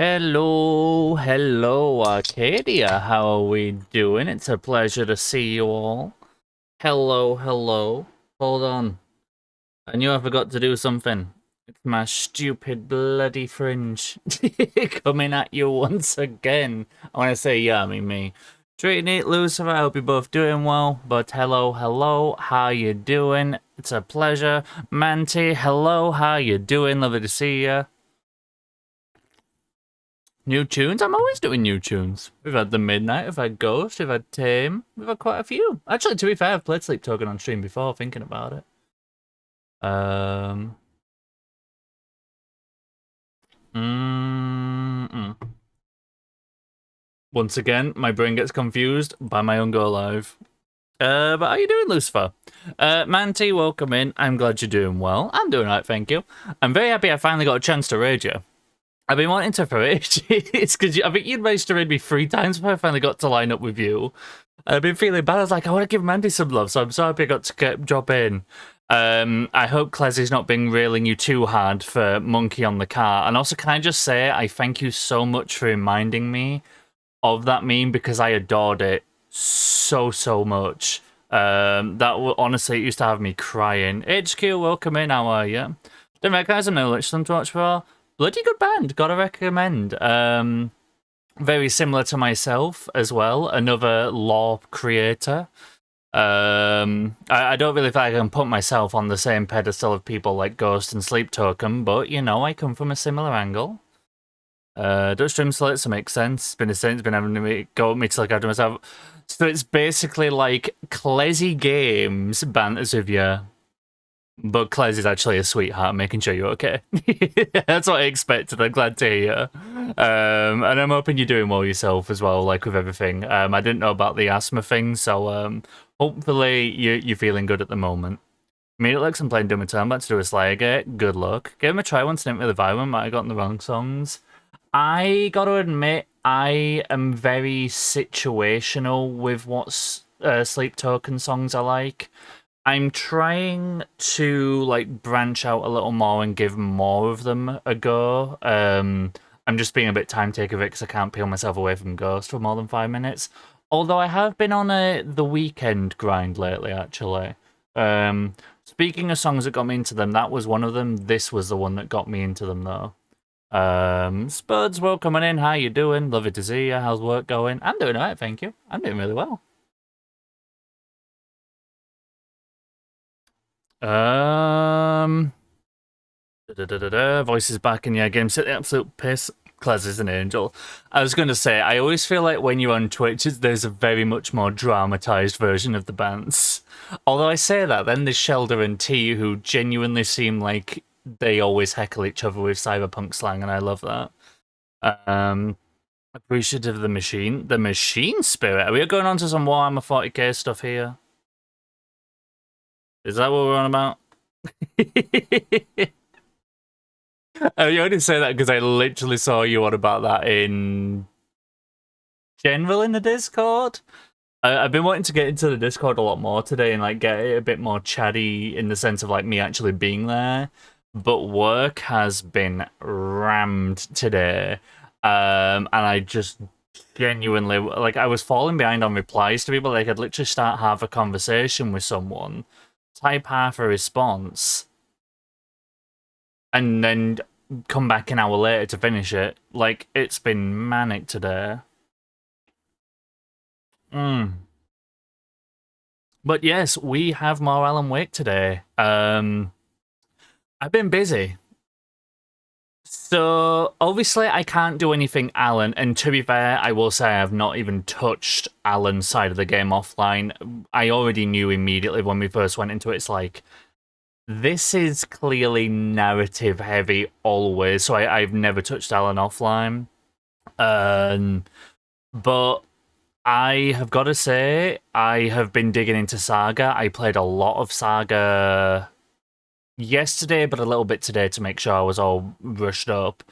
Hello, Arcadia. How are we doing? It's a pleasure to see you all. Hello. Hold on. I knew I forgot to do something. It's my stupid bloody fringe coming at you once again. I want to say, yeah, I mean me. Treating it, Lucifer. I hope you're both doing well. But hello. How you doing? It's a pleasure. Manti, hello. How you doing? Lovely to see you. New tunes? I'm always doing new tunes. We've had The Midnight, we've had Ghost, we've had Tame, we've had quite a few. Actually, to be fair, I've played Sleep Token on stream before, thinking about it. Once again, my brain gets confused by my own go live. But how you doing, Lucifer? Manti, welcome in. I'm glad you're doing well. I'm doing alright, thank you. I'm very happy I finally got a chance to raid you. I've been wanting to for ages. It's because I think you'd managed to raid me 3 times before I finally got to line up with you. I've been feeling bad. I was like, I want to give Mandy some love, so I'm so happy I got to drop in. I hope Clezzy's not been railing you too hard for Monkey on the Car. And also, can I just say, I thank you so much for reminding me of that meme because I adored it so much. Honestly, it used to have me crying. HQ, welcome in, how are you? Didn't recognise them, no them to watch for. Bloody good band, gotta recommend. Very similar to myself as well, another lore creator. I don't really feel like I can put myself on the same pedestal of people like Ghost and Sleep Token, but you know, I come from a similar angle. Dutch Stream Slits makes sense. It's been a since been having to go at me to look after myself. So it's basically like Clezzy Games banters with you. But Claire's is actually a sweetheart, making sure you're okay. That's what I expected. I'm glad to hear. And I'm hoping you're doing well yourself as well, like with everything. I didn't know about the asthma thing, so hopefully you're feeling good at the moment. Made it like I'm playing Doom Eternal, about to do a Slayer. Good luck. Give him a try once, didn't really vibe him. Might have gotten the wrong songs. I gotta admit, I am very situational with what Sleep Token songs I like. I'm trying to like branch out a little more and give more of them a go. I'm just being a bit time taker of it because I can't peel myself away from Ghost for more than 5 minutes. Although I have been on the weekend grind lately, actually. Speaking of songs that got me into them, that was one of them. This was the one that got me into them, though. Spuds, welcome in. How you doing? Lovely to see you. How's work going? I'm doing alright, thank you. I'm doing really well. Voice is back in your game. Set the absolute piss. Claz is an angel. I was going to say, I always feel like when you're on Twitch, there's a very much more dramatized version of the bands. Although I say that, then there's Shelder and T, who genuinely seem like they always heckle each other with cyberpunk slang, and I love that. Appreciative of the machine spirit. Are we going on to some Warhammer 40k stuff here? Is that what we're on about? You only say that because I literally saw you on about that in general in the Discord. I've been wanting to get into the Discord a lot more today and like get it a bit more chatty in the sense of like me actually being there. But work has been rammed today. And I just genuinely like I was falling behind on replies to people. Like I'd literally start half a conversation with someone, type half a response, and then come back an hour later to finish it. Like, it's been manic today. But yes, we have more Alan Wake today. I've been busy. So, obviously, I can't do anything Alan, and to be fair, I will say I have not even touched Alan's side of the game offline. I already knew immediately when we first went into it, it's like, this is clearly narrative heavy always, so I've never touched Alan offline. But I have got to say, I have been digging into Saga. I played a lot of Saga yesterday, but a little bit today to make sure I was all rushed up.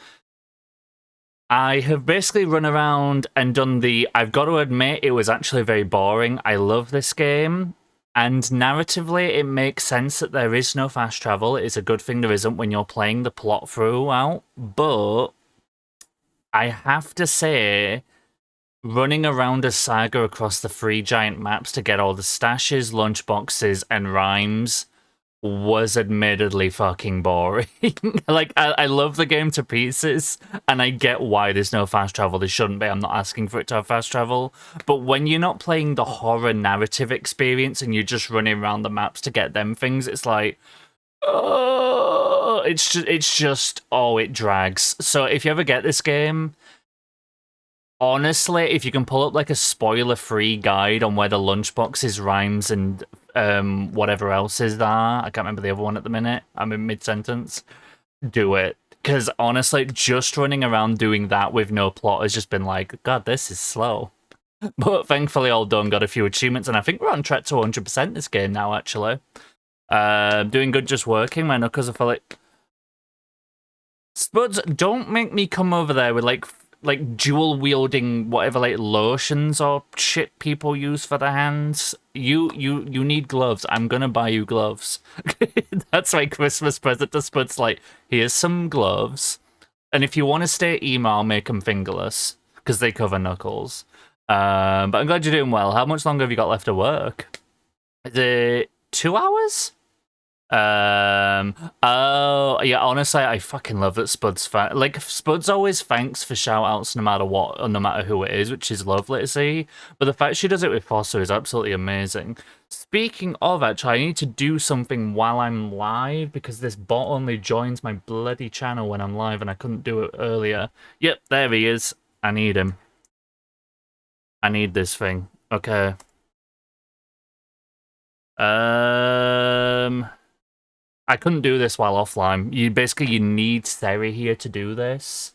I have basically run around and done I've got to admit, it was actually very boring. I love this game. And narratively, it makes sense that there is no fast travel. It's a good thing there isn't when you're playing the plot throughout. But I have to say, running around a saga across the 3 giant maps to get all the stashes, lunchboxes, and rhymes was admittedly fucking boring. Like, I love the game to pieces, and I get why there's no fast travel. There shouldn't be. I'm not asking for it to have fast travel. But when you're not playing the horror narrative experience and you're just running around the maps to get them things, it's like, oh, it's just, oh, it drags. So if you ever get this game, honestly, if you can pull up like a spoiler-free guide on where the lunchboxes, rhymes, and whatever else is there, I can't remember the other one at the minute. I'm in mid-sentence. Do it. Because honestly, just running around doing that with no plot has just been like, God, this is slow. But thankfully all done, got a few achievements, and I think we're on track to 100% this game now, actually. Doing good, just working. My knuckles are fully... Spuds, don't make me come over there with like dual wielding whatever like lotions or shit people use for their hands. You need gloves. I'm gonna buy you gloves. That's my Christmas present to Spuds. Like, here's some gloves, and if you want to stay emo, I'll make them fingerless because they cover knuckles. But I'm glad you're doing well. How much longer have you got left to work? Is it 2 hours? Oh, yeah, honestly, I fucking love that Spuds like, Spuds always thanks for shout-outs no matter what, or no matter who it is, which is lovely to see. But the fact she does it with Foster is absolutely amazing. Speaking of, actually, I need to do something while I'm live, because this bot only joins my bloody channel when I'm live, and I couldn't do it earlier. Yep, there he is. I need him. I need this thing. Okay. I couldn't do this while offline. You need Seri here to do this.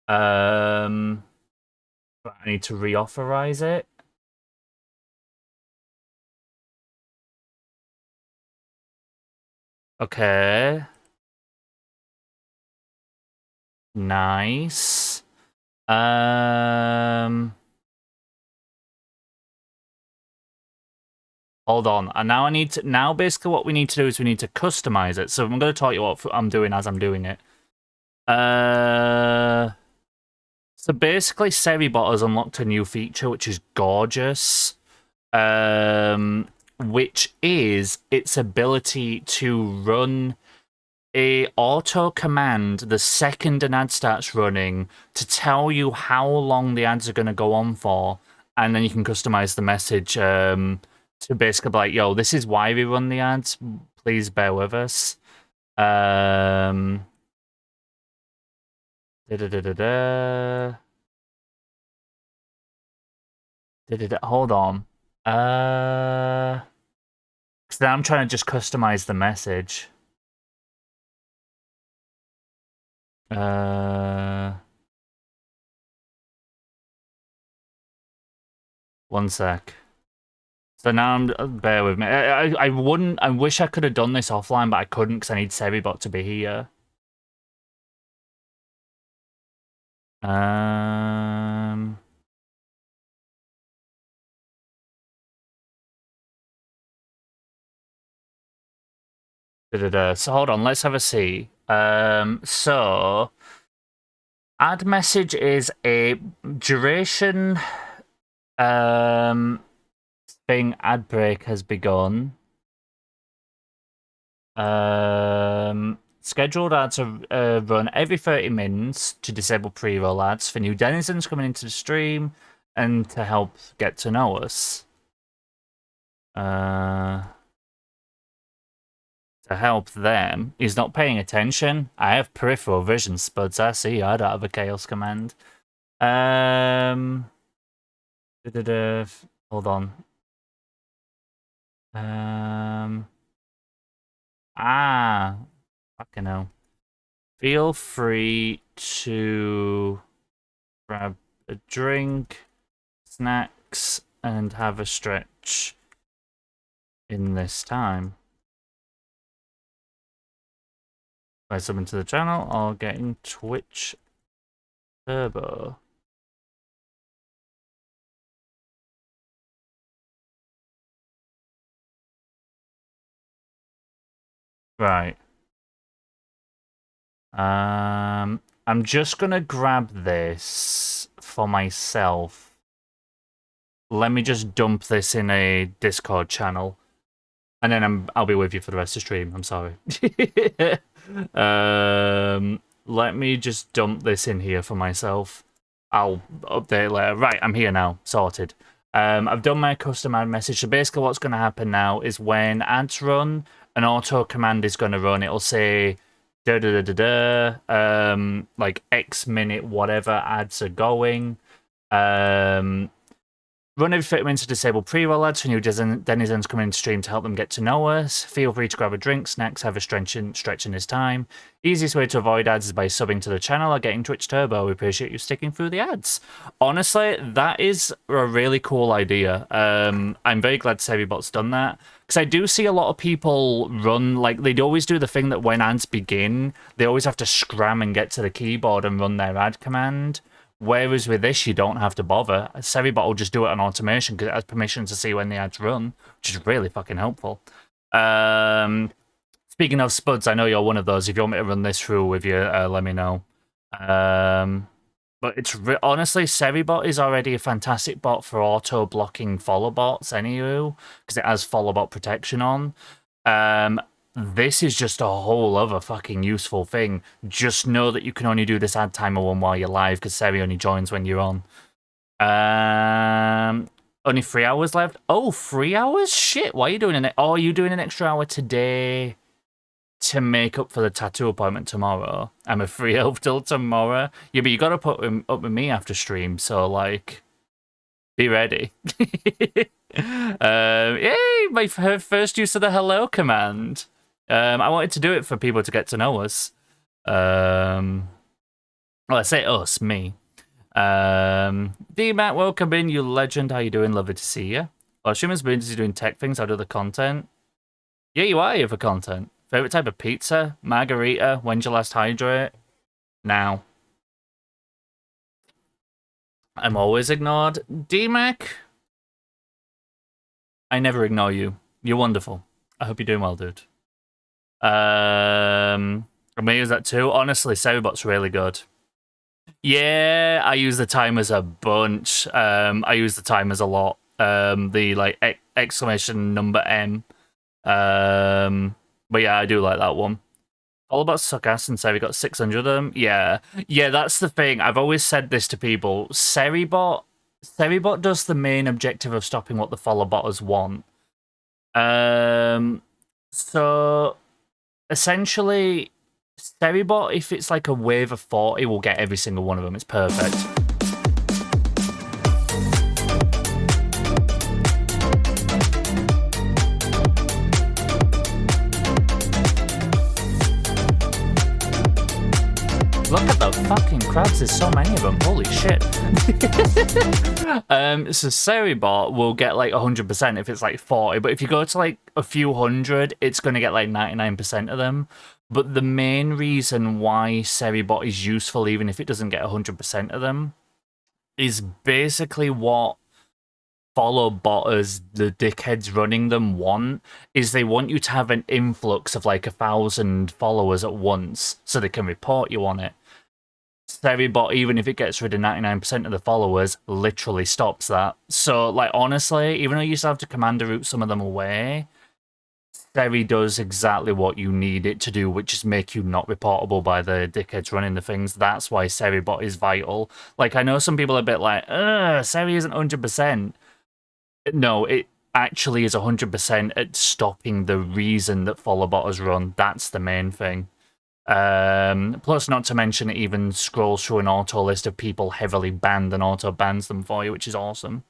I need to reauthorize it. Okay. Nice. Hold on. And now basically what we need to do is we need to customize it. So I'm going to tell you what I'm doing as I'm doing it. So basically Seribot has unlocked a new feature, which is gorgeous. Which is its ability to run a auto command the second an ad starts running to tell you how long the ads are going to go on for, and then you can customize the message to basically be like, yo, this is why we run the ads, please bear with us. Da -da -da -da -da. Hold on. So now I'm trying to just customize the message. One sec. So now bear with me. I wouldn't. I wish I could have done this offline, but I couldn't because I need Seribot to be here. So hold on. Let's have a see. So add message is a duration. Thing ad break has begun. Scheduled ads are run every 30 minutes to disable pre-roll ads for new denizens coming into the stream and to help get to know us. To help them. He's not paying attention. I have peripheral vision, Spuds. I see. I don't have a chaos command. Hold on. Fucking hell. Feel free to grab a drink, snacks, and have a stretch in this time. By subbing to the channel or getting Twitch Turbo. Right. I'm just gonna grab this for myself. Let me just dump this in a Discord channel. And then I'll be with you for the rest of the stream. I'm sorry. Let me just dump this in here for myself. I'll update later. Right, I'm here now. Sorted. I've done my custom ad message. So basically what's going to happen now is when ads run, an auto command is going to run. It'll say like X minute whatever ads are going. Run every 30 minutes to disable pre-roll ads for new denizens coming into stream to help them get to know us. Feel free to grab a drink, snacks, have a stretch in this time. Easiest way to avoid ads is by subbing to the channel or getting Twitch Turbo. We appreciate you sticking through the ads. Honestly, that is a really cool idea. I'm very glad Seribot's done that. Because I do see a lot of people run, like, they'd always do the thing that when ads begin, they always have to scram and get to the keyboard and run their ad command. Whereas with this, you don't have to bother. Seribot will just do it on automation because it has permission to see when the ads run, which is really fucking helpful. Speaking of spuds, I know you're one of those. If you want me to run this through with you, let me know. But it's honestly, Seribot is already a fantastic bot for auto-blocking follow bots anyway, because it has follow bot protection on. This is just a whole other fucking useful thing. Just know that you can only do this ad timer one while you're live, because Seri only joins when you're on. Only 3 hours left? Oh, 3 hours? Shit, why are you doing it? Oh, are you doing an extra hour today to make up for the tattoo appointment tomorrow? I'm a free elf till tomorrow. Yeah, but you gotta put him up with me after stream, so, like, be ready. Yay, my first use of the hello command. I wanted to do it for people to get to know us. Well, I say us, me. D-Matt, welcome in, you legend. How you doing? Lovely to see you. Well, Shuman's been busy doing tech things. I'll do the content. Yeah, you are here for content. Favorite type of pizza? Margarita? When's your last hydrate? Now. I'm always ignored. D-Mac? I never ignore you. You're wonderful. I hope you're doing well, dude. I may use that too. Honestly, Seribot's really good. Yeah, I use the timers a bunch. I use the timers a lot. The like exclamation number M. But yeah, I do like that one. All about suck ass and Seri got 600 of them. Yeah, that's the thing. I've always said this to people. Seribot does the main objective of stopping what the follow botters want. So essentially, Seribot, if it's like a wave of 40, will get every single one of them. It's perfect. Look at the fucking crabs, there's so many of them, holy shit. So Seribot will get like 100% if it's like 40, but if you go to like a few hundred, it's going to get like 99% of them. But the main reason why Seribot is useful, even if it doesn't get 100% of them, is basically what follow botters, the dickheads running them, want, is they want you to have an influx of like 1,000 followers at once so they can report you on it. Seribot, even if it gets rid of 99% of the followers, literally stops that. So, like, honestly, even though you still have to commander route some of them away, Seri does exactly what you need it to do, which is make you not reportable by the dickheads running the things. That's why Seribot is vital. Like, I know some people are a bit like, Seri isn't 100%. No, it actually is 100% at stopping the reason that follow botters run. That's the main thing. Plus, not to mention, it even scrolls through an auto list of people heavily banned and auto bans them for you, which is awesome.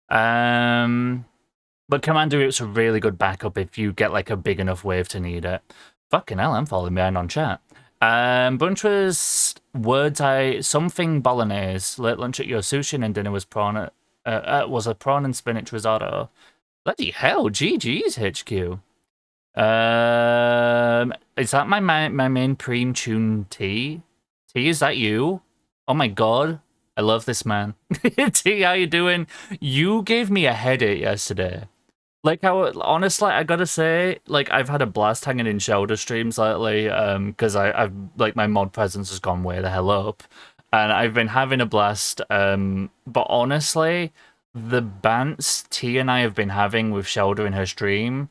But commander route's a really good backup if you get like a big enough wave to need it. Fucking hell, I'm falling behind on chat. Bunch was words something bolognese. Late lunch at your sushi and dinner was prawn. Was a prawn and spinach risotto. Bloody hell, GG's HQ. Is that my main preem tune T? T, is that you? Oh my god, I love this man. T, how you doing? You gave me a headache yesterday. Like, how, honestly, I gotta say, like, I've had a blast hanging in shoulder streams lately, because I've, like, my mod presence has gone way the hell up, and I've been having a blast, but honestly, the bants T and I have been having with Shoulder in her stream,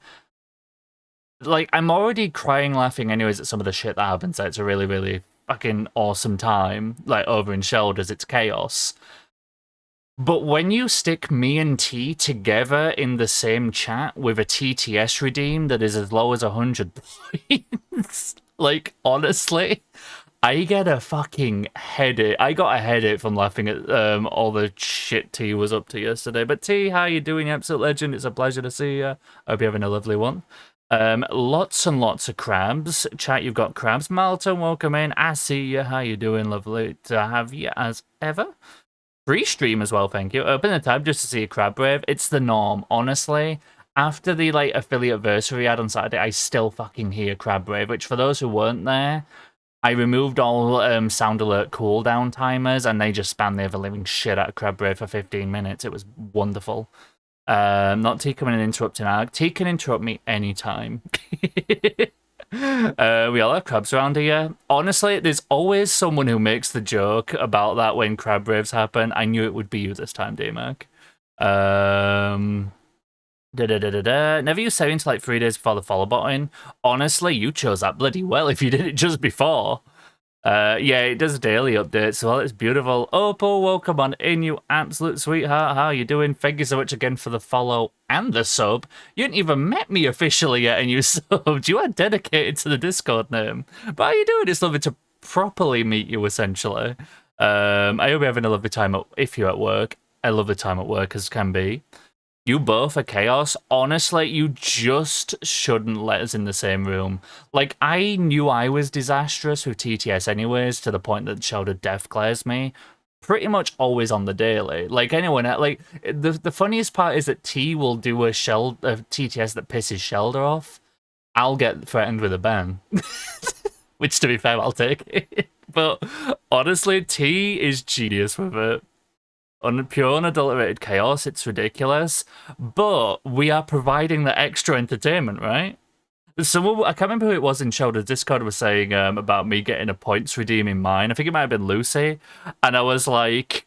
like, I'm already crying laughing anyways at some of the shit that happens, so it's a really, really fucking awesome time, like, over in Shoulders, it's chaos. But when you stick me and T together in the same chat with a TTS redeem that is as low as 100 points, like, honestly, I get a fucking headache. I got a headache from laughing at all the shit T was up to yesterday. But T, how you doing, you absolute legend? It's a pleasure to see you. I hope you're having a lovely one. Lots and lots of crabs. Chat, you've got crabs. Malton, welcome in. I see you. How you doing? Lovely to have you as ever. Free stream as well, thank you. Open the tab just to see a crab brave. It's the norm, honestly. After the like affiliate versary ad on Saturday, I still fucking hear crab brave. Which for those who weren't there, I removed all sound alert cooldown timers, and they just spammed the ever living shit out of crab brave for 15 minutes. It was wonderful. Not T coming and interrupting Ag. T can interrupt me anytime. We all have crabs around here. Honestly, there's always someone who makes the joke about that when crab raves happen. I knew it would be you this time, D-Mac. Never use saving until like 3 days before the follow button. Honestly, you chose that bloody well if you did it just before. Yeah, it does daily updates, well, it's beautiful. Opal, welcome on in, you absolute sweetheart. How are you doing? Thank you so much again for the follow and the sub. You hadn't even met me officially yet, and you subbed. You are dedicated to the Discord name. But how are you doing? It's lovely to properly meet you, essentially. I hope you're having a lovely time if you're at work. A lovely time at work as can be. You both are chaos. Honestly, you just shouldn't let us in the same room. Like, I knew I was disastrous with TTS anyways, to the point that Shoulder death clears me. Pretty much always on the daily. Like, anyone, like, the funniest part is that T will do a TTS that pisses Shoulder off. I'll get threatened with a ban. Which, to be fair, I'll take it. But, honestly, T is genius with it. On pure unadulterated chaos, it's ridiculous, but we are providing the extra entertainment, right? Someone, I can't remember who it was in Shoulder's Discord, was saying about me getting a points redeem in mine. I think it might have been Lucy, and I was like,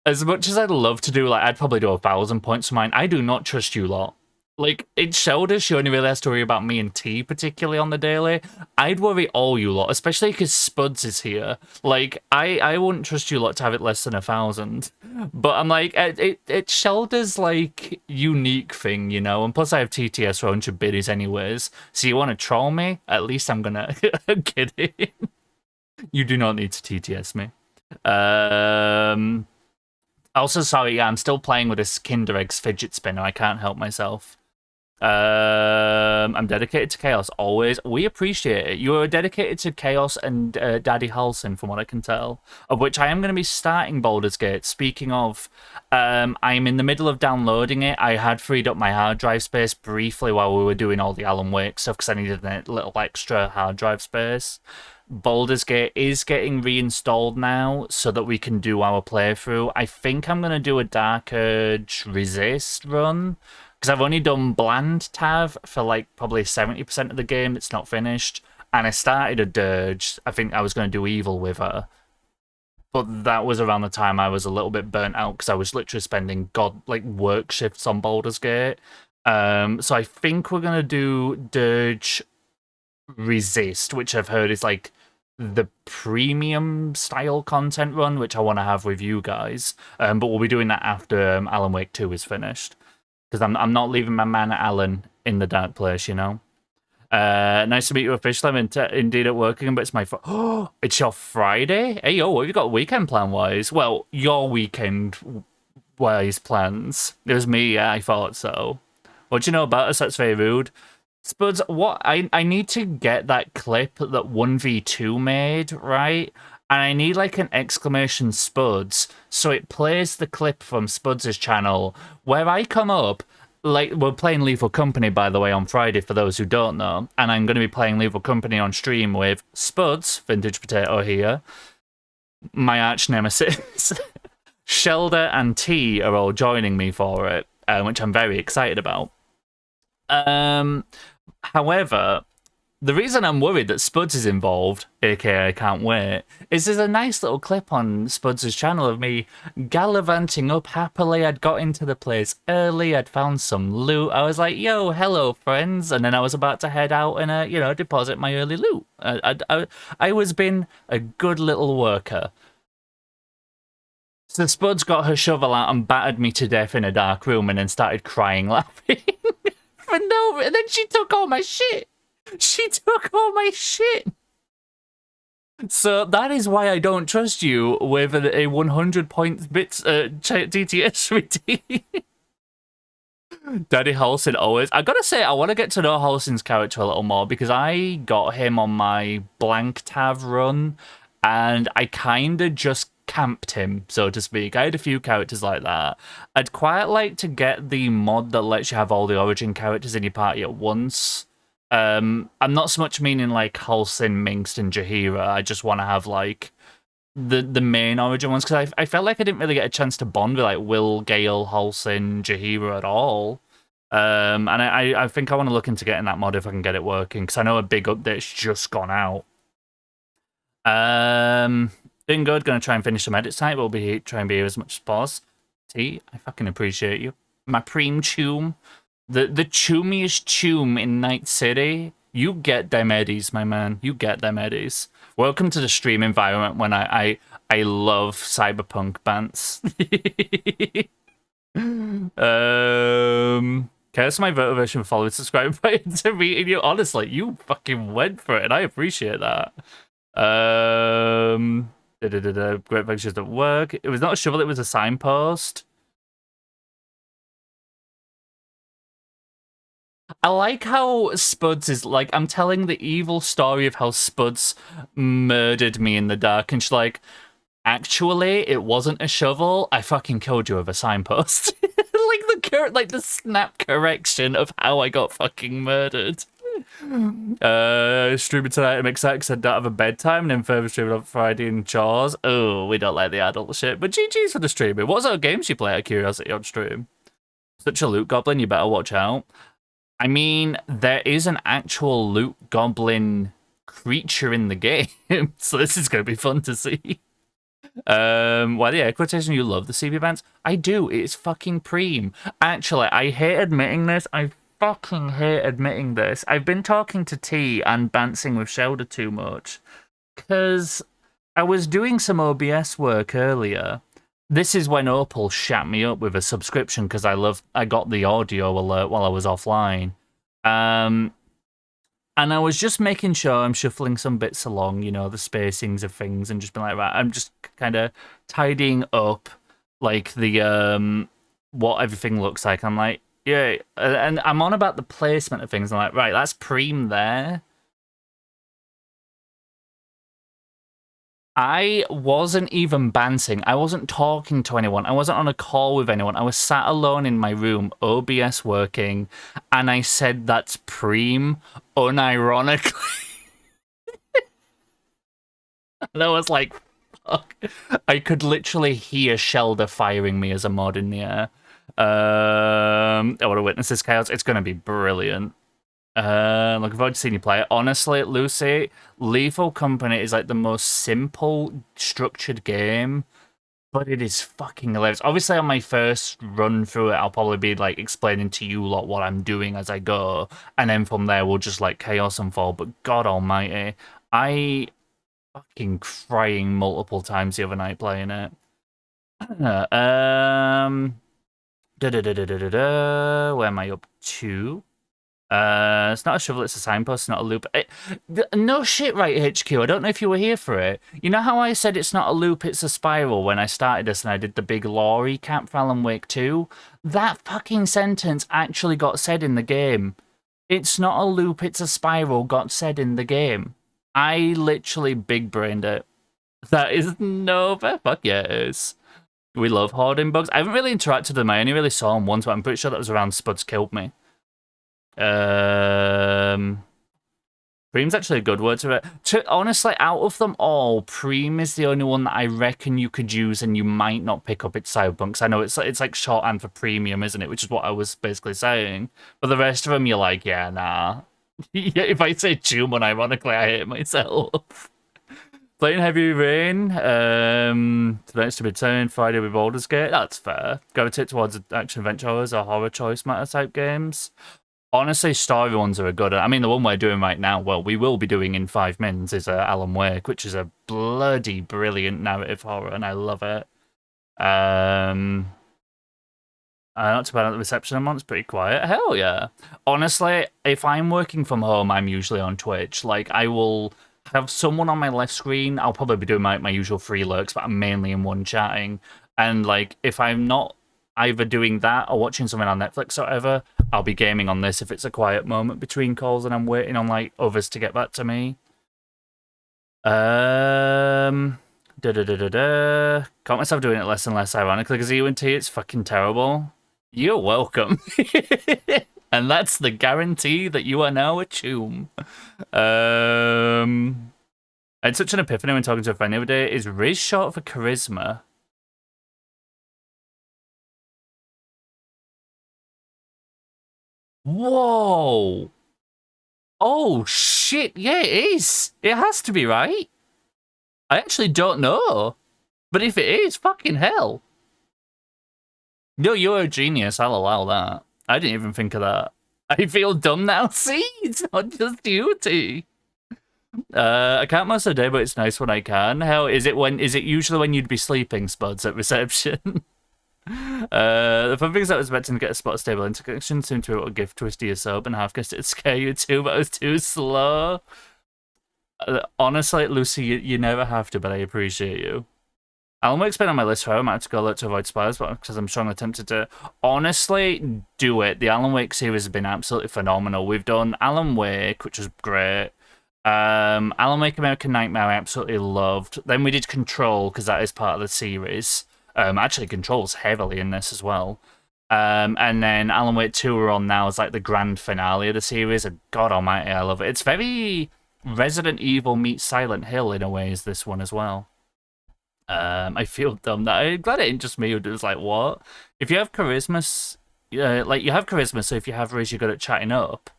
as much as I'd love to do, like, I'd probably do 1,000 points for mine. I do not trust you lot. Like, in Shoulder, she only really has to worry about me and T, particularly on the daily. I'd worry all you lot, especially because Spuds is here. Like, I wouldn't trust you lot to have it less than 1,000. But I'm like, it's Shoulder's, like, unique thing, you know? And plus I have TTS for 100 biddies anyways. So you want to troll me? At least I'm gonna... I'm kidding. You do not need to TTS me. Also, sorry, yeah, I'm still playing with this Kinder Eggs fidget spinner. I can't help myself. I'm dedicated to chaos always. We appreciate it. You are dedicated to chaos and Daddy Halson, from what I can tell. Of which I am going to be starting Baldur's Gate. Speaking of, I'm in the middle of downloading it. I had freed up my hard drive space briefly while we were doing all the Alan Wake stuff because I needed a little extra hard drive space. Baldur's Gate is getting reinstalled now so that we can do our playthrough. I think I'm going to do a Dark Urge Resist run because I've only done Bland Tav for like probably 70% of the game. It's not finished. And I started a Dirge. I think I was going to do Evil with her. But that was around the time I was a little bit burnt out because I was literally spending work shifts on Baldur's Gate. So I think we're going to do Dirge Resist, which I've heard is like the premium style content run, which I want to have with you guys. But we'll be doing that after Alan Wake 2 is finished. Because I'm not leaving my man Alan in the dark place, you know? Nice to meet you officially. I'm indeed at work again, but it's my... Oh, it's your Friday? Hey, yo, what have you got weekend plan-wise? Well, your weekend-wise plans. It was me, yeah, I thought so. What do you know about us? That's very rude. Spuds, what I need to get that clip that 1v2 made, right? And I need like an exclamation Spuds, so it plays the clip from Spuds' channel where I come up, like, we're playing Lethal Company, by the way, on Friday, for those who don't know, and I'm going to be playing Lethal Company on stream with Spuds, Vintage Potato here, my arch nemesis, Shelder and T are all joining me for it, which I'm very excited about. However, the reason I'm worried that Spuds is involved, aka I can't wait, is there's a nice little clip on Spuds' channel of me gallivanting up happily. I'd got into the place early, I'd found some loot. I was like, yo, hello, friends. And then I was about to head out and, deposit my early loot. I was being a good little worker. So Spuds got her shovel out and battered me to death in a dark room and then started crying, laughing. For no, and then she took all my shit. She took all my shit. So that is why I don't trust you with a 100 point bits TTS redeem. Daddy Halsin always. I gotta say, I want to get to know Halsin's character a little more because I got him on my blank Tav run and I kind of just camped him, so to speak. I had a few characters like that. I'd quite like to get the mod that lets you have all the origin characters in your party at once. I'm not so much meaning like Halsin, Minx, and Jaheira. I just want to have like the main origin ones because I felt like I didn't really get a chance to bond with like Will, Gale, Halsin, Jaheira at all. And I think I want to look into getting that mod if I can get it working because I know a big update's just gone out. Doing good. Gonna try and finish some edits tonight. We'll be try and be here as much as possible. T, I fucking appreciate you, my preem choom. The choomiest choom in Night City. You get them eddies, my man. You get them eddies. Welcome to the stream environment when I love cyberpunk bants. Curse my motivation for following, subscribe, to meeting you. Honestly, you fucking went for it, and I appreciate that. Great pictures at work. It was not a shovel, it was a signpost. I like how Spuds is like, I'm telling the evil story of how Spuds murdered me in the dark, and she's like, actually, it wasn't a shovel. I fucking killed you with a signpost. like the snap correction of how I got fucking murdered. Streaming tonight, I'm excited because I don't have a bedtime, and then further streaming on Friday and chores. Oh, we don't like the adult shit. But GG's for the streaming. What sort of games you play out of curiosity on stream? Such a loot goblin, you better watch out. I mean, there is an actual loot goblin creature in the game, so this is going to be fun to see. Well, yeah, quotation, you love the CB bands? I do, it's fucking preem. Actually, I hate admitting this. I fucking hate admitting this. I've been talking to T and Bancing with Shelder too much, because I was doing some OBS work earlier. This is when Opal shat me up with a subscription because I got the audio alert while I was offline. And I was just making sure I'm shuffling some bits along, the spacings of things, and just being like, right, I'm just kind of tidying up like the what everything looks like. I'm like, yeah, and I'm on about the placement of things. I'm like, right, that's preem there. I wasn't even bancing. I wasn't talking to anyone. I wasn't on a call with anyone. I was sat alone in my room, OBS working, and I said that's preem, unironically. And I was like, fuck. I could literally hear Shelder firing me as a mod in the air. I want to witness this chaos. It's going to be brilliant. Looking forward to seeing you play it. Honestly, Lucy, Lethal Company is like the most simple, structured game, but it is fucking hilarious. Obviously, on my first run through it, I'll probably be like explaining to you lot what I'm doing as I go, and then from there we'll just like chaos unfold. But God Almighty, I fucking crying multiple times the other night playing it. Where am I up to? It's not a shovel, it's a signpost, it's not a loop. No shit, right, HQ, I don't know if you were here for it. You know how I said it's not a loop, it's a spiral when I started this and I did the big lore recap for Alan Wake 2? That fucking sentence actually got said in the game. It's not a loop, it's a spiral got said in the game. I literally big-brained it. That is no, fuck yeah, it is. We love hoarding bugs. I haven't really interacted with them, I only really saw them once, but I'm pretty sure that was around Spuds killed me. Preem's actually a good word to it. Honestly, out of them all, Preem is the only one that I reckon you could use and you might not pick up its Cyberpunk. 'Cause I know it's like shorthand for premium, isn't it? Which is what I was basically saying. But the rest of them, you're like, yeah, nah. Yeah, if I say Chuman, ironically, I hate myself. Playing Heavy Rain, tonight's to be turned, Friday with Baldur's Gate, that's fair. Gravitate towards action adventures or horror choice matter type games. Honestly, story ones are a good. I mean, the one we're doing right now, well, we will be doing in 5 minutes, is Alan Wake, which is a bloody brilliant narrative horror, and I love it. Not too bad at the reception. I'm on. It's pretty quiet. Hell yeah. Honestly, if I'm working from home, I'm usually on Twitch. Like, I will have someone on my left screen. I'll probably be doing my usual free lurks, but I'm mainly in one chatting. And, like, if I'm not either doing that or watching something on Netflix or whatever, I'll be gaming on this if it's a quiet moment between calls and I'm waiting on, like, others to get back to me. Caught myself doing it less and less, ironically, because UNT, it's fucking terrible. You're welcome. And that's the guarantee that you are now a Choom. I had such an epiphany when talking to a friend the other day. Is Riz short for charisma? Whoa! Oh, shit. Yeah, it is. It has to be, right? I actually don't know. But if it is, fucking hell. No, you're a genius. I'll allow that. I didn't even think of that. I feel dumb now. See? It's not just duty. I can't most of the day, but it's nice when I can. How is it when? Is it usually when you'd be sleeping, Spuds, at reception? The fun thing is that I was expecting to get a spot of stable interconnection, soon to be able to gift twist to your sub, and half guessed it'd scare you too, but I was too slow. Honestly, Lucy, you never have to, but I appreciate you. Alan Wake's been on my list for I might have to go alert to avoid spoilers, but because I'm strongly tempted to. Honestly, do it. The Alan Wake series has been absolutely phenomenal. We've done Alan Wake, which was great. Alan Wake American Nightmare, I absolutely loved. Then we did Control, because that is part of the series. Actually, Control's heavily in this as well. And then Alan Wake 2 we're on now is like the grand finale of the series, and God almighty, I love it. It's very Resident Evil meets Silent Hill in a way, is this one as well. I feel dumb. I'm glad it ain't just me who does like, what? If you have charisma, like you have charisma, so if you have Riz, you're good at chatting up.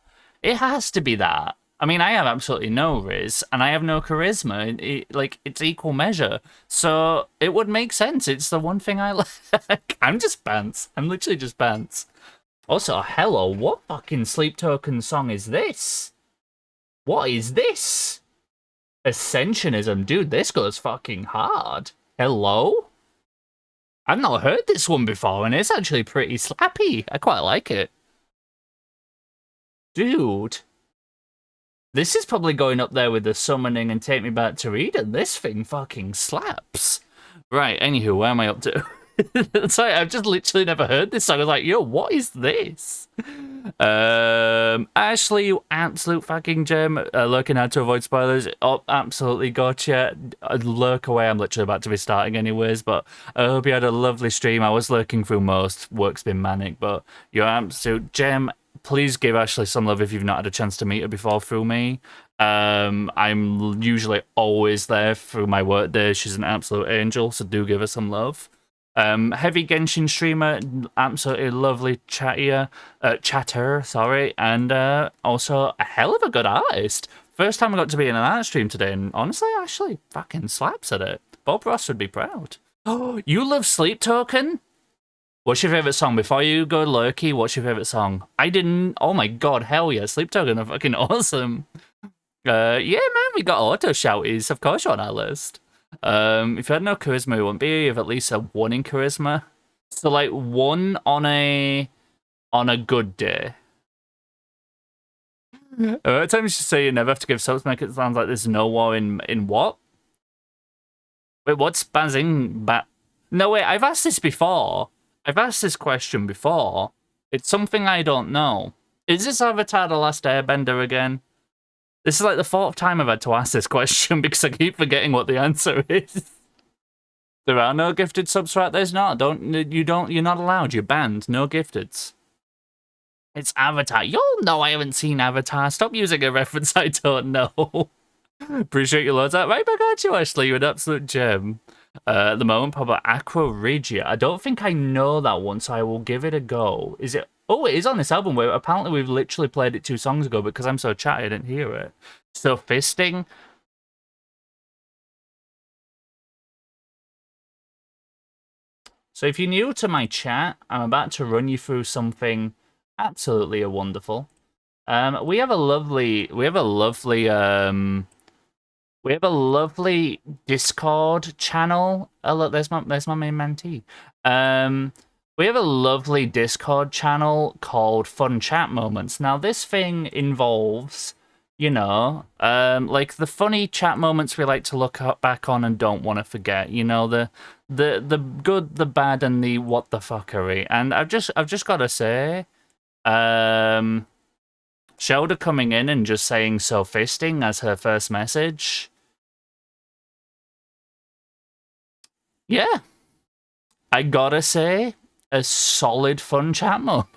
It has to be that. I mean, I have absolutely no Riz, and I have no charisma. It's equal measure. So it would make sense. It's the one thing I like. I'm just pants. I'm literally just pants. Also, hello, what fucking Sleep Token song is this? What is this? Ascensionism, dude, this goes fucking hard. Hello? I've not heard this one before, and it's actually pretty slappy. I quite like it. Dude. This is probably going up there with the Summoning and Take Me Back to Eden. This thing fucking slaps. Right, anywho, where am I up to? Sorry, I've just literally never heard this song. I was like, yo, what is this? Ashley, you absolute fucking gem. Lurking out to avoid spoilers. Oh, absolutely gotcha. Lurk away. I'm literally about to be starting anyways, but I hope you had a lovely stream. I was lurking through most. Work's been manic, but you're absolute gem. Please give Ashley some love if you've not had a chance to meet her before through me. I'm usually always there through my work day. She's an absolute angel, so do give her some love. Heavy Genshin streamer, absolutely lovely chatter, sorry, and also a hell of a good artist. First time I got to be in an art stream today, and honestly, Ashley fucking slaps at it. Bob Ross would be proud. Oh, you love Sleep Token? What's your favourite song? Before you go lurky, what's your favourite song? I didn't... Oh my god, hell yeah, Sleep Token are fucking awesome. Yeah, man, we got auto shouties. Of course you're on our list. If you had no charisma, you wouldn't be. You have at least a 1 in charisma. So, like, 1 on a good day. At times you say you never have to give subs, make it sound like there's no war in what? Wait, what's spazzing? No, wait, I've asked this before. I've asked this question before. It's something I don't know. Is this Avatar The Last Airbender again? This is like the 4th time I've had to ask this question because I keep forgetting what the answer is. There are no gifted subs, right? There's not. You're not allowed. You're banned. No gifteds. It's Avatar. You'll know I haven't seen Avatar. Stop using a reference I don't know. Appreciate your loads out. Right back at you, Ashley. You're an absolute gem. At the moment, probably Aqua Regia. I don't think I know that one, so I will give it a go. Is it? Oh, it is on this album. Where apparently we've literally played it 2 songs ago, but because I'm so chatty, I didn't hear it. So Fisting. So if you're new to my chat, I'm about to run you through something absolutely wonderful. We have a lovely Discord channel. Oh look, there's my main mentee. We have a lovely Discord channel called Fun Chat Moments. Now this thing involves, you know, like the funny chat moments we like to look back on and don't want to forget. You know, the good, the bad, and the what the fuckery. And I've just got to say, Shoulder coming in and just saying "so fisting" as her first message. Yeah, I gotta say, a solid fun chat moment.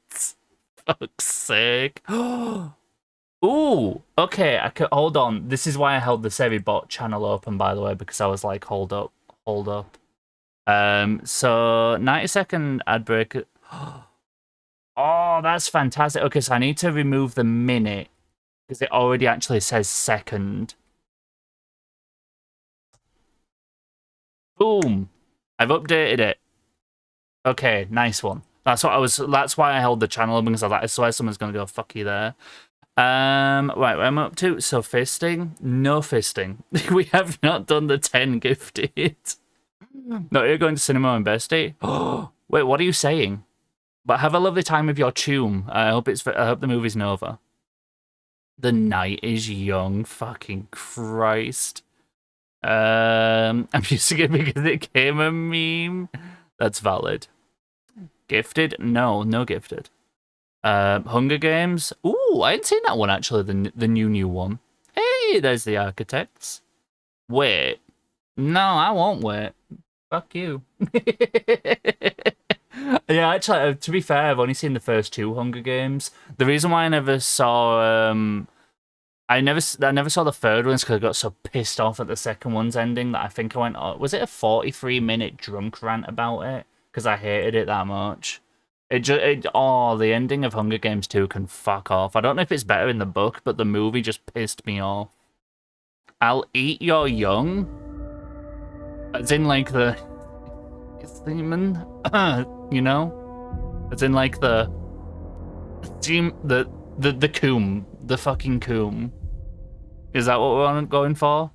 Fuck's sake. Ooh, okay, I could, hold on. This is why I held the Sevibot channel open, by the way, because I was like, hold up. So 90-second ad break. Oh, that's fantastic. Okay, so I need to remove the minute because it already actually says second. Boom. I've updated it. Okay, nice one. That's why I held the channel open, because I swear someone's gonna go fuck you there. Right, what am I up to? So fisting? No fisting. We have not done the 10 gifted. No, you're going to cinema and bestie? Oh, wait, what are you saying? But have a lovely time with your tune. I hope the movie's Nova. The night is young. Fucking Christ. I'm using it because it came a meme. That's valid. Gifted? No gifted. Hunger Games. Ooh, I hadn't seen that one actually. The new one. Hey, there's the Architects. Wait. No, I won't wait. Fuck you. Yeah, actually, to be fair, I've only seen the first 2 Hunger Games. The reason why I never saw, I never saw the third one is because I got so pissed off at the second one's ending that I think I went, oh, was it a 43-minute drunk rant about it? Because I hated it that much. The ending of Hunger Games 2 can fuck off. I don't know if it's better in the book, but the movie just pissed me off. I'll eat your young. As in, like, the demon, you know? As in, like, the coom. The fucking coom. Is that what we're going for?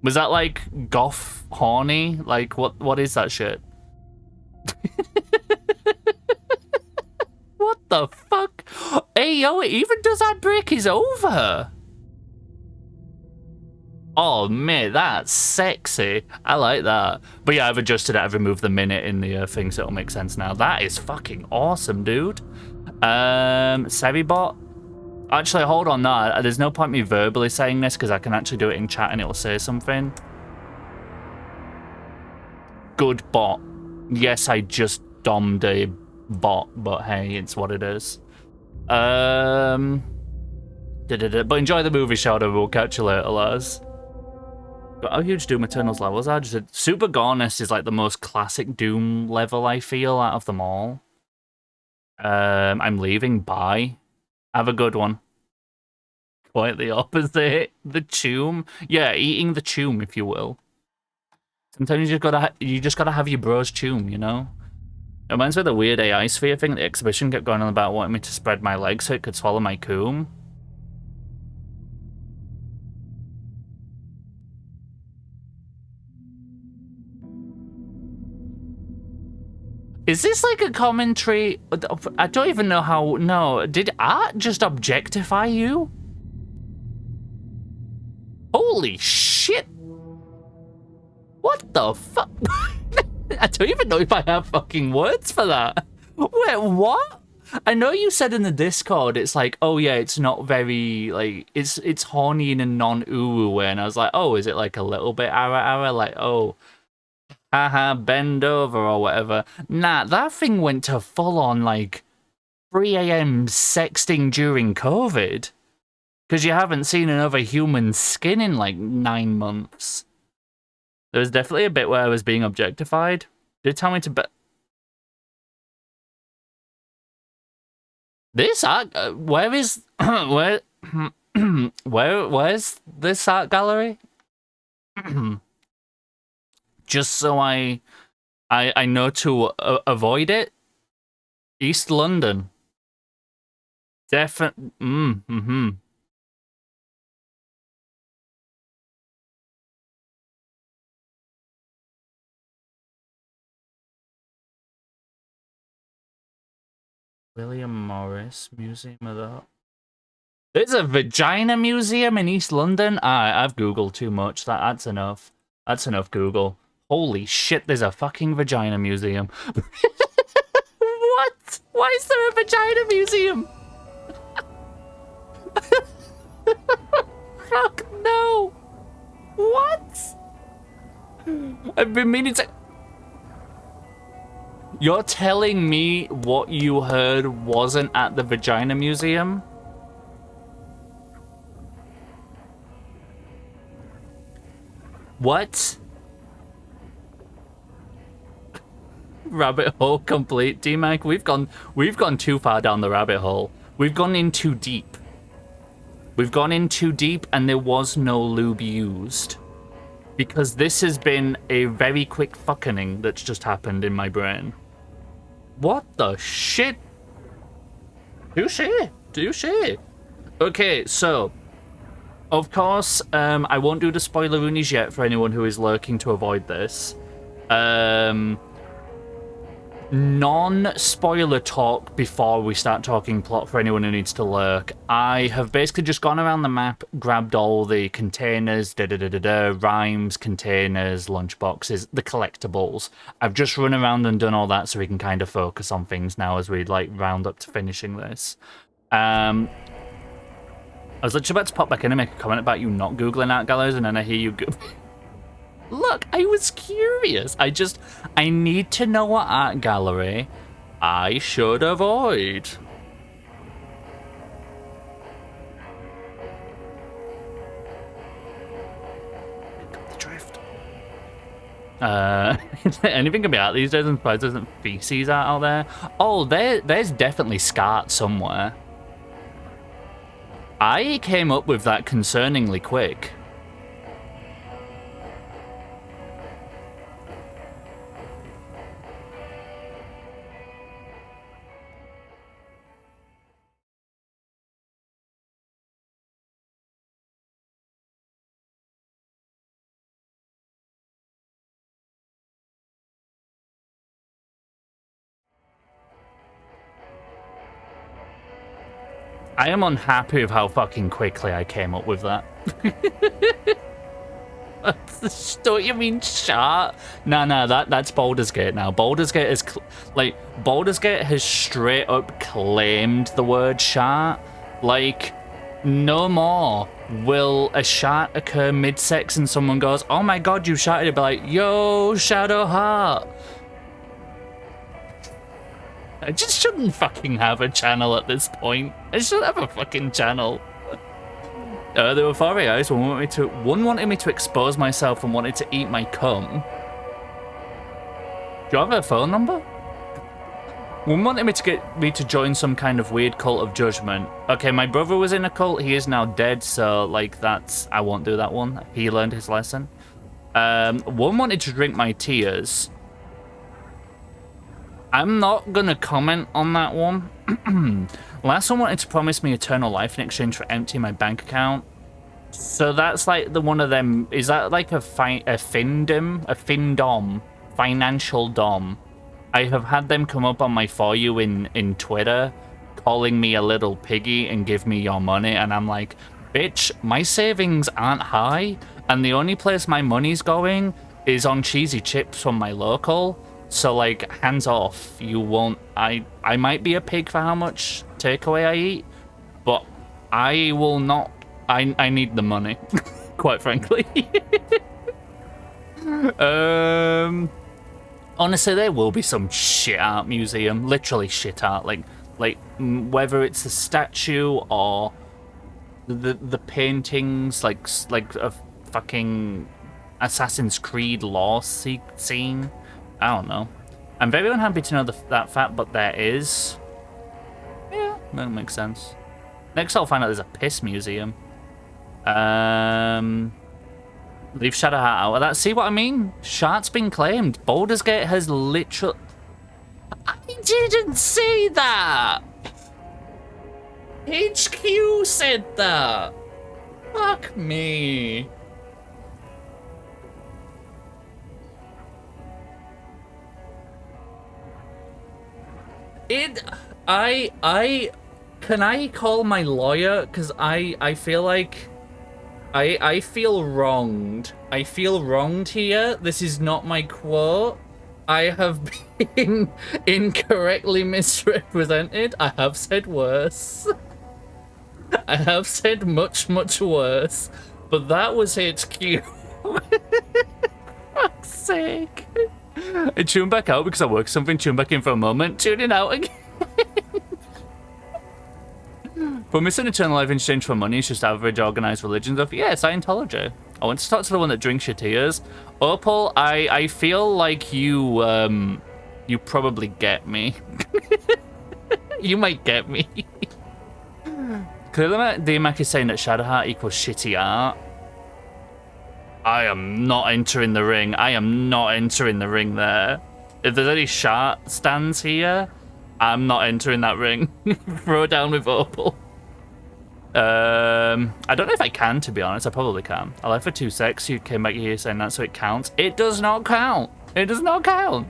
Was that, like, goth horny? Like, what is that shit? What the fuck? Hey, yo, it even does that break is over. Oh, mate, that's sexy. I like that. But yeah, I've adjusted it. I've removed the minute in the thing, so it'll make sense now. That is fucking awesome, dude. Sevibot. Actually, hold on. No, there's no point me verbally saying this because I can actually do it in chat and it'll say something. Good bot. Yes, I just dommed a bot, but hey, it's what it is. But enjoy the movie, Shadow. We'll catch you later, lads. Got how huge Doom Eternal's levels are. Just Super Gorness is like the most classic Doom level, I feel, out of them all. I'm leaving. Bye. Have a good one. Quite the opposite. The tomb. Yeah, eating the tomb, if you will. Sometimes you just gotta have your bro's tomb, you know? It reminds me of the weird AI sphere thing. The exhibition kept going on about wanting me to spread my legs so it could swallow my coom. Is this like a commentary? I don't even know how. No, did art just objectify you? Holy shit! What the fuck? I don't even know if I have fucking words for that. Wait, what? I know you said in the Discord it's like, oh yeah, it's not very, like, it's horny in a non-uwu way, and I was like, oh, is it like a little bit ara, like, oh, haha, bend over or whatever. Nah, that thing went to full on, like, 3 a.m. sexting during COVID? Because you haven't seen another human skin in like 9 months. There was definitely a bit where I was being objectified. Did it tell me to bet? This art, where is where's this art gallery? Just so I know to avoid it. East London. Definitely. William Morris Museum of Art. There's a vagina museum in East London? I've Googled too much. That's enough. That's enough Google. Holy shit, there's a fucking vagina museum. What? Why is there a vagina museum? Fuck no. What? I've been meaning to... You're telling me what you heard wasn't at the vagina museum? What? Rabbit hole complete, D-Mac. We've gone too far down the rabbit hole. We've gone in too deep. We've gone in too deep and there was no lube used. Because this has been a very quick fucking that's just happened in my brain. What the shit? Touche. Touche. Okay, so... Of course, I won't do the spoiler-roonies yet for anyone who is lurking to avoid this. Non-spoiler talk before we start talking plot for anyone who needs to lurk. I have basically just gone around the map, grabbed all the containers, rhymes, containers, lunchboxes, the collectibles. I've just run around and done all that so we can kind of focus on things now as we like round up to finishing this. I was literally about to pop back in and make a comment about you not Googling art galleries, and then I hear you go... Look, I was curious. I need to know what art gallery I should avoid. Got the drift. Anything can be out these days. I'm surprised there isn't feces out there. Oh, there's definitely scat somewhere. I came up with that concerningly quick. I am unhappy with how fucking quickly I came up with that. Don't you mean shart? Nah, that's Baldur's Gate now. Baldur's Gate is Baldur's Gate has straight up claimed the word shart. Like, no more will a shart occur mid-sex and someone goes, "Oh my god, you sharted," it'd be like, "Yo, Shadowheart." I just shouldn't fucking have a channel at this point. I should have a fucking channel. There were 4 AIs. One wanted me to expose myself and wanted to eat my cum. Do you have a phone number? One wanted me to get me to join some kind of weird cult of judgment. Okay, my brother was in a cult. He is now dead, so like I won't do that one. He learned his lesson. One wanted to drink my tears. I'm not gonna comment on that one. Last one wanted to promise me eternal life in exchange for emptying my bank account. So that's like the one of them. Is that like a findom, financial dom? I have had them come up on my For You in Twitter, calling me a little piggy and give me your money, and I'm like, bitch, my savings aren't high, and the only place my money's going is on cheesy chips from my local. So, like, hands off. You won't... I might be a pig for how much takeaway I eat, but I will not... I need the money, quite frankly. Honestly, there will be some shit art museum. Literally shit art. Like, Like, whether it's a statue or the paintings, like a fucking Assassin's Creed lore scene. I don't know. I'm very unhappy to know that fact, but there is. Yeah, that makes sense. Next, I'll find out there's a piss museum. Leave Shadowheart out of that. See what I mean? Shart's been claimed. Baldur's Gate has literally... I didn't say that! HQ said that! Fuck me. Can I call my lawyer? Because I feel like... I feel wronged. I feel wronged here. This is not my quote. I have been incorrectly misrepresented. I have said worse. I have said much, much worse. But that was HQ. Fuck's sake. I tuned back out because I worked something, tuned back in for a moment, tuning out again. Promising eternal life in exchange for money is just average organized religion stuff. Yeah, Scientology. I want to talk to the one that drinks your tears. Opal, I feel like you probably get me. You might get me. Clearly, DMAC is saying that Shadowheart equals shitty art. I am not entering the ring. I am not entering the ring there. If there's any Shart stands here, I'm not entering that ring. Throw down with Opal. I don't know if I can, to be honest. I probably can. I left for 2 secs. You came back here saying that, so it counts. It does not count. It does not count.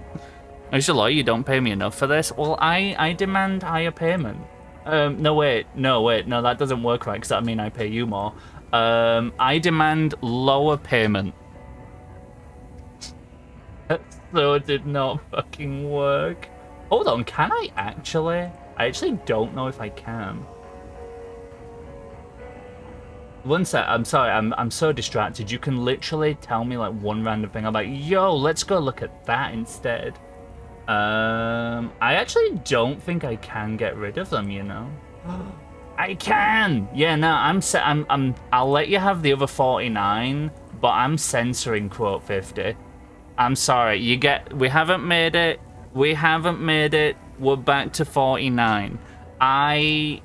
I should lie, you don't pay me enough for this. Well, I demand higher payment. No, wait. No, that doesn't work right, because that means I pay you more. I demand lower payment. So it did not fucking work. Hold on, can I actually? I actually don't know if I can. One sec, I'm sorry, I'm so distracted. You can literally tell me like one random thing. I'm like, yo, let's go look at that instead. I actually don't think I can get rid of them, you know. I can! Yeah, no, I'll let you have the other 49, but I'm censoring quote 50. I'm sorry, we haven't made it. We haven't made it. We're back to 49. I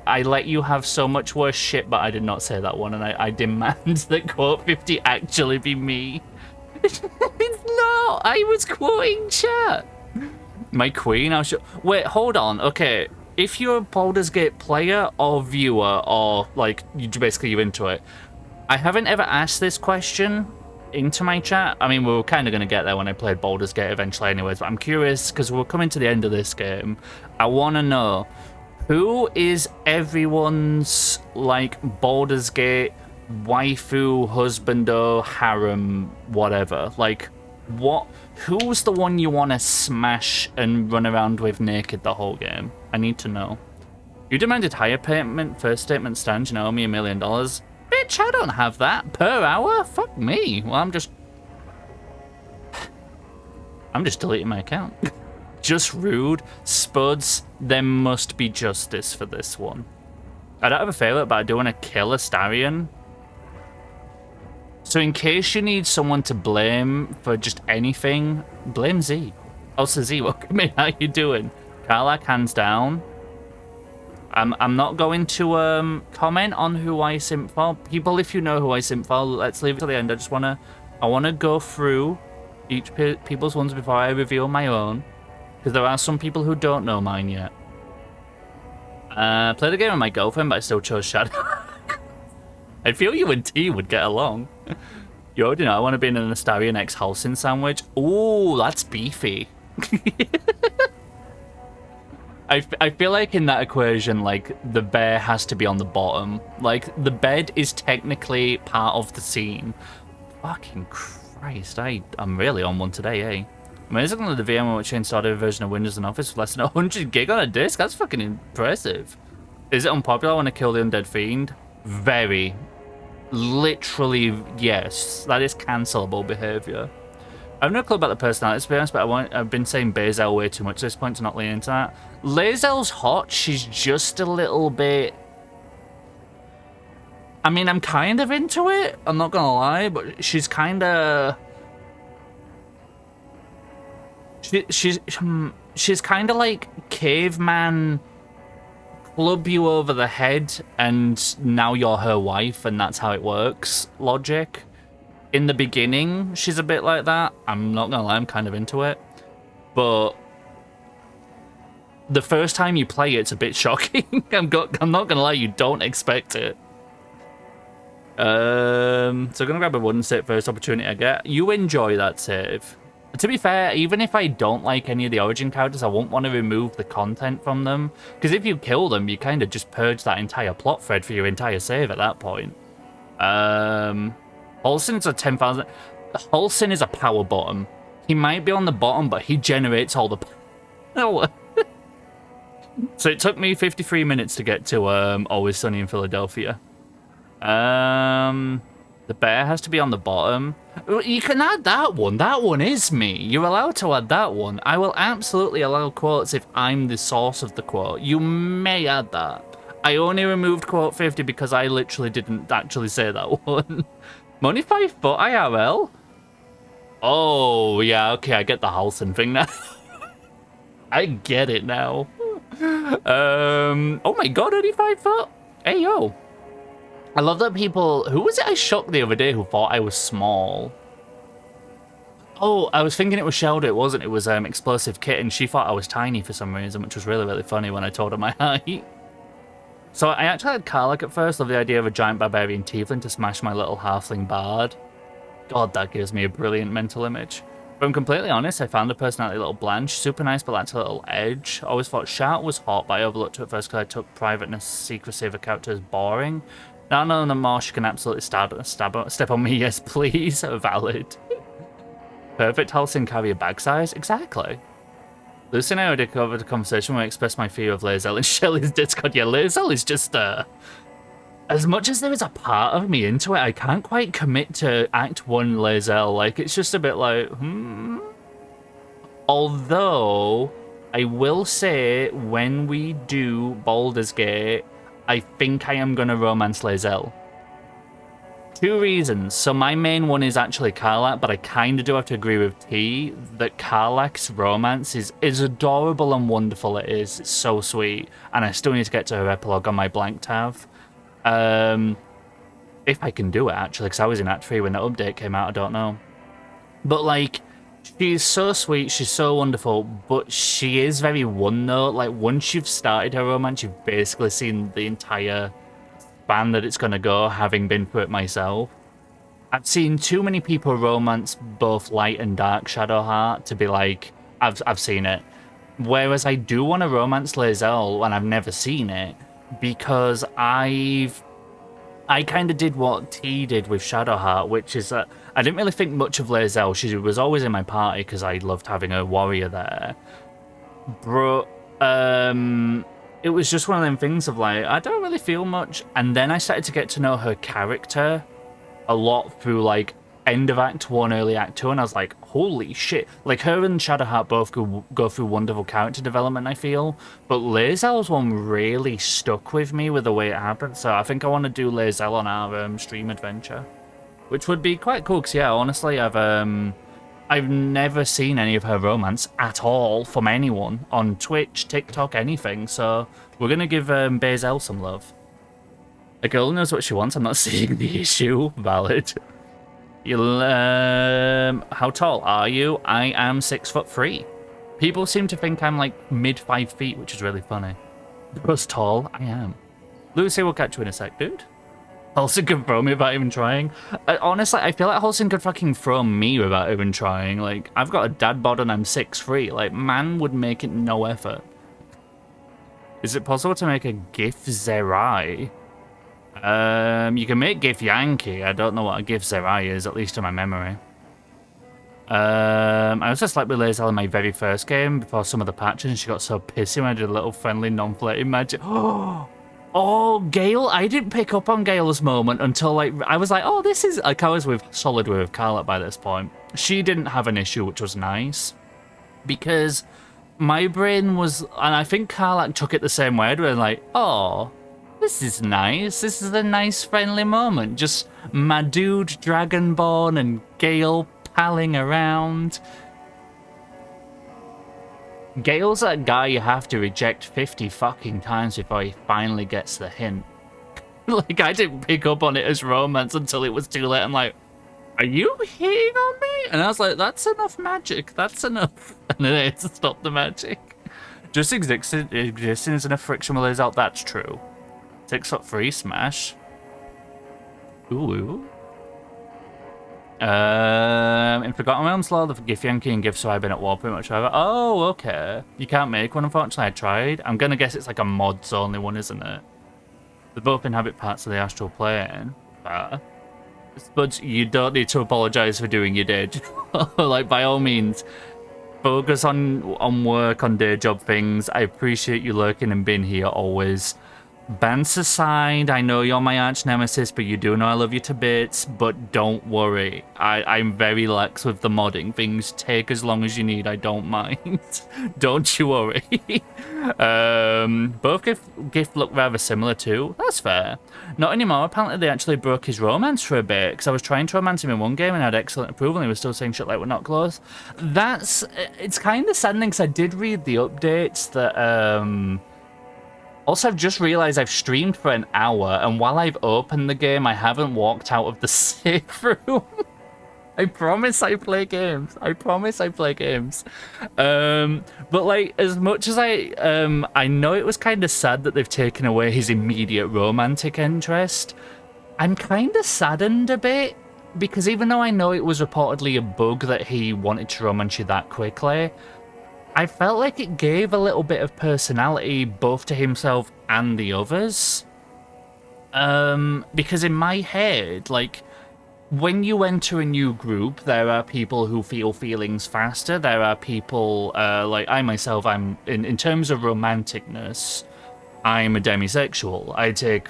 let you have so much worse shit, but I did not say that one, and I demand that quote 50 actually be me. It's not! I was quoting chat! My queen, I'll show... Wait, hold on, okay. If you're a Baldur's Gate player or viewer, or, like, you're into it, I haven't ever asked this question into my chat. I mean, we were kind of going to get there when I played Baldur's Gate eventually anyways, but I'm curious, because we're coming to the end of this game. I want to know... Who is everyone's, like, Baldur's Gate waifu, husbando, harem, whatever? Like, who's the one you want to smash and run around with naked the whole game? I need to know. You demanded higher payment, first statement stands, you owe me $1 million. Bitch, I don't have that. Per hour? Fuck me. Well, I'm just deleting my account. Just rude. Spuds, there must be justice for this one. I don't have a favourite, but I do want to kill a Starion. So in case you need someone to blame for just anything, blame Z. Oh, so Z, welcome in. How you doing? Karlak, hands down. I'm not going to comment on who I simp for. People, if you know who I simp for, let's leave it to the end. I want to go through each people's ones before I reveal my own. Because there are some people who don't know mine yet. Played the game with my girlfriend, but I still chose Shadow. I feel you and T would get along. You already know I want to be in an Astarion X Halcyon sandwich. Ooh, that's beefy. I feel like in that equation, like, the bear has to be on the bottom. Like, the bed is technically part of the scene. Fucking Christ, I'm really on one today, eh? Amazingly, the VMware which installed a version of Windows and Office with less than 100 gig on a disk. That's fucking impressive. Is it unpopular when I kill the undead fiend? Very. Literally, yes. That is cancelable behavior. I have no clue about the personality, to be honest, but I've been saying Bazel way too much at this point to not lean into that. Lazel's hot, she's just a little bit... I mean, I'm kind of into it, I'm not gonna lie, but she's kind of... She's kind of like caveman club you over the head and now you're her wife and that's how it works logic. In the beginning, she's a bit like that. I'm not gonna lie, I'm kind of into it. But the first time you play it's a bit shocking. I'm not gonna lie, you don't expect it. So I'm gonna grab a wooden save first opportunity I get. You enjoy that save. To be fair, even if I don't like any of the Origin characters, I won't want to remove the content from them. Because if you kill them, you kind of just purge that entire plot thread for your entire save at that point. Halsin's a 10,000... Halsin is a power bottom. He might be on the bottom, but he generates all the power. So it took me 53 minutes to get to Always Sunny in Philadelphia. The bear has to be on the bottom. You can add that one. That one is me. You're allowed to add that one. I will absolutely allow quotes if I'm the source of the quote. You may add that. I only removed quote 50 because I literally didn't actually say that one. Money 5 foot IRL? Oh, yeah, okay, I get the Halsin thing now. I get it now. Oh my god, only 5 foot? Hey, yo. I love that people... Who was it I shocked the other day who thought I was small? Oh, I was thinking it was Sheldo. It wasn't. It was Explosive Kit, and she thought I was tiny for some reason, which was really, really funny when I told her my height. So I actually had Karlach at first. Love the idea of a giant barbarian tiefling to smash my little halfling bard. God, that gives me a brilliant mental image. If I'm completely honest, I found her personality a little bland. She's super nice, but lacked a little edge. I always thought Shout was hot, but I overlooked her at first because I took privateness, secrecy of a character as boring. Now knowing the more, she can absolutely step on me, yes please. Valid. Perfect Halsin carry a bag size? Exactly. Lucy and I already covered the conversation where I expressed my fear of Lae'zel in Shelly's Discord. Yeah, Lae'zel is just, as much as there is a part of me into it, I can't quite commit to Act 1 Lae'zel. Like, it's just a bit like, Although, I will say, when we do Baldur's Gate, I think I am going to romance Lae'zel. 2 reasons. So my main one is actually Karlach, but I kind of do have to agree with T that Karlach's romance is adorable and wonderful. It is. It's so sweet. And I still need to get to her epilogue on my blank tab. If I can do it, actually, because I was in Act 3 when the update came out, I don't know. But, like, she's so sweet, she's so wonderful, but she is very one-note. Like, once you've started her romance, you've basically seen the entire span that it's going to go, having been through it myself. I've seen too many people romance both light and dark Shadowheart to be like, I've seen it. Whereas I do want to romance Lae'zel, and I've never seen it, because I kind of did what T did with Shadowheart, which is that I didn't really think much of Lae'zel. She was always in my party because I loved having a warrior there. But it was just one of them things of like, I don't really feel much. And then I started to get to know her character a lot through like end of Act 1, early Act 2, and I was like, holy shit. Like, her and Shadowheart both go through wonderful character development, I feel. But Lae'zel's one really stuck with me with the way it happened, so I think I want to do Lae'zel on our stream adventure. Which would be quite cool, because, yeah, honestly, I've never seen any of her romance at all from anyone on Twitch, TikTok, anything, so we're going to give Bazel some love. A girl knows what she wants, I'm not seeing the issue. Valid. How tall are you? I am 6'3". People seem to think I'm like mid 5 feet, which is really funny. Because tall, I am. Lucy, we'll catch you in a sec, dude. Halsin could throw me without even trying. Honestly, I feel like Halsin could fucking throw me without even trying. Like, I've got a dad bod and I'm 6'3". Like, man would make it no effort. Is it possible to make a GIF Zerai? You can make GIF Yankee. I don't know what a GIF Zerai is, at least in my memory. I also slept with Lae'zel in my very first game before some of the patches, and she got so pissy when I did a little friendly non-flirting magic. Oh, Oh, Gale, I didn't pick up on Gale's moment until, like, I was like, oh, this is, like, I was solid with Carla by this point. She didn't have an issue, which was nice. Because my brain was, and I think Karlak took it the same way. I'd been like, oh, this is nice. This is a nice, friendly moment. Just my dude Dragonborn and Gale palling around. Gale's that guy you have to reject 50 fucking times before he finally gets the hint. Like, I didn't pick up on it as romance until it was too late. I'm like, are you hitting on me? And I was like, that's enough magic. That's enough. And then I had to stop the magic. Just existing is enough friction will lose out. That's true. 6-foot free smash. Ooh. In Forgotten Realms lore, the Githyanki and Gith have been at war pretty much forever. Oh, okay. You can't make one, unfortunately. I tried. I'm gonna guess it's like a mods only one, isn't it? They both inhabit parts of the astral plane. But you don't need to apologise for doing your day job. Like, by all means, focus on work, on day job things. I appreciate you lurking and being here always. Bants aside, I know you're my arch nemesis, but you do know I love you to bits. But don't worry, I'm very lax with the modding. Things take as long as you need, I don't mind. Don't you worry. Both gift look rather similar too. That's fair. Not anymore. Apparently they actually broke his romance for a bit, because I was trying to romance him in one game and had excellent approval and he was still saying shit like we're not close. It's kind of saddening, because I did read the updates that also, I've just realised I've streamed for an hour, and while I've opened the game, I haven't walked out of the safe room. I promise I play games. I promise I play games. But, like, as much as I know it was kind of sad that they've taken away his immediate romantic interest, I'm kind of saddened a bit, because even though I know it was reportedly a bug that he wanted to romance you that quickly, I felt like it gave a little bit of personality both to himself and the others. Because in my head, like, when you enter a new group, there are people who feel feelings faster. There are people, like I myself, I'm in terms of romanticness, I'm a demisexual. I take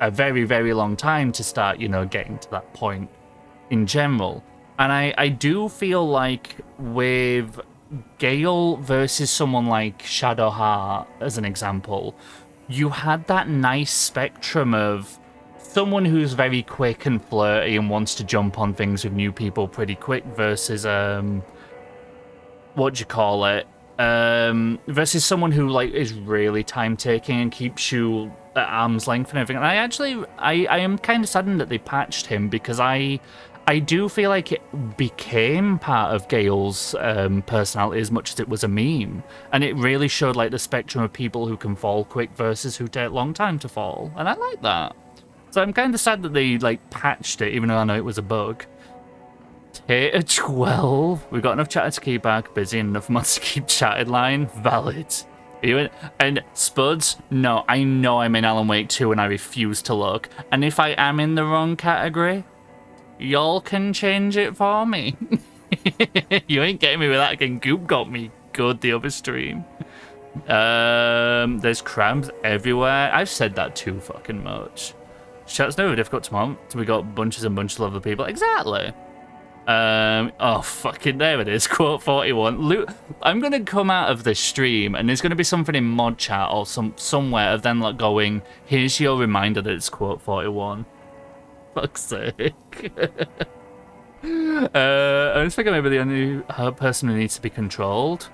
a very, very long time to start, you know, getting to that point in general. And I do feel like with Gale versus someone like Shadowheart, as an example, you had that nice spectrum of someone who's very quick and flirty and wants to jump on things with new people pretty quick versus what do you call it? Versus someone who like is really time taking and keeps you at arm's length and everything. And I am kind of saddened that they patched him, because I do feel like it became part of Gale's personality as much as it was a meme. And it really showed like the spectrum of people who can fall quick versus who take a long time to fall. And I like that. So I'm kind of sad that they like patched it, even though I know it was a bug. Tater 12. We've got enough chatter to keep Ark busy and enough mods to keep chatted line. Valid. And Spuds, no, I know I'm in Alan Wake 2 and I refuse to look. And if I am in the wrong category, y'all can change it for me. You ain't getting me with that again. Goop got me good the other stream. There's crabs everywhere. I've said that too fucking much. Chat's never difficult to mount. We got bunches and bunches of other people. Exactly. Oh, fucking, there it is. Quote 41. I'm going to come out of this stream and there's going to be something in mod chat or somewhere of them like going, here's your reminder that it's quote 41. Fuck's sake. I just think I'm maybe the only person who needs to be controlled.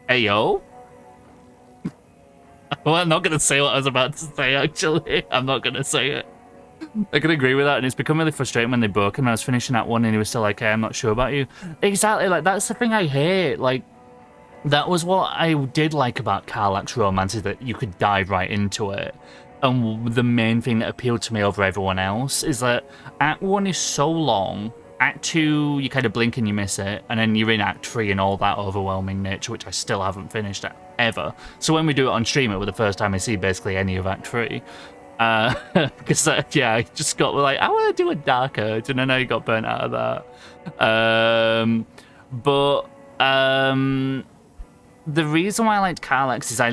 Ayo. Well, I'm not going to say what I was about to say, actually. I'm not going to say it. I can agree with that, and it's become really frustrating when they broke him. I was finishing that one and he was still like, hey, I'm not sure about you. Exactly, like, that's the thing I hate. Like, that was what I did like about Karlak's romance, is that you could dive right into it. And the main thing that appealed to me over everyone else is that Act 1 is so long, Act 2, you kind of blink and you miss it, and then you're in Act 3 and all that overwhelming nature, which I still haven't finished ever. So when we do it on stream, it was the first time I see basically any of Act 3. Because, yeah, I just got like, I want to do a Dark Urge, and then I got burnt out of that. the reason why I liked Carlex is I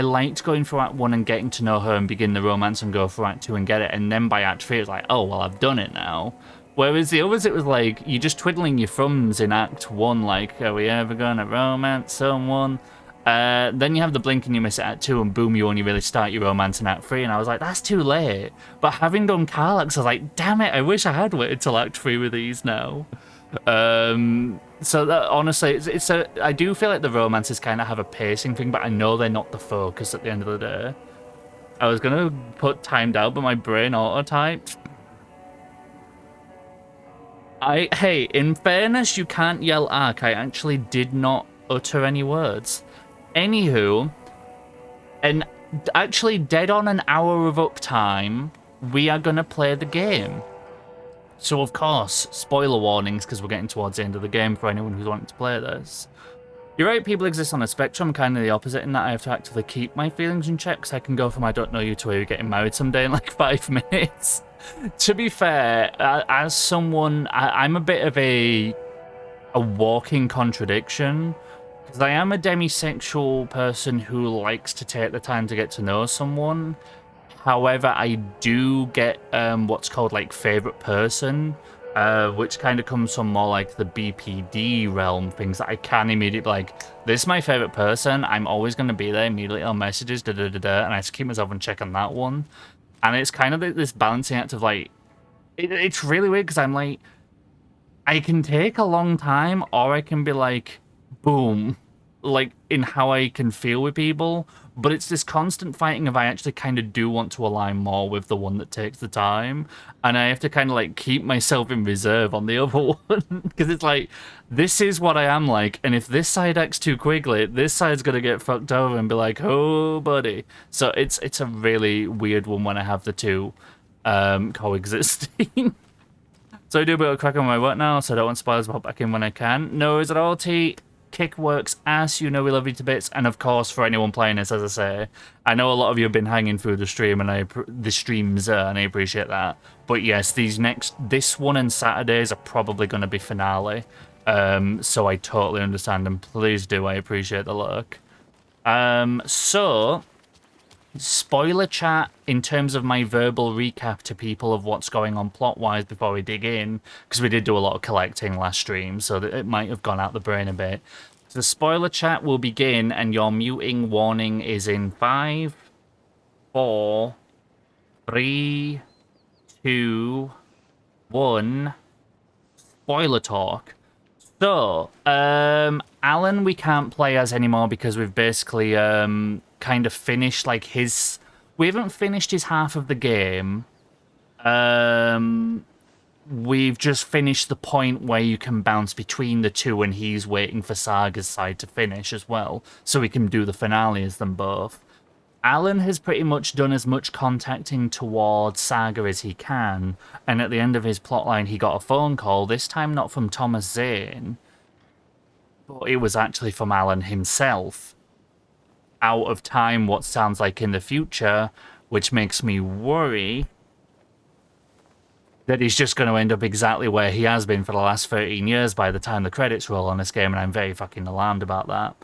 liked going through Act 1 and getting to know her and begin the romance and go through Act 2 and get it, and then by Act 3 it was like, oh, well, I've done it now. Whereas the others, it was like, you're just twiddling your thumbs in Act 1, like, are we ever gonna romance someone? Then you have the blink and you miss it at 2, and boom, you only really start your romance in Act 3, and I was like, that's too late. But having done Carlex, I was like, damn it, I wish I had waited till Act 3 with these now. So that, honestly, I do feel like the romances kind of have a pacing thing, but I know they're not the focus at the end of the day. I was gonna put timed out, but my brain auto-typed. Hey, in fairness, you can't yell arc. I actually did not utter any words. Anywho, and actually dead on an hour of uptime, we are gonna play the game. So, of course, spoiler warnings, because we're getting towards the end of the game for anyone who's wanting to play this. You're right, people exist on a spectrum, kind of the opposite in that I have to actively keep my feelings in check, because I can go from I don't know you to are you getting married someday in like 5 minutes. To be fair, as someone, I'm a bit of a walking contradiction, because I am a demisexual person who likes to take the time to get to know someone. However, I do get what's called like favorite person, which kind of comes from more like the BPD realm, things that I can immediately like, this is my favorite person, I'm always going to be there immediately on messages, and I have to keep myself on check on that one. And it's kind of this balancing act of like, it's really weird because I'm like, I can take a long time, or I can be like, boom, like in how I can feel with people. But it's this constant fighting of I actually kind of do want to align more with the one that takes the time. And I have to kind of like keep myself in reserve on the other one. Because it's like, this is what I am like. And if this side acts too quickly, this side's going to get fucked over and be like, oh, buddy. So it's a really weird one when I have the two coexisting. So I do a bit of crack on my work now, so I don't want spoilers, but hop back in when I can. No worries at all, T. Kick works ass, you know we love you to bits, and of course for anyone playing this, as I say, I know a lot of you have been hanging through the stream and the streams, and I appreciate that. But yes, this one and Saturdays are probably going to be finale, so I totally understand, and please do, I appreciate the look. So spoiler chat in terms of my verbal recap to people of what's going on plot-wise before we dig in, because we did do a lot of collecting last stream, so that it might have gone out the brain a bit. So spoiler chat will begin, and your muting warning is in 5, 4, 3, 2, 1. Spoiler talk. So, Alan we can't play as anymore because we've basically kind of finished like his... We haven't finished his half of the game. We've just finished the point where you can bounce between the two and he's waiting for Saga's side to finish as well, so we can do the finale as them both. Alan has pretty much done as much contacting towards Saga as he can, and at the end of his plotline he got a phone call, this time not from Thomas Zane, but it was actually from Alan himself. Out of time, what sounds like in the future, which makes me worry that he's just going to end up exactly where he has been for the last 13 years by the time the credits roll on this game, and I'm very fucking alarmed about that.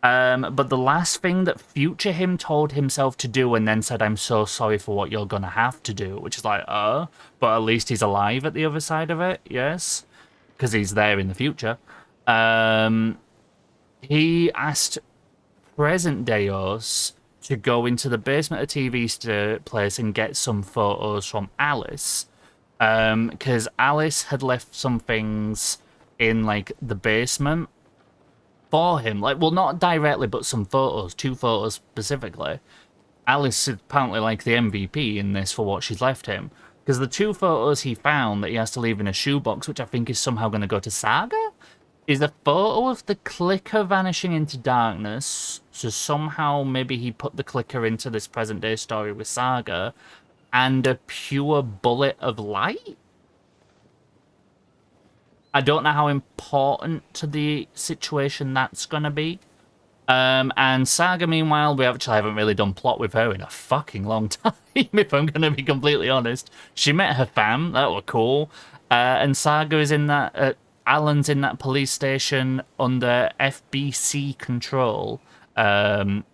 But the last thing that future him told himself to do and then said, I'm so sorry for what you're going to have to do, which is like, but at least he's alive at the other side of it, yes? Because he's there in the future. He asked present Deos to go into the basement of TV place and get some photos from Alice, because Alice had left some things in like the basement for him, like, well, not directly, but some photos, 2 photos specifically. Alice is apparently like the MVP in this for what she's left him, because the 2 photos he found that he has to leave in a shoebox, which I think is somehow going to go to Saga, is a photo of the clicker vanishing into darkness, so somehow maybe he put the clicker into this present day story with Saga, and a pure bullet of light? I don't know how important to the situation that's going to be. And Saga, meanwhile, we actually haven't really done plot with her in a fucking long time, if I'm going to be completely honest. She met her fam, that were cool. And Saga is in that... Alan's in that police station under FBC control. The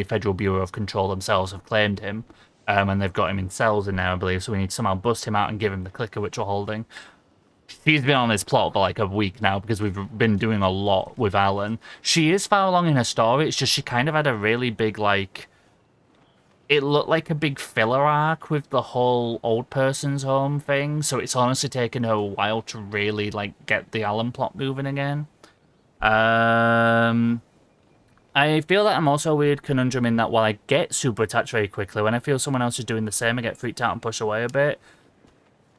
Federal Bureau of Control themselves have claimed him, and they've got him in cells in there, I believe, so we need to somehow bust him out and give him the clicker which we're holding. She's been on this plot for like a week now because we've been doing a lot with Alan. She is far along in her story, it's just she kind of had a really big, like... It looked like a big filler arc with the whole old person's home thing, so it's honestly taken her a while to really, like, get the Alan plot moving again. I feel that I'm also a weird conundrum in that while I get super attached very quickly, when I feel someone else is doing the same, I get freaked out and push away a bit.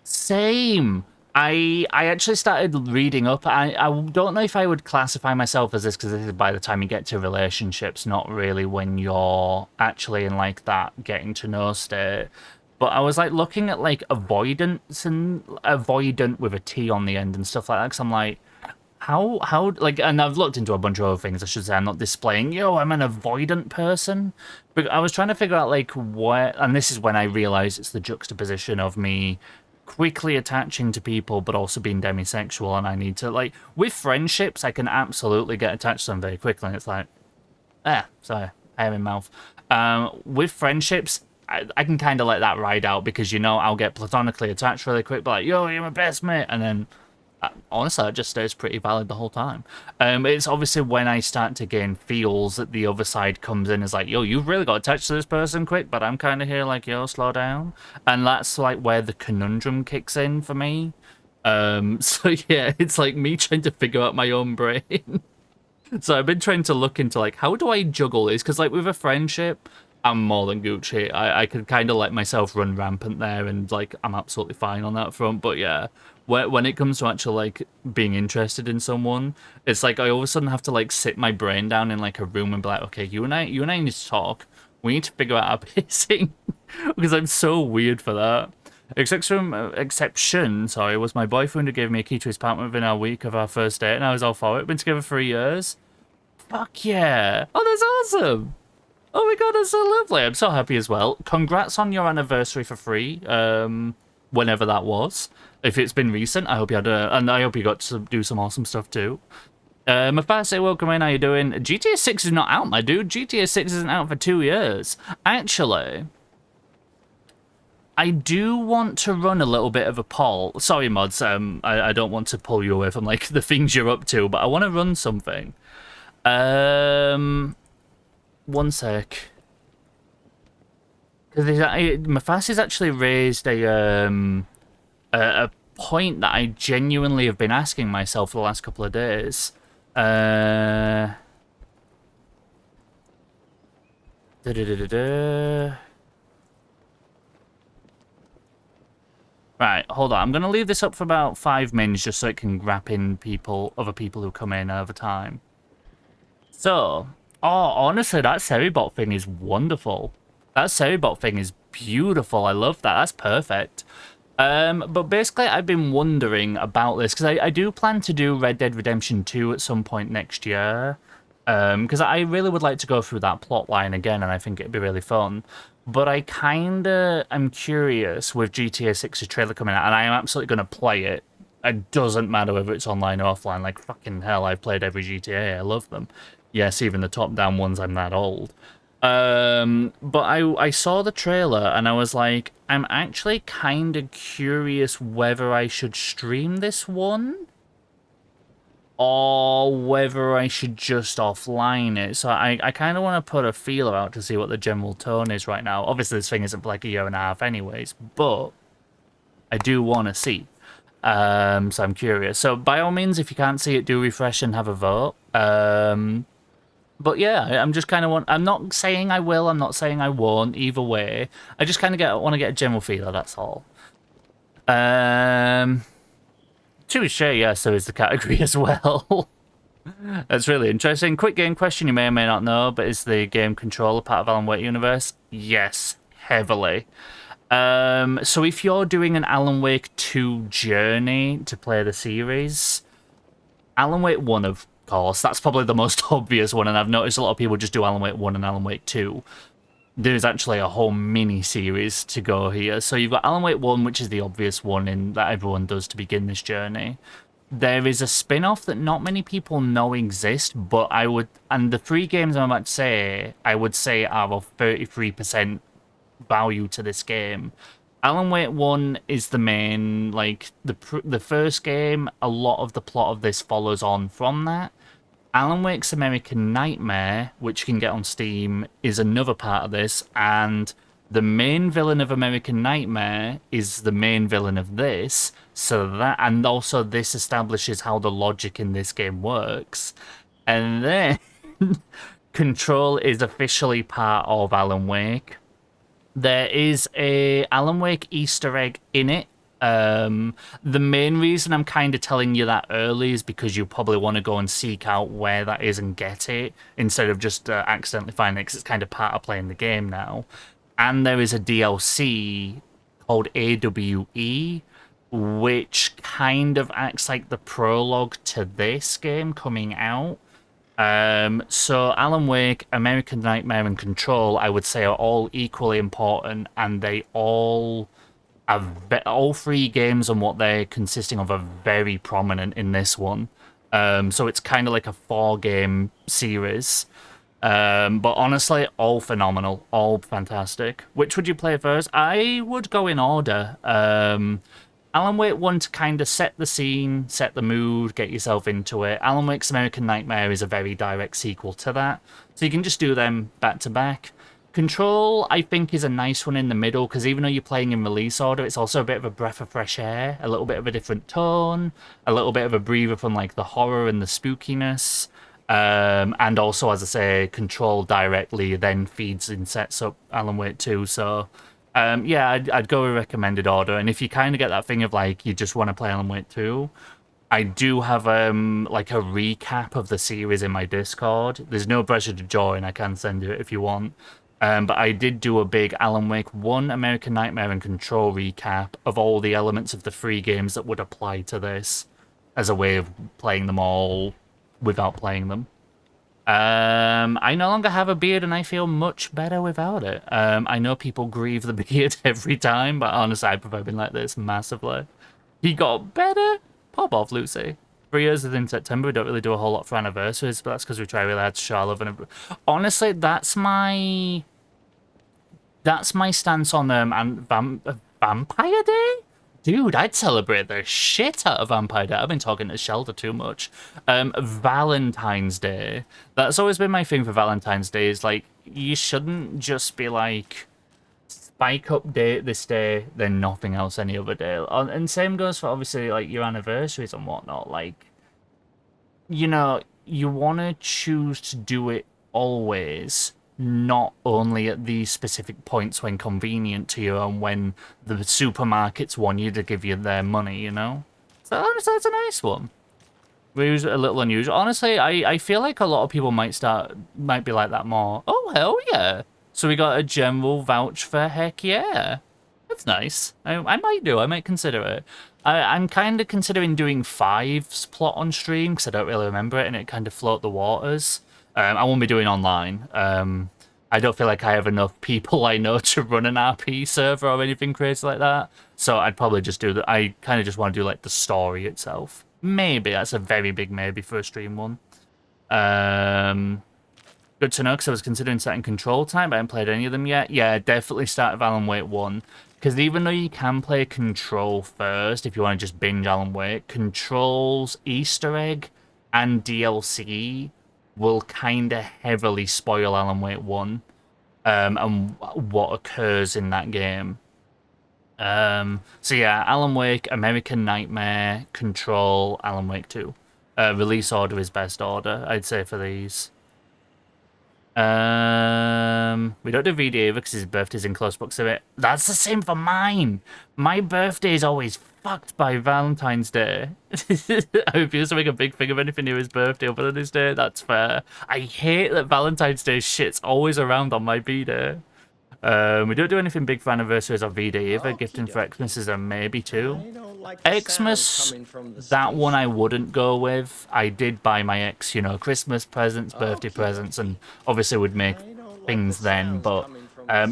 Same! I actually started reading up. I don't know if I would classify myself as this, because this is by the time you get to relationships, not really when you're actually in like that getting to know state. But I was like looking at like avoidance and avoidant with a T on the end and stuff like that, because I'm like, how like, and I've looked into a bunch of other things, I should say. I'm not displaying, yo, I'm an avoidant person. But I was trying to figure out like what, and this is when I realized it's the juxtaposition of me quickly attaching to people but also being demisexual, and I need to, like, with friendships I can absolutely get attached to them very quickly, and it's like, sorry, hair in mouth. With friendships I can kind of let that ride out, because, you know, I'll get platonically attached really quick, but like, yo, you're my best mate, and then honestly, it just stays pretty valid the whole time. It's obviously when I start to gain feels that the other side comes in as like, yo, you've really got attached to this person quick, but I'm kind of here like, yo, slow down. And that's like where the conundrum kicks in for me. So yeah, it's like me trying to figure out my own brain. So I've been trying to look into like, how do I juggle this? Because like with a friendship, I'm more than Gucci. I could kind of let myself run rampant there, and like I'm absolutely fine on that front. But yeah, when it comes to actually like being interested in someone, it's like I all of a sudden have to like sit my brain down in like a room and be like, okay, you and I need to talk. We need to figure out our pacing, because I'm so weird for that. Exception, sorry, was my boyfriend who gave me a key to his apartment within our week of our first date, and I was all for it. Been together 3 years. Fuck yeah! Oh, that's awesome. Oh my god, that's so lovely. I'm so happy as well. Congrats on your anniversary for free, whenever that was. If it's been recent, I hope you had and I hope you got to do some awesome stuff too. Mafase, welcome in, how you doing? GTA 6 is not out, my dude. GTA 6 isn't out for 2 years. Actually, I do want to run a little bit of a poll. Sorry, mods, I don't want to pull you away from, like, the things you're up to, but I want to run something. One sec. Because Mafase's actually raised a point that I genuinely have been asking myself for the last couple of days. Right, hold on. I'm going to leave this up for about 5 minutes just so it can wrap in other people who come in over time. So, honestly, that Seribot thing is wonderful. That Seribot thing is beautiful. I love that. That's perfect. But basically, I've been wondering about this, because I do plan to do Red Dead Redemption 2 at some point next year. Because I really would like to go through that plot line again, and I think it'd be really fun. But I kinda am curious with GTA 6's trailer coming out, and I am absolutely going to play it. It doesn't matter whether it's online or offline. Like, fucking hell, I've played every GTA. I love them. Yes, even the top-down ones, I'm that old. But I saw the trailer, and I was like, I'm actually kind of curious whether I should stream this one, or whether I should just offline it. So I kind of want to put a feeler out to see what the general tone is right now. Obviously, this thing isn't for like a year and a half anyways, but I do want to see. So I'm curious. So by all means, if you can't see it, do refresh and have a vote. But yeah, I'm just kind of I'm not saying I will, I'm not saying I won't, either way. I just kind of want to get a general feeler, that's all. Touche, yes, there is the category as well. That's really interesting. Quick game question you may or may not know, but is the game controller part of Alan Wake universe? Yes, heavily. So if you're doing an Alan Wake 2 journey to play the series, Alan Wake 1, of course, that's probably the most obvious one, and I've noticed a lot of people just do Alan Wake 1 and Alan Wake 2. There's actually a whole mini-series to go here. So you've got Alan Wake 1, which is the obvious one that everyone does to begin this journey. There is a spin-off that not many people know exist, but and the three games I'm about to say, I would say are of 33% value to this game. Alan Wake 1 is the main, like, the first game. A lot of the plot of this follows on from that. Alan Wake's American Nightmare, which you can get on Steam, is another part of this, and the main villain of American Nightmare is the main villain of this, and also this establishes how the logic in this game works. And then Control is officially part of Alan Wake. There is a Alan Wake Easter egg in it. The main reason I'm kind of telling you that early is because you probably want to go and seek out where that is and get it instead of just accidentally finding it, because it's kind of part of playing the game now. And there is a DLC called AWE, which kind of acts like the prologue to this game coming out. So Alan Wake, American Nightmare, and Control, I would say, are all equally important, and they all three games and what they're consisting of are very prominent in this one. So it's kind of like a 4-game series. But honestly, all phenomenal, all fantastic. Which would you play first? I would go in order. Alan Wake 1 to kind of set the scene, set the mood, get yourself into it. Alan Wake's American Nightmare is a very direct sequel to that, so you can just do them back to back. Control, I think, is a nice one in the middle, because even though you're playing in release order, it's also a bit of a breath of fresh air, a little bit of a different tone, a little bit of a breather from like the horror and the spookiness. And also, as I say, Control directly then feeds and sets up Alan Wake 2, so yeah, I'd go with recommended order. And if you kind of get that thing of like you just want to play Alan Wake 2, I do have like a recap of the series in my Discord. There's no pressure to join. I can send you it if you want. But I did do a big Alan Wake 1, American Nightmare, and Control recap of all the elements of the 3 games that would apply to this as a way of playing them all without playing them. I no longer have a beard and I feel much better without it. I know people grieve the beard every time, but honestly, I prefer being like this massively. He got better? Pop off, Lucy. 3 years is in September. We don't really do a whole lot for anniversaries, but that's because we try really hard to show our love. And honestly, that's my stance on Vampire Day. Dude, I'd celebrate the shit out of Vampire Day. I've been talking to Shelter too much. Valentine's Day. That's always been my thing for Valentine's Day, is like, you shouldn't just be like, spike up this day, then nothing else any other day. And same goes for obviously like your anniversaries and whatnot. Like, you know, you want to choose to do it always, not only at these specific points when convenient to you and when the supermarkets want you to give you their money, you know? So honestly, that's a nice one. We use it a little unusual. Honestly, I feel like a lot of people might be like that more. Oh, hell yeah. So we got a general vouch for heck yeah. That's nice. I might consider it. I'm kind of considering doing 5's plot on stream, because I don't really remember it, and it kind of float the waters. I won't be doing online. I don't feel like I have enough people I know to run an RP server or anything crazy like that. So I'd probably just do that. I kind of just want to do like the story itself. Maybe. That's a very big maybe for a stream one. Good to know, because I was considering starting Control tonight, but I haven't played any of them yet. Yeah, definitely start with Alan Wake 1. Because even though you can play Control first, if you want to just binge Alan Wake, Control's Easter egg and DLC will kind of heavily spoil Alan Wake 1 and what occurs in that game. So yeah, Alan Wake, American Nightmare, Control, Alan Wake 2. Release order is best order, I'd say, for these. We don't do VD either because his birthday's in close proximity. That's the same for mine. My birthday is always fucked by Valentine's Day. I refuse to make a big thing of anything near his birthday other than his day. That's fair. I hate that Valentine's Day shit's always around on my B-Day. We don't do anything big for anniversaries or V-Day either. Gifting for Xmas is a maybe too. Xmas, that one I wouldn't go with. I did buy my ex, you know, Christmas presents, birthday presents, and obviously would make things then, but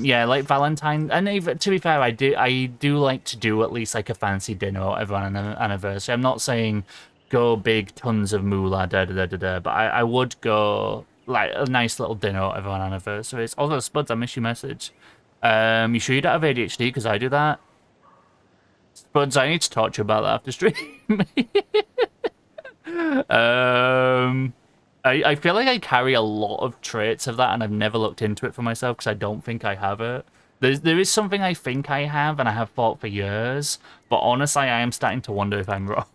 yeah, like Valentine, and even, to be fair, I do like to do at least like a fancy dinner or whatever on an anniversary. I'm not saying go big, tons of moolah, but I would go like a nice little dinner or whatever on anniversaries. Also, Spuds, I miss your message. You sure you don't have ADHD? Because I do that. Spuds, I need to talk to you about that after stream. I feel like I carry a lot of traits of that, and I've never looked into it for myself because I don't think I have it. There is something I think I have, and I have thought for years, but honestly, I am starting to wonder if I'm wrong.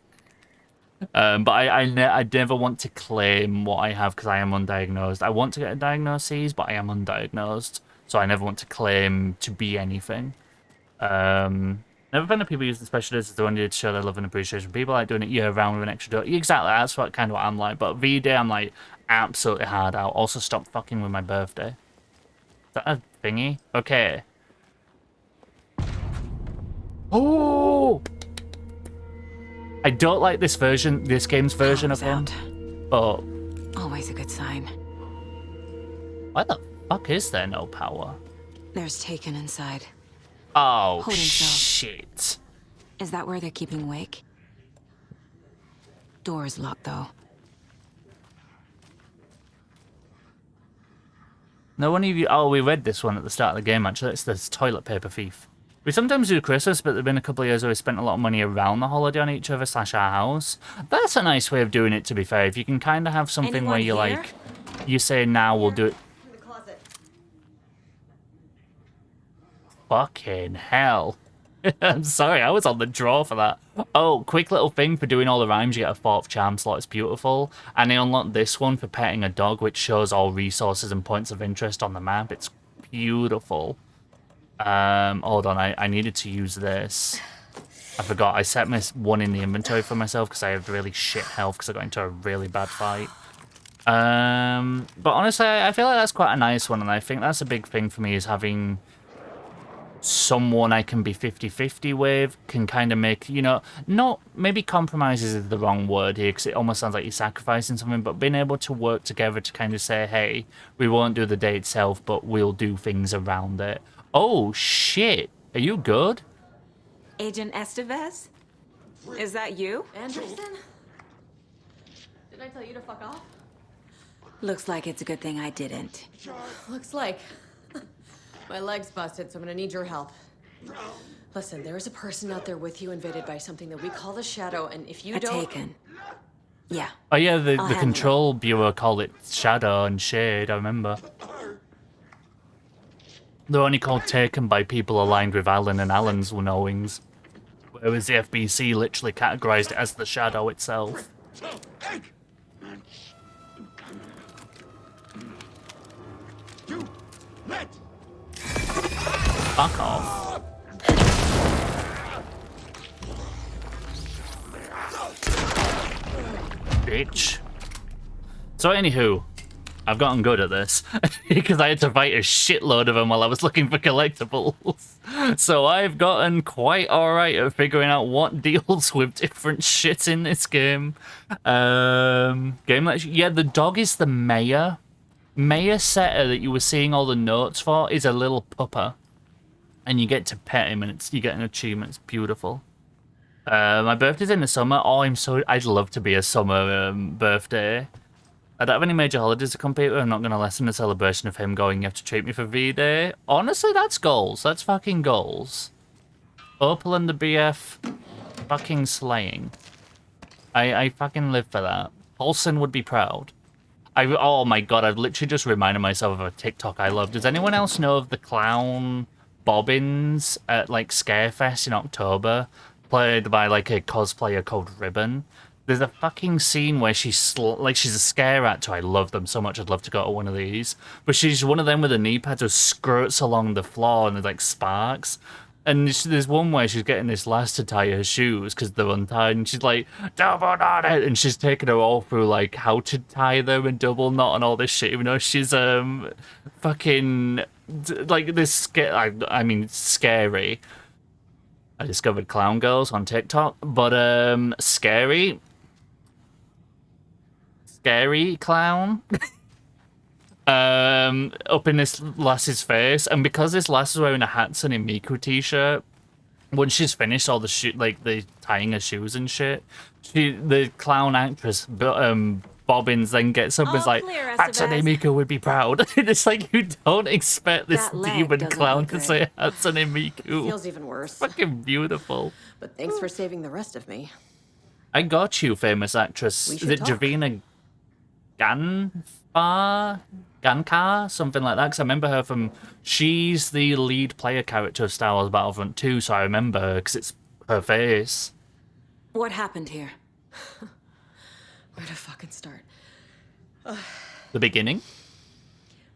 But I never want to claim what I have because I am undiagnosed. I want to get a diagnosis, but I am undiagnosed, so I never want to claim to be anything. Never found that people use the specialists as the one to show their love and appreciation. People like doing it year round with an extra door. Exactly, that's what kind of what I'm like. But V-Day, I'm like absolutely hard out. Also, stop fucking with my birthday. Is that a thingy? Okay. Oh! I don't like this game's version of him. But always a good sign. Why the fuck is there no power? There's Taken inside. Oh, shit. Is that where they're keeping Wake? Door's locked, though. No one of you... Oh, we read this one at the start of the game, actually. It's this toilet paper thief. We sometimes do Christmas, but there have been a couple of years where we spent a lot of money around the holiday on each other / our house. That's a nice way of doing it, to be fair. If you can kind of have something where you're like... You say, now we'll do it... Fucking hell. I'm sorry, I was on the draw for that. Oh, quick little thing for doing all the rhymes, you get a 4th charm slot, it's beautiful. And they unlock this one for petting a dog, which shows all resources and points of interest on the map. It's beautiful. Hold on, I needed to use this. I forgot, I set my one in the inventory for myself because I have really shit health because I got into a really bad fight. But honestly, I feel like that's quite a nice one, and I think that's a big thing for me is having... someone I can be 50-50 with, can kind of make, you know, not, maybe compromises is the wrong word here, because it almost sounds like you're sacrificing something, but being able to work together to kind of say, hey, we won't do the day itself, but we'll do things around it. Oh, shit. Are you good? Agent Estevez? Is that you? Anderson? Did I tell you to fuck off? Looks like it's a good thing I didn't. Looks like. My leg's busted, so I'm gonna need your help. Listen, there is a person out there with you invaded by something that we call the Shadow, and if you don't... Taken. Yeah. Oh yeah, the Control Bureau called it Shadow and Shade, I remember. They're only called Taken by people aligned with Alan and Alan's knowings. Whereas the FBC literally categorized it as the Shadow itself. Fuck off. Bitch. So anywho, I've gotten good at this because I had to fight a shitload of them while I was looking for collectibles. So I've gotten quite alright at figuring out what deals with different shit in this game. Yeah, the dog is the mayor. Mayor Setter that you were seeing all the notes for is a little pupper. And you get to pet him and you get an achievement. It's beautiful. My birthday's in the summer. Oh, I'd love to be a summer birthday. I don't have any major holidays to compete with. I'm not going to lessen the celebration of him going, you have to treat me for V-Day. Honestly, that's goals. That's fucking goals. Opal and the BF fucking slaying. I fucking live for that. Paulson would be proud. Oh my god, I've literally just reminded myself of a TikTok I love. Does anyone else know of the clown Bobbins at like Scarefest in October? Played by like a cosplayer called Ribbon. There's a fucking scene where she's like she's a scare actor. I love them so much. I'd love to go to one of these. But she's one of them with her knee pads who skirts along the floor and there's like sparks. And there's one where she's getting this lass to tie her shoes because they're untied, and she's like, double knot it, and she's taking her all through like how to tie them and double knot and all this shit, even though she's fucking like this I mean scary. I discovered clown girls on TikTok, but scary clown. Up in this lass's face, and because this lass is wearing a Hatsune Miku t-shirt, once she's finished all the like the tying her shoes and shit, the clown actress, Bobbins then gets up and is All like, clear, Hatsune Estevez. Miku would be proud. It's like, you don't expect this That leg demon doesn't clown look to good. say Hatsune Miku. Feels even worse. Fucking beautiful. But thanks for saving the rest of me. I got you, famous actress. We Is should it talk. Javina Gankar? Something like that, because I remember her from... She's the lead player character of Star Wars Battlefront 2, so I remember her, because it's her face. What happened here? Where to fucking start? The beginning?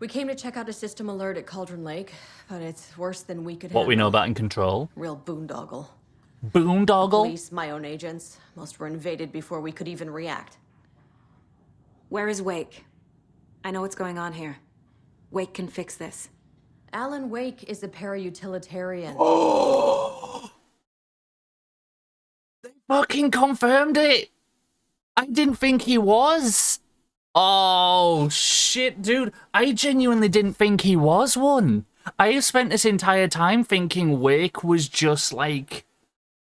We came to check out a system alert at Cauldron Lake, but it's worse than we could What we know handle. about in Control. Real boondoggle. Boondoggle? Police, my own agents. Most were invaded before we could even react. Where is Wake? I know what's going on here. Wake can fix this. Alan Wake is a para-utilitarian. Fucking confirmed it! I didn't think he was! Oh, shit, dude. I genuinely didn't think he was one. I have spent this entire time thinking Wake was just, like,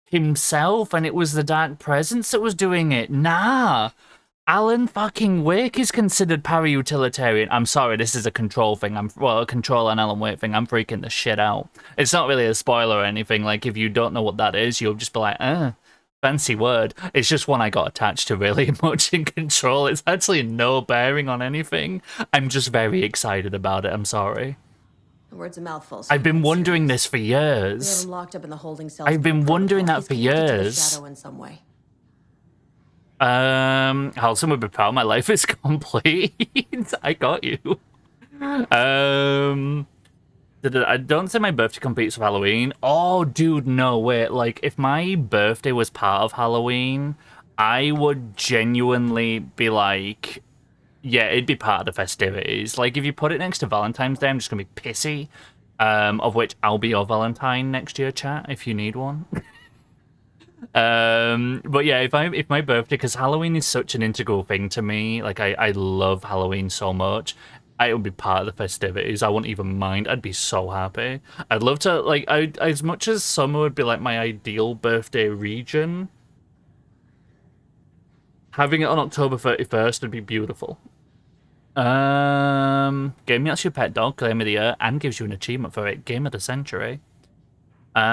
himself, and it was the Dark Presence that was doing it. Nah. Alan fucking Wake is considered para-utilitarian. I'm sorry, this is a Control thing. A Control and Alan Wake thing. I'm freaking the shit out. It's not really a spoiler or anything. Like, if you don't know what that is, you'll just be like, fancy word. It's just one I got attached to really much in Control. It's actually no bearing on anything. I'm just very excited about it. I'm sorry. The word's a mouthful. I've been wondering serious. this for We have years. him locked up in the holding cells. I've been wondering that He's for connected to the years. shadow in some way. Halson would be proud. My life is complete. I got you. I don't say my birthday competes with Halloween. Oh, dude, no, wait. Like, if my birthday was part of Halloween, I would genuinely be like, yeah, it'd be part of the festivities. Like, if you put it next to Valentine's Day, I'm just gonna be pissy. Of which I'll be your Valentine next year, chat, if you need one. But yeah, if my birthday, because Halloween is such an integral thing to me, like I love Halloween so much, it would be part of the festivities. I wouldn't even mind. I'd be so happy. I'd love to, like, as much as summer would be like my ideal birthday region, having it on October 31st would be beautiful. Game that's your pet dog, Game of the Year, and gives you an achievement for it. Game of the Century. That's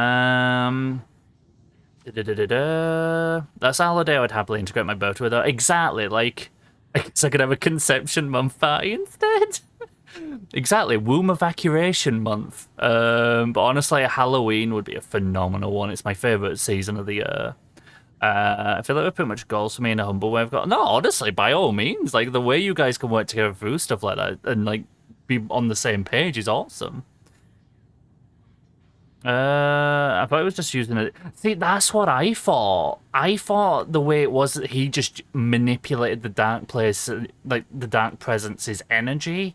a holiday I would happily integrate my birthday with. Exactly, like, I guess I could have a conception month party instead. Exactly, womb evacuation month. But honestly, Halloween would be a phenomenal one. It's my favourite season of the year. I feel like we're pretty much goals for me in a humble way. I've got no, honestly, by all means, like the way you guys can work together through stuff like that and like be on the same page is awesome. I thought he was just using it. See, that's what I thought. I thought the way it was that he just manipulated the dark place, like the dark presence's energy,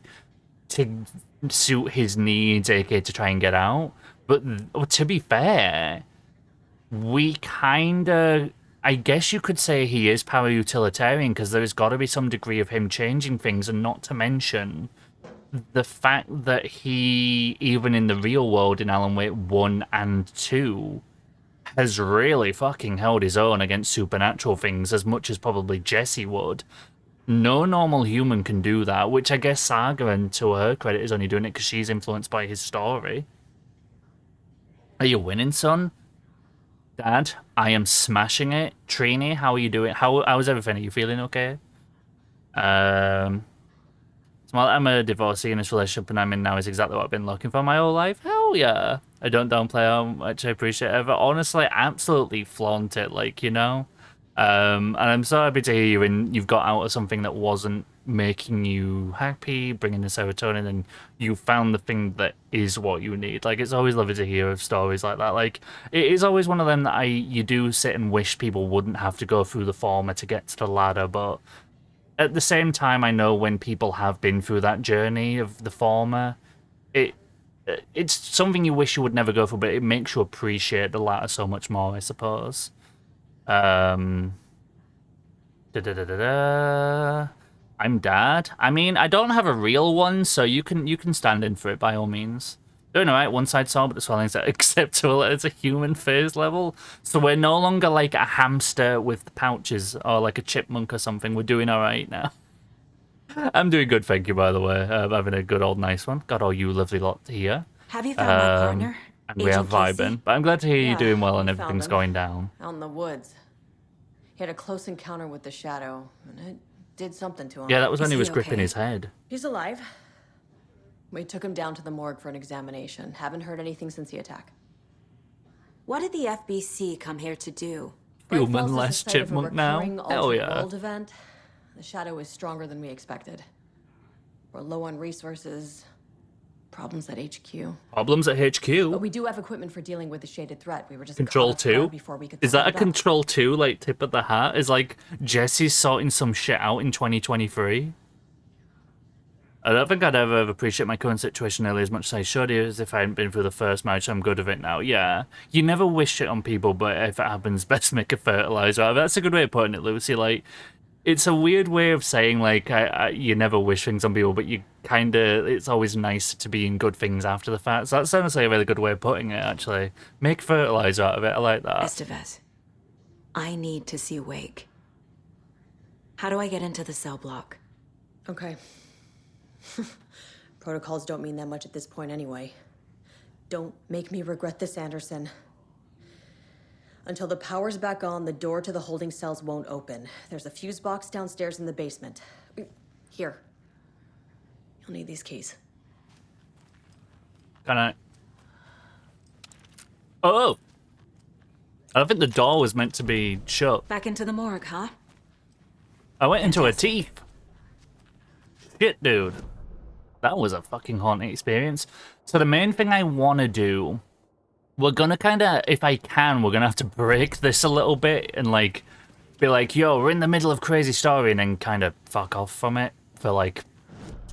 to suit his needs, aka to try and get out. But to be fair, we kinda, I guess you could say he is para-utilitarian because there's got to be some degree of him changing things, and not to mention the fact that he, even in the real world in Alan Wake 1 and 2, has really fucking held his own against supernatural things as much as probably Jesse would. No normal human can do that, which I guess Saga, and to her credit, is only doing it because she's influenced by his story. Are you winning, son? Dad, I am smashing it. Trini, how are you doing? How's everything? Are you feeling okay? Well, I'm a divorcee, and this relationship I'm in now is exactly what I've been looking for my whole life. Hell yeah. I don't downplay how much I appreciate it, but honestly, absolutely flaunt it, like, you know? And I'm so happy to hear you, and you've got out of something that wasn't making you happy, bringing the serotonin, and you found the thing that is what you need. Like, it's always lovely to hear of stories like that. Like, it is always one of them that you do sit and wish people wouldn't have to go through the former to get to the ladder, but at the same time, I know when people have been through that journey of the former, it's something you wish you would never go through, but it makes you appreciate the latter so much more, I suppose. I'm Dad. I mean, I don't have a real one, so you can stand in for it by all means. Doing alright, one side sore, but the swelling's acceptable at a human phase level. So we're no longer like a hamster with pouches or like a chipmunk or something. We're doing alright now. I'm doing good, thank you, by the way. I'm having a good old nice one. Got all you lovely lot here. Have you found my partner? And we are Agent Casey? vibing. But I'm glad to hear you're doing well we and found everything's him. going down. Out in the woods. He had a close encounter with the Shadow, and it did something to him. Yeah, that was when Is he he was gripping okay? his head. He's alive. We took him down to the morgue for an examination. Haven't heard anything since the attack. What did the FBC come here to do? Bright Human Falls is the less site of a chipmunk now. recurring Hell altered yeah. world event. The Shadow is stronger than we expected. We're low on resources. Problems at HQ. Problems at But HQ. we do have equipment for dealing with the shaded threat. We were just Control caught off guard 2? before we could Is sort that a it out. Control 2, like, tip of the hat? Is, like, Jesse's sorting some shit out in 2023? I don't think I'd ever appreciate my current situation nearly as much as I should, as if I hadn't been through the first match. I'm good of it now. Yeah. You never wish it on people, but if it happens, best make a fertilizer. That's a good way of putting it, Lucy. Like, it's a weird way of saying, like, you never wish things on people, but you kind of, it's always nice to be in good things after the fact. So that's honestly a really good way of putting it, actually. Make fertilizer out of it. I like that. Estevez, I need to see Wake. How do I get into the cell block? Okay. Protocols don't mean that much at this point anyway. Don't make me regret this, Anderson. Until the power's back on, the door to the holding cells won't open. There's a fuse box downstairs in the basement. Here. You'll need these keys. Can I? Oh! I don't think the door was meant to be shut. Back into the morgue, huh? I went into her teeth. Shit, dude. That was a fucking haunting experience. So the main thing I want to do, we're gonna kind of, if I can, we're gonna have to break this a little bit and like, be like, yo, we're in the middle of crazy story, and then kind of fuck off from it for like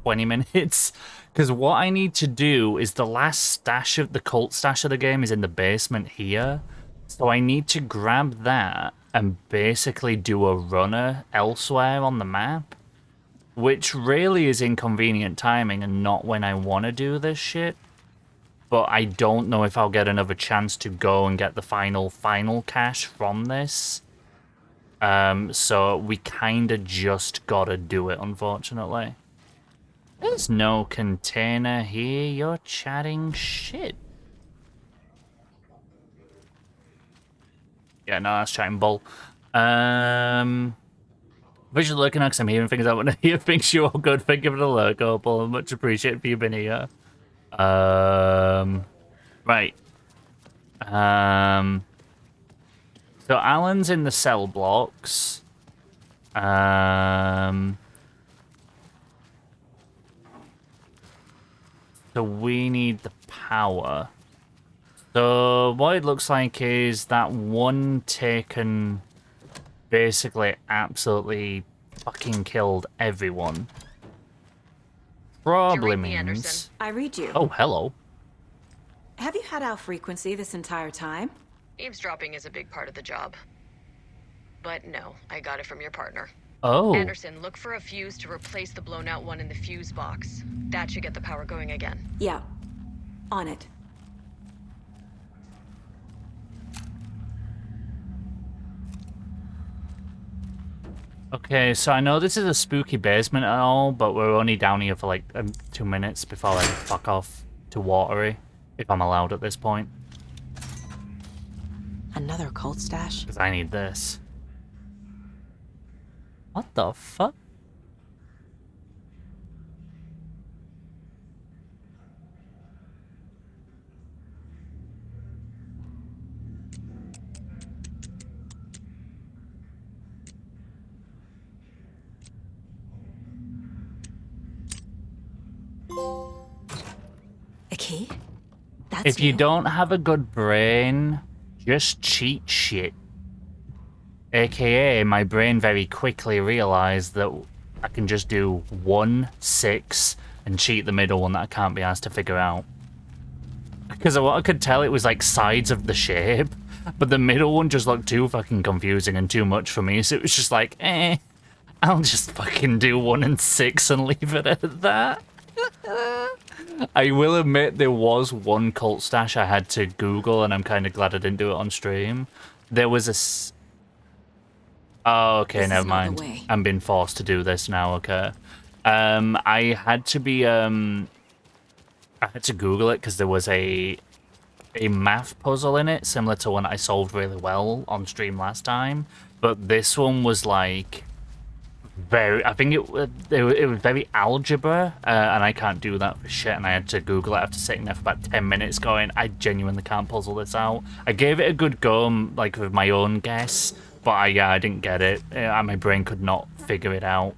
20 minutes. Because what I need to do is the last stash of the cult stash of the game is in the basement here. So I need to grab that and basically do a runner elsewhere on the map. Which really is inconvenient timing and not when I want to do this shit. But I don't know if I'll get another chance to go and get the final cash from this. So we kind of just gotta do it, unfortunately. There's no container here. You're chatting shit. Yeah, no, that's chatting bull. Visual lurking because I'm hearing things I want to hear. Things you all good. Thank you for the lurk, Opal. Much appreciated for you being here. Right. So Alan's in the cell blocks. So we need the power. So what it looks like is that one taken basically absolutely fucking killed everyone. Probably read me, means... Anderson? I read you. Oh, hello. Have you had our frequency this entire time? Eavesdropping is a big part of the job. But no, I got it from your partner. Oh. Anderson, look for a fuse to replace the blown out one in the fuse box. That should get the power going again. Yeah. On it. Okay, so I know this is a spooky basement and all, but we're only down here for like 2 minutes before I fuck off to Watery, if I'm allowed at this point. Another cult stash? Because I need this. What the fuck? A key? That's If you new. don't have a good brain, just cheat shit. AKA, my brain very quickly realized that I can just do 1, 6, and cheat the middle one that I can't be asked to figure out. Because what I could tell, it was like sides of the shape, but the middle one just looked too fucking confusing and too much for me, so it was just like, I'll just fucking do 1 and 6 and leave it at that. I will admit there was one cult stash I had to Google, and I'm kind of glad I didn't do it on stream. There was a... Oh, okay, This is never not the mind. way. I'm being forced to do this now, okay. I had to be, I had to Google it because there was a math puzzle in it, similar to one I solved really well on stream last time. But this one was like very, I think it was very algebra, and I can't do that for shit. And I had to Google it after sitting there for about 10 minutes, going, I genuinely can't puzzle this out. I gave it a good go, like with my own guess, but I didn't get it. My brain could not figure it out.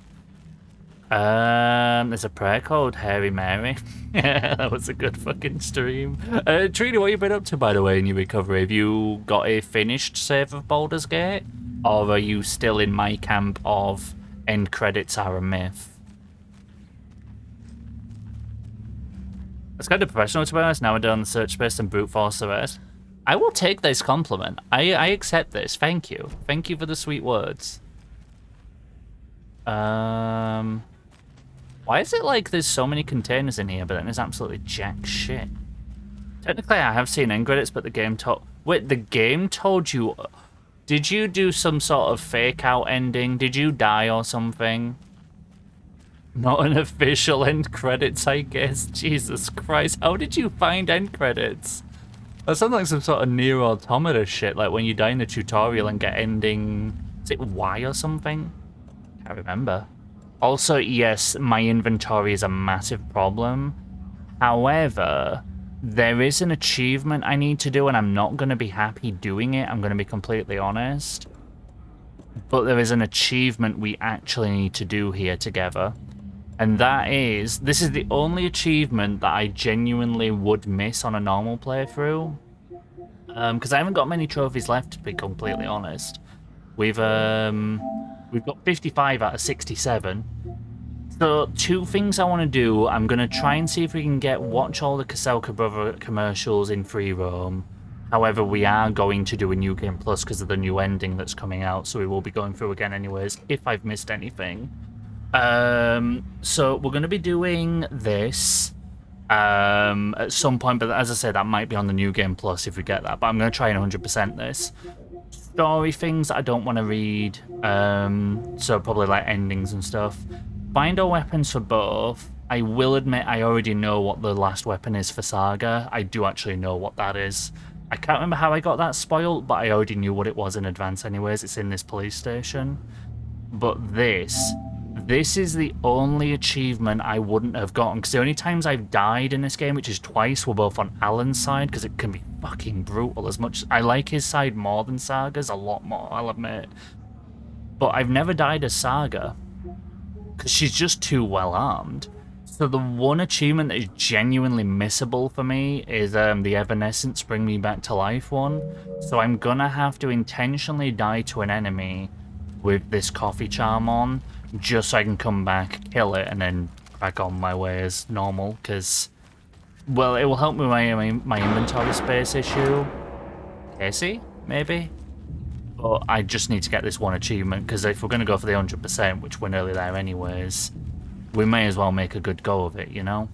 There's a prayer called Hairy Mary. Yeah, that was a good fucking stream. Trini, what you been up to, by the way, in your recovery? Have you got a finished save of Baldur's Gate? Or are you still in my camp of end credits are a myth? It's kind of professional, to be honest. Now we're done the search space and brute force the rest. I will take this compliment. I accept this. Thank you. Thank you for the sweet words. Why is it like there's so many containers in here, but then there's absolutely jack shit? Technically, I have seen end credits, but the game told... Wait, the game told you... Did you do some sort of fake out ending? Did you die or something? Not an official end credits, I guess. Jesus Christ, how did you find end credits? That sounds like some sort of Nier Automata shit, like when you die in the tutorial and get ending... Is it Y or something? Can't remember. Also, yes, my inventory is a massive problem. However, there is an achievement I need to do, and I'm not going to be happy doing it, I'm going to be completely honest. But there is an achievement we actually need to do here together. And that is, this is the only achievement that I genuinely would miss on a normal playthrough. Because I haven't got many trophies left, to be completely honest. We've got 55 out of 67. So, two things I want to do. I'm going to try and see if we can watch all the Kaselka Brother commercials in free roam. However, we are going to do a New Game Plus because of the new ending that's coming out, so we will be going through again anyways, if I've missed anything. So, we're going to be doing this at some point, but as I said, that might be on the New Game Plus if we get that, but I'm going to try and 100% this. Story things that I don't want to read, so probably like endings and stuff. Find our weapons for both. I will admit I already know what the last weapon is for Saga. I do actually know what that is. I can't remember how I got that spoiled, but I already knew what it was in advance anyways. It's in this police station. But this is the only achievement I wouldn't have gotten, because the only times I've died in this game, which is twice, were both on Alan's side, because it can be fucking brutal. As much I like his side more than Saga's, a lot more, I'll admit. But I've never died as Saga, because she's just too well armed. So the one achievement that is genuinely missable for me is the Evanescence Bring Me Back to Life one. So I'm gonna have to intentionally die to an enemy with this coffee charm on, just so I can come back, kill it, and then crack on my way as normal, because, well, it will help me with my inventory space issue. Casey, maybe? But I just need to get this one achievement, because if we're going to go for the 100%, which we're nearly there anyways, we may as well make a good go of it, you know?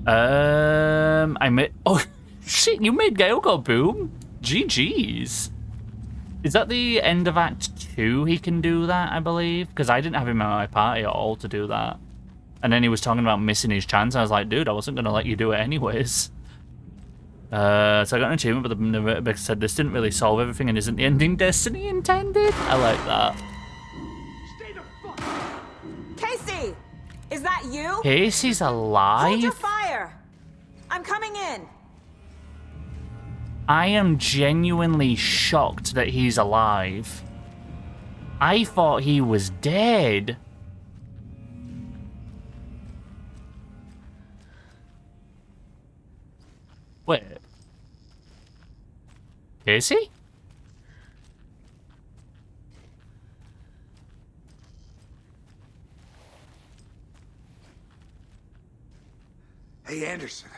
I made... Oh, shit, you made Gale go boom? GG's. Is that the end of Act 2 he can do that, I believe? Because I didn't have him at my party at all to do that. And then he was talking about missing his chance. I was like, dude, I wasn't going to let you do it anyways. So I got an achievement, but the narrator said this didn't really solve everything and isn't the ending Destiny intended. I like that. Stay the fuck. Casey! Is that you? Casey's alive? Hold your fire! I'm coming in! I am genuinely shocked that he's alive. I thought he was dead. Wait. Is he? Hey, Anderson.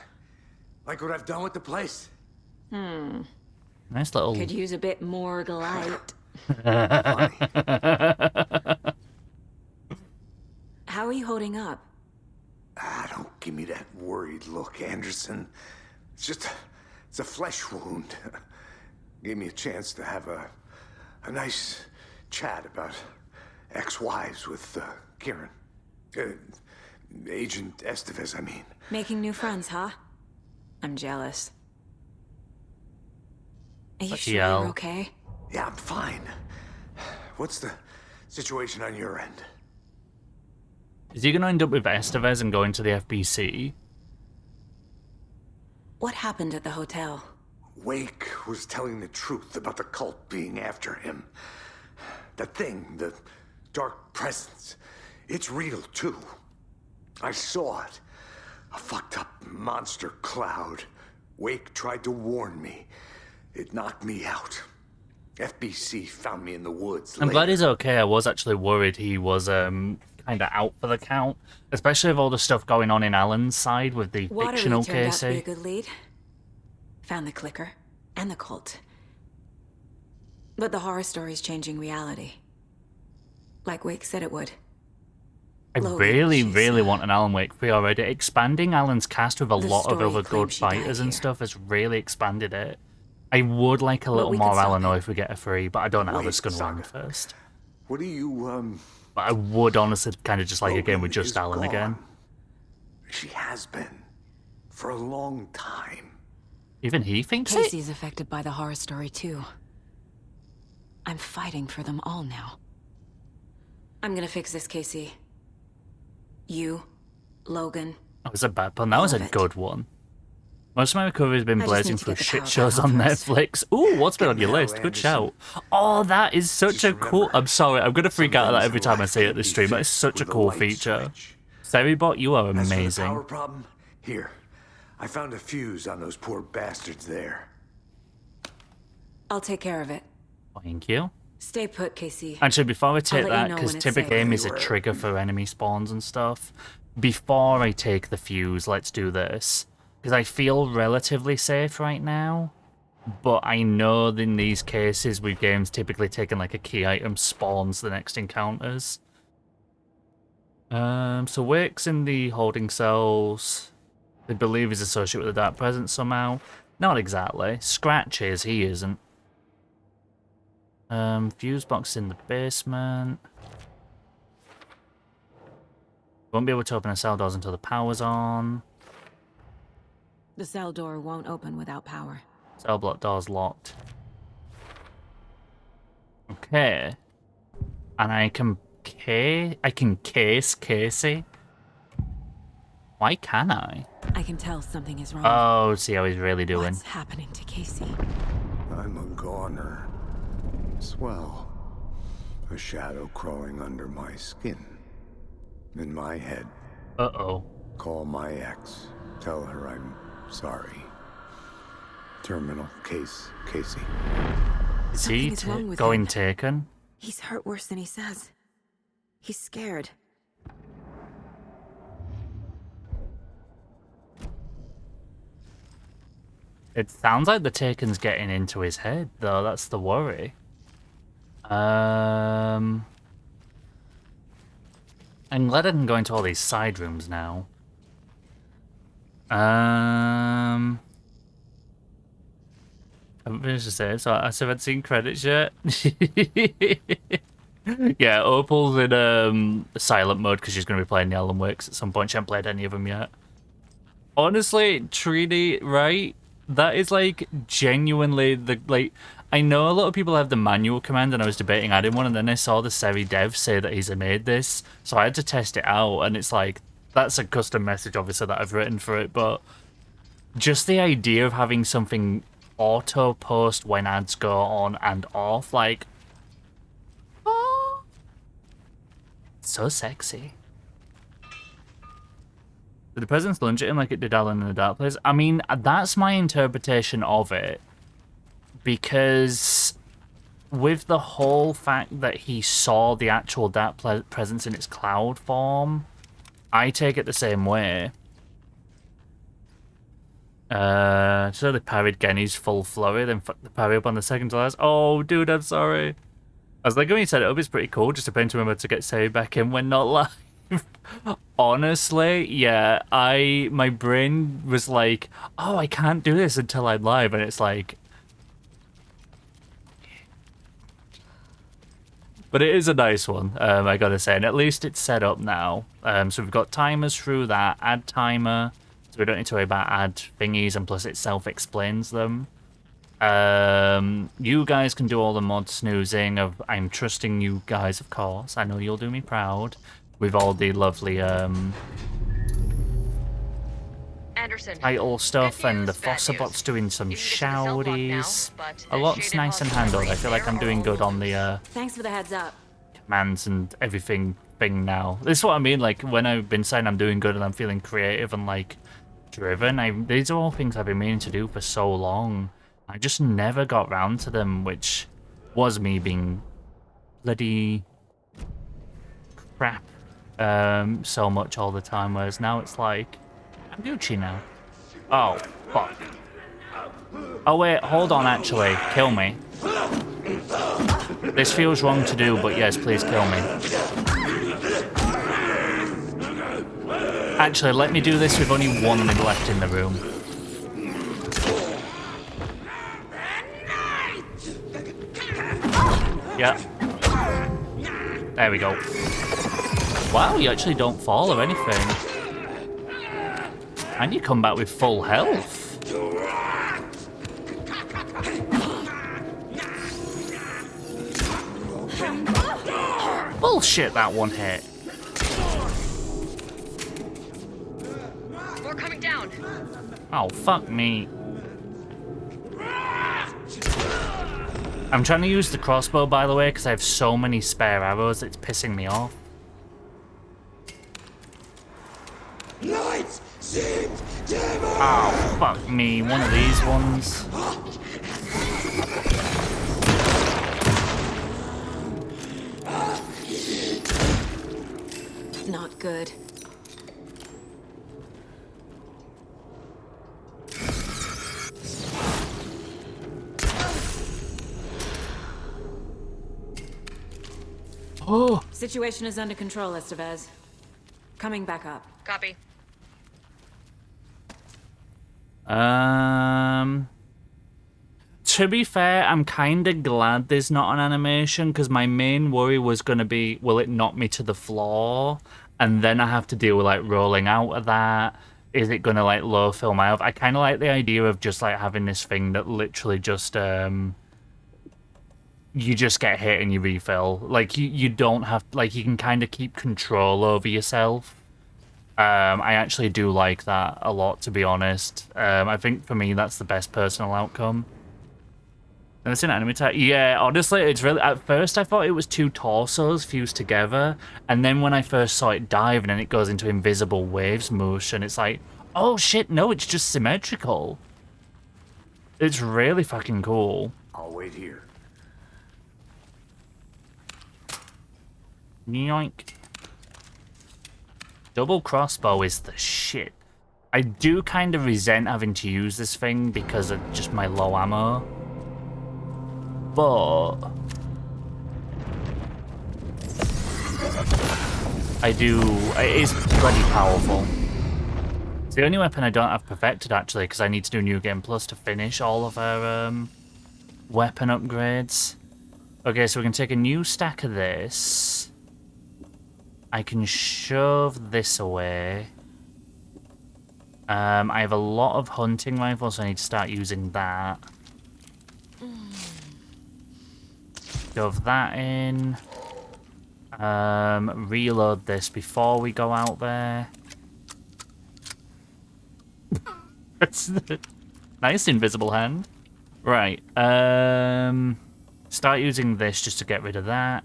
Like what I've done with the place? Nice little... Could use a bit more light. Funny. How are you holding up? Don't give me that worried look, Anderson. It's a flesh wound. Gave me a chance to have a nice chat about ex-wives with Kieran. Agent Estevez, I mean. Making new friends, huh? I'm jealous. Are you sure you're okay? Yeah, I'm fine. What's the situation on your end? Is he going to end up with Estevez and go into the FBC? What happened at the hotel? Wake was telling the truth about the cult being after him. That thing, the dark presence, it's real too. I saw it. A fucked up monster cloud. Wake tried to warn me. It knocked me out. FBC found me in the woods. I'm glad he's okay. I was actually worried he was kind of out for the count, especially with all the stuff going on in Alan's side with the fictional Waterloo turned out to be a Casey. good lead. Found the clicker and the cult. But the horror story's changing reality. Like Wake said it would. I really want an Alan Wake 3 already. Expanding Alan's cast with a The lot of story other good claims she died fighters and here. stuff has really expanded it. I would like a But little we could more stop Alan it. if we get a 3, but I don't know how Wait, this is going to Saga. end first. What do you, But I would honestly kind of just like a game with Logan just is Alan again. gone. She has been. For a long time. Even he thinks it? Casey's affected by the horror story too. I'm fighting for them all now. I'm gonna fix this, Casey. You, Logan. That was a bad pun. That was a All of it. good one. Most of my recovery has been I just blazing need to through get the shit power shows back on on first. Netflix. Ooh, what's been on your Now, list? Good Anderson. shout. Oh, that is such Just a cool... remember, I'm sorry, I'm going to freak out at that sometimes every time I life see it can at this be stream. That is fixed such a with cool light feature. switch. Seribot, you are As for the power amazing. problem, here. I found a fuse on those poor bastards there. I'll take care of it. Thank you. Stay put, Casey. Actually, before I take let you that, know because when it's typic safe. aim is a trigger for enemy spawns and stuff, before I take the fuse, let's do this. Because I feel relatively safe right now, but I know that in these cases with games typically taking like a key item spawns the next encounters. So Wake's in the holding cells. They believe he's associated with the Dark Presence somehow. Not exactly. Scratch is, he isn't. Fuse box in the basement. Won't be able to open the cell doors until the power's on. The cell door won't open without power. Cell block door's locked. Okay. And I can case Casey. Why can I? I can tell something is wrong. Oh, see how he's really doing. What's happening to Casey? I'm a goner. Swell. A shadow crawling under my skin. In my head. Uh-oh. Call my ex. Tell her I'm sorry. Terminal case, Casey. Is he Something's wrong with going him. taken? He's hurt worse than he says. He's scared. It sounds like the taken's getting into his head, though. That's the worry. I'm glad I can go into all these side rooms now. I haven't finished the save, so I still haven't seen credits yet. Yeah, Opal's in silent mode because she's going to be playing the Alan Wakes at some point. She hasn't played any of them yet. Honestly, Trini, right? That is like genuinely the like. I know a lot of people have the manual command, and I was debating adding one, and then I saw the Seri dev say that he's made this, so I had to test it out, and it's like that's a custom message, obviously, that I've written for it, but just the idea of having something auto post when ads go on and off, like, oh, so sexy. Did the presence lunge at him like it did Alan in the Dark Place? I mean, that's my interpretation of it. Because with the whole fact that he saw the actual Dark Presence in its cloud form, I take it the same way. So they parried Genny's full flurry, then fucked the parry up on the second to last. Oh, dude, I'm sorry. I was like, when you set it up, it's pretty cool, just to pain to remember to get saved back in when not live. Honestly, yeah, my brain was like, oh, I can't do this until I'm live, and it's like, but it is a nice one, I gotta say, and at least it's set up now. So we've got timers through that, add timer, so we don't need to worry about add thingies, and plus it self-explains them. You guys can do all the mod snoozing of, I'm trusting you guys, of course, I know you'll do me proud, with all the lovely, Anderson, title stuff, good and the news, bad Fossa news. bot's doing some You can get to the cell block now, shouties. but A the lot's shaded nice and hospital handled. I right feel like there I'm doing are good on loose. the Thanks for the heads up. commands and everything thing now. This is what I mean, like, when I've been saying I'm doing good and I'm feeling creative and, like, driven, these are all things I've been meaning to do for so long. I just never got round to them, which was me being bloody crap so much all the time, whereas now it's like, I'm Gucci now. Oh, fuck. Oh wait, hold on actually, kill me. This feels wrong to do, but yes, please kill me. Actually, let me do this with only one left in the room. Yeah. There we go. Wow, you actually don't fall or anything. And you come back with full health. Bullshit, that one hit. More coming down. Oh, fuck me. I'm trying to use the crossbow, by the way, because I have so many spare arrows, it's pissing me off. Oh, fuck me. One of these ones. Not good. Oh. Situation is under control, Estevez. Coming back up. Copy. To be fair, I'm kind of glad there's not an animation, because my main worry was going to be, will it knock me to the floor? And then I have to deal with, like, rolling out of that. Is it going to, like, low fill my health? I kind of like the idea of just, like, having this thing that literally just, you just get hit and you refill. Like, you don't have, like, you can kind of keep control over yourself. I actually do like that a lot, to be honest. I think for me, that's the best personal outcome. Never seen an enemy attack? Yeah, honestly, it's really... At first, I thought it was two torsos fused together, and then when I first saw it dive and then it goes into invisible waves motion, it's like, oh shit, no, it's just symmetrical. It's really fucking cool. I'll wait here. Yoink. Double crossbow is the shit. I do kind of resent having to use this thing because of just my low ammo. But it is bloody powerful. It's the only weapon I don't have perfected, actually, because I need to do New Game Plus to finish all of our weapon upgrades. Okay, so we can take a new stack of this. I can shove this away. I have a lot of hunting rifles, so I need to start using that. Shove that in. Reload this before we go out there. Nice invisible hand. Right. Start using this just to get rid of that.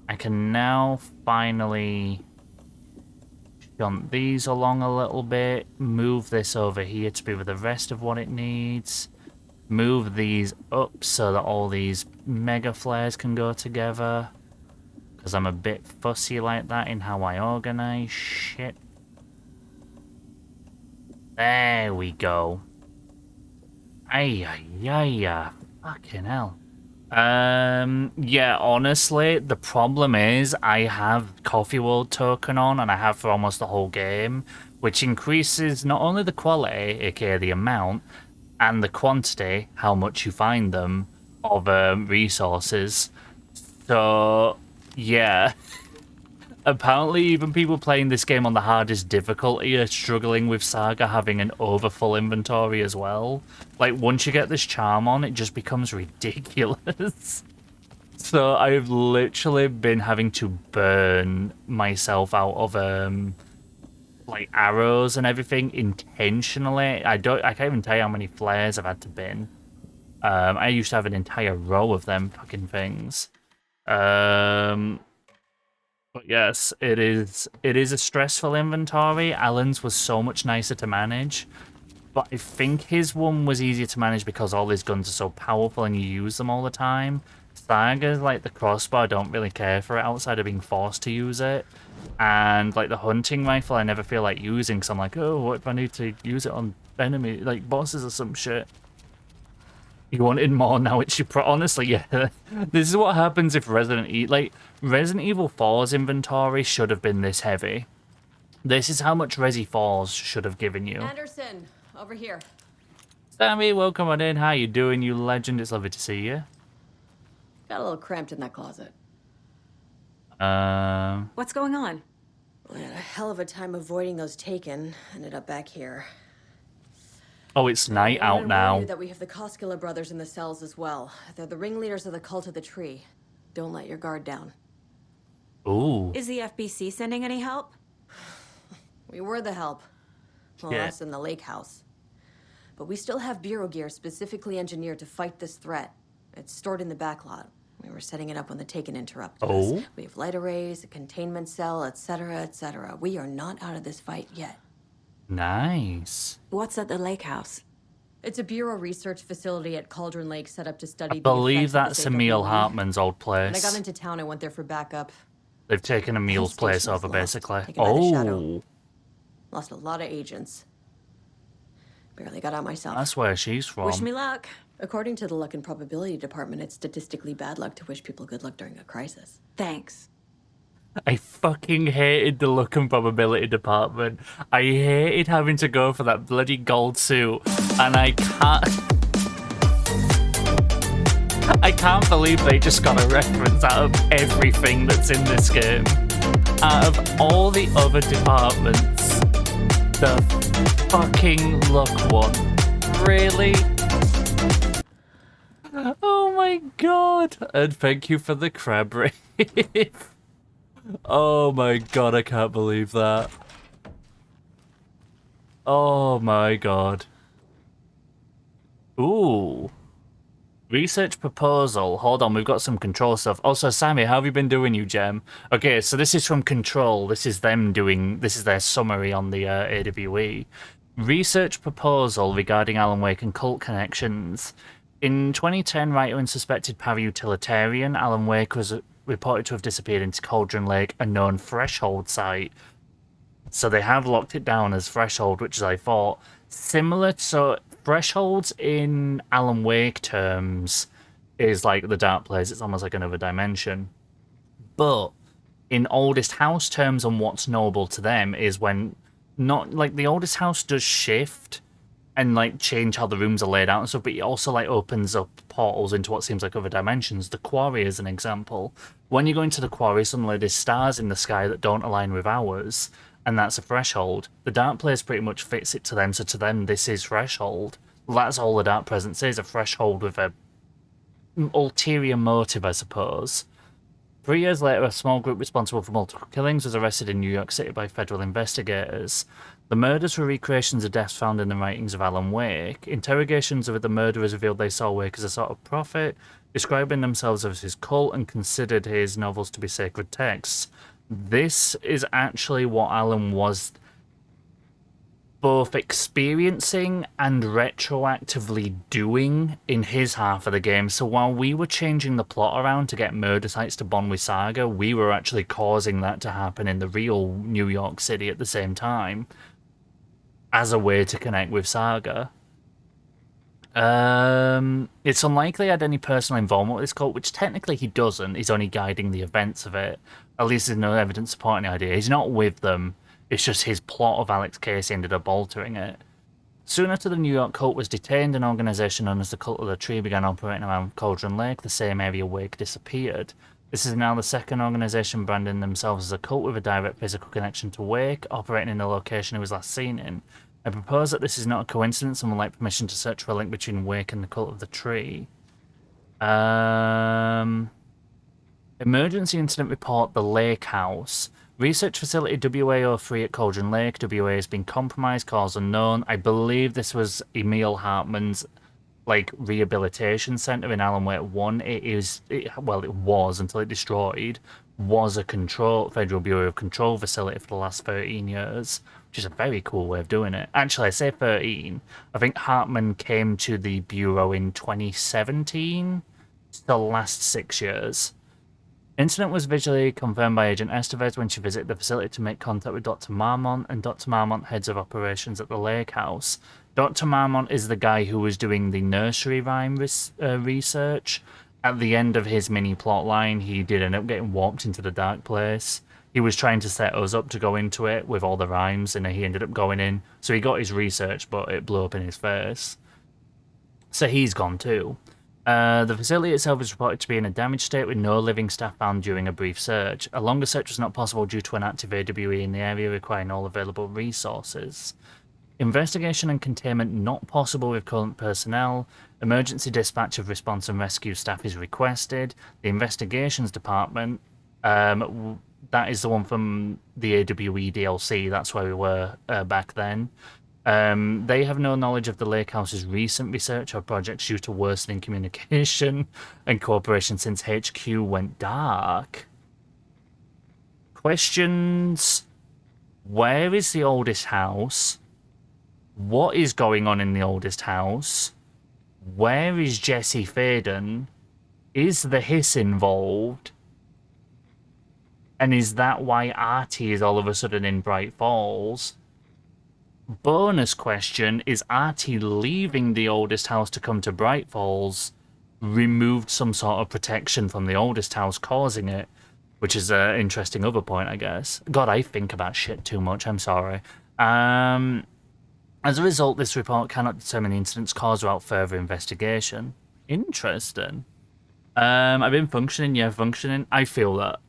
I can now finally jump these along a little bit. Move this over here to be with the rest of what it needs. Move these up so that all these mega flares can go together. Because I'm a bit fussy like that in how I organize shit. There we go. Ay. Fucking hell. Yeah, honestly, the problem is I have Coffee World token on, and I have for almost the whole game, which increases not only the quality, aka the amount, and the quantity, how much you find them, of resources. So, yeah. Apparently, even people playing this game on the hardest difficulty are struggling with Saga having an overfull inventory as well. Like, once you get this charm on, it just becomes ridiculous. So I've literally been having to burn myself out of like arrows and everything intentionally. I can't even tell you how many flares I've had to bin. I used to have an entire row of them fucking things. But yes, it is a stressful inventory. Alan's was so much nicer to manage. But I think his one was easier to manage because all his guns are so powerful and you use them all the time. Saga's, like, the crossbow, I don't really care for it outside of being forced to use it. And, like, the hunting rifle, I never feel like using because I'm like, oh, what if I need to use it on enemy, like, bosses or some shit? You wanted more, now it's your honestly, yeah. This is what happens if Resident Evil 4's inventory should have been this heavy. This is how much Resi 4's should have given you. Anderson, over here. Sammy, welcome on in. How you doing, you legend? It's lovely to see you. Got a little cramped in that closet. What's going on? We had a hell of a time avoiding those taken. Ended up back here. Oh, it's night I out wanna warn now. you that we have the Koskela brothers in the cells as well. They're the ringleaders of the cult of the tree. Don't let your guard down. Ooh. Is the FBC sending any help? We were the help. Well, Yeah. us in the lake house. But we still have bureau gear specifically engineered to fight this threat. It's stored in the back lot. We were setting it up when the Taken interrupted Oh. us. We have light arrays, a containment cell, etc., etc. We are not out of this fight yet. Nice. What's at the lake house? It's a bureau research facility at Cauldron Lake set up to study I believe the effects that's of the Emil ZWE. Hartman's old When I got place. into town, I went there for backup. They've taken Emil's place station is over, lost, basically. taken by the Shadow. Oh. Lost a lot of agents. Barely got out myself. That's where she's from. Wish me luck. According to the luck and probability department, it's statistically bad luck to wish people good luck during a crisis. Thanks. I fucking hated the luck and probability department. I hated having to go for that bloody gold suit. And I can't believe they just got a reference out of everything that's in this game. Out of all the other departments, the fucking luck one. Really? Oh my god. And thank you for the crab reef. Oh my god, I can't believe that. Oh my god. Ooh. Research proposal. Hold on, we've got some Control stuff. Also, Sammy, how have you been doing, you gem? Okay, so this is from Control. This is their summary on the AWE. Research proposal regarding Alan Wake and cult connections. In 2010, writer and suspected para-utilitarian Alan Wake was reported to have disappeared into Cauldron Lake, a known threshold site. So they have locked it down as threshold, which is, I thought, similar to thresholds in Alan Wake terms is like the dark place. It's almost like another dimension. But in oldest house terms and what's knowable to them is when not like the oldest house does shift and like change how the rooms are laid out and stuff, but it also like opens up portals into what seems like other dimensions. The quarry is an example. When you go into the quarry, suddenly there's stars in the sky that don't align with ours, and that's a threshold. The dark place pretty much fits it to them, so to them this is threshold. That's all the dark presence is, a threshold with a ulterior motive, I suppose. 3 years later, a small group responsible for multiple killings was arrested in New York City by federal investigators. The murders were recreations of deaths found in the writings of Alan Wake. Interrogations of the murderers revealed they saw Wake as a sort of prophet, describing themselves as his cult and considered his novels to be sacred texts. This is actually what Alan was both experiencing and retroactively doing in his half of the game. So while we were changing the plot around to get murder sites to bond with Saga, we were actually causing that to happen in the real New York City at the same time as a way to connect with Saga. It's unlikely he had any personal involvement with this cult, which technically he doesn't. He's only guiding the events of it. At least there's no evidence supporting the idea. He's not with them. It's just his plot of Alex Casey ended up altering it. Soon after the New York cult was detained, an organisation known as the Cult of the Tree began operating around Cauldron Lake, the same area Wake disappeared. This is now the second organisation branding themselves as a cult with a direct physical connection to Wake, operating in the location he was last seen in. I propose that this is not a coincidence and would like permission to search for a link between Wake and the Cult of the Tree. Emergency incident report, the Lake House. Research facility WA03 at Cauldron Lake. WA has been compromised, cause unknown. I believe this was Emil Hartman's rehabilitation center in Alan Wake 1. It was until it destroyed, was a Federal Bureau of Control facility for the last 13 years, which is a very cool way of doing it. Actually, I say 13. I think Hartman came to the Bureau in 2017. It's the last 6 years. Incident was visually confirmed by Agent Estevez when she visited the facility to make contact with Dr. Marmont, and Dr. Marmont heads of operations at the Lake House. Dr. Marmont is the guy who was doing the nursery rhyme research. At the end of his mini plot line, he did end up getting warped into the dark place. He was trying to set us up to go into it with all the rhymes, and he ended up going in. So he got his research, but it blew up in his face. So he's gone too. The facility itself is reported to be in a damaged state with no living staff found during a brief search. A longer search was not possible due to an active AWE in the area requiring all available resources. Investigation and containment not possible with current personnel. Emergency dispatch of response and rescue staff is requested. The investigations department, that is the one from the AWE DLC, that's where we were back then. They have no knowledge of the Lake House's recent research or projects due to worsening communication and cooperation since HQ went dark. Questions: where is the oldest house? What is going on in the oldest house? Where is Jesse Faden? Is the hiss involved? And is that why Artie is all of a sudden in Bright Falls? Bonus question, is Artie leaving the oldest house to come to Bright Falls removed some sort of protection from the oldest house causing it? Which is an interesting other point, I guess. God, I think about shit too much, I'm sorry. As a result, this report cannot determine the incident's cause without further investigation. Interesting. I've been functioning, yeah, functioning. I feel that.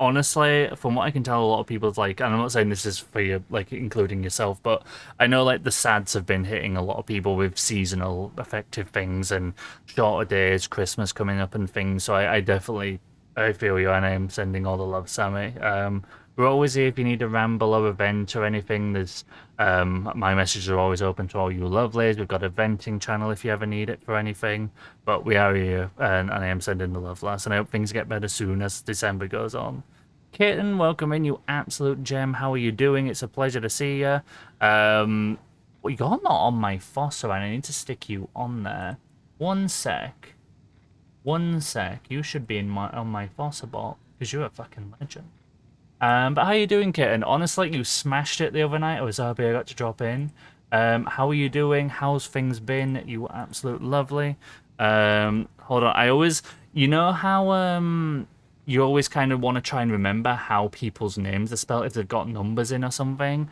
Honestly, from what I can tell, a lot of people's and I'm not saying this is for you, including yourself, but I know the SADs have been hitting a lot of people with seasonal affective things and shorter days, Christmas coming up and things. So I definitely feel you, and I'm sending all the love, Sammy. We're always here if you need a ramble or a vent or anything. There's my messages are always open to all you lovelies. We've got a venting channel if you ever need it for anything. But we are here, and I am sending the love, lass. And I hope things get better soon as December goes on. Kitten, welcome in, you absolute gem. How are you doing? It's a pleasure to see you. Well, you're not on my fossa, and I need to stick you on there. One sec. You should be on my fossa bot, because you're a fucking legend. But how you doing, Kitten? Honestly, you smashed it the other night. I was happy I got to drop in. How are you doing? How's things been? You were absolute lovely. Hold on. I always... You know how you always kind of want to try and remember how people's names are spelled if they've got numbers in or something?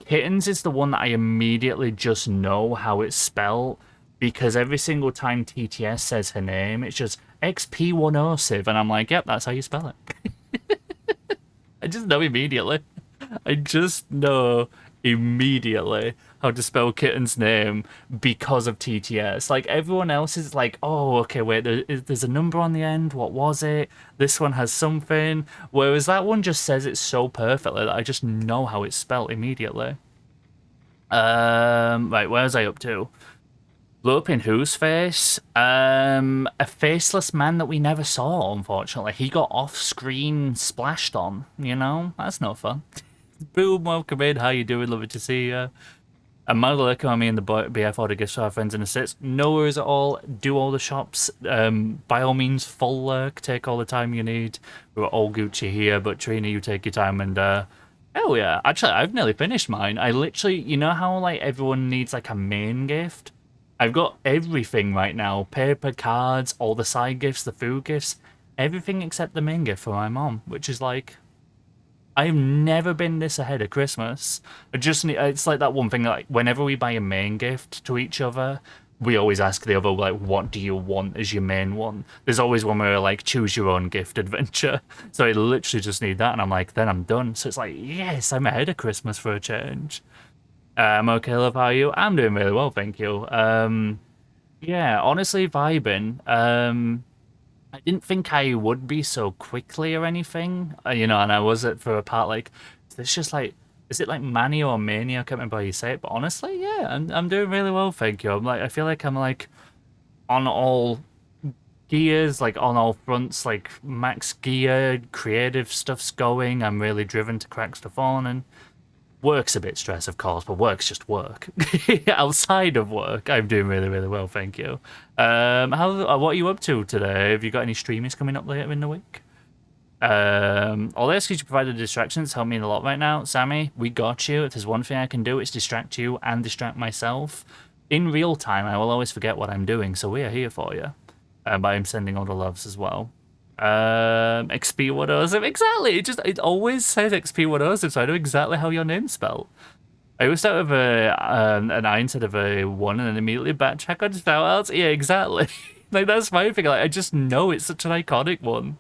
Kittens is the one that I immediately just know how it's spelled, because every single time TTS says her name, it's just XP107, and I'm like, yep, that's how you spell it. I just know immediately. I just know immediately how to spell Kitten's name because of TTS. Everyone else is like, oh, okay, wait, there's a number on the end. What was it? This one has something. Whereas that one just says it so perfectly that I just know how it's spelled immediately. Right, where was I up to? Blew up in whose face? A faceless man that we never saw, unfortunately. He got off-screen splashed on, you know? That's no fun. Boom, welcome in. How you doing? Lovely to see you. And Magalika on me and the BF order gifts for our friends in the States. No worries at all. Do all the shops. By all means, full lurk. Take all the time you need. We're all Gucci here, but Trina, you take your time and... Oh yeah, actually, I've nearly finished mine. I literally... You know how, everyone needs, a main gift? I've got everything right now. Paper, cards, all the side gifts, the food gifts, everything except the main gift for my mom, which is like, I've never been this ahead of Christmas. I just need, it's like that one thing, like, whenever we buy a main gift to each other, we always ask the other, like, what do you want as your main one? There's always one where we're like, choose your own gift adventure. So I literally just need that, and I'm like, then I'm done. So it's like, yes, I'm ahead of Christmas for a change. I'm okay, love, how are you? I'm doing really well, thank you. Yeah, honestly, vibing. I didn't think I would be so quickly or anything, you know, and I was it for a part like, is this just like, is it like mania or mania? I can't remember how you say it, but honestly, yeah, I'm doing really well, thank you. I'm like, I feel like I'm like on all gears, like on all fronts, like max gear, creative stuff's going. I'm really driven to crack stuff on, and work's a bit stress, of course, but work's just work. Outside of work, I'm doing really, really well, thank you. What are you up to today? Have you got any streamings coming up later in the week? All the skills you provided distractions help me a lot right now. Sammy, we got you. If there's one thing I can do, it's distract you and distract myself. In real time, I will always forget what I'm doing, so we are here for you. But I'm sending all the loves as well. XP 107, exactly. It always says XP 107, so I know exactly how your name's spelled. I always start with an I instead of a 1 and then immediately backtrack on spell outs. Yeah, exactly. Like, that's my thing. Like, I just know it's such an iconic one.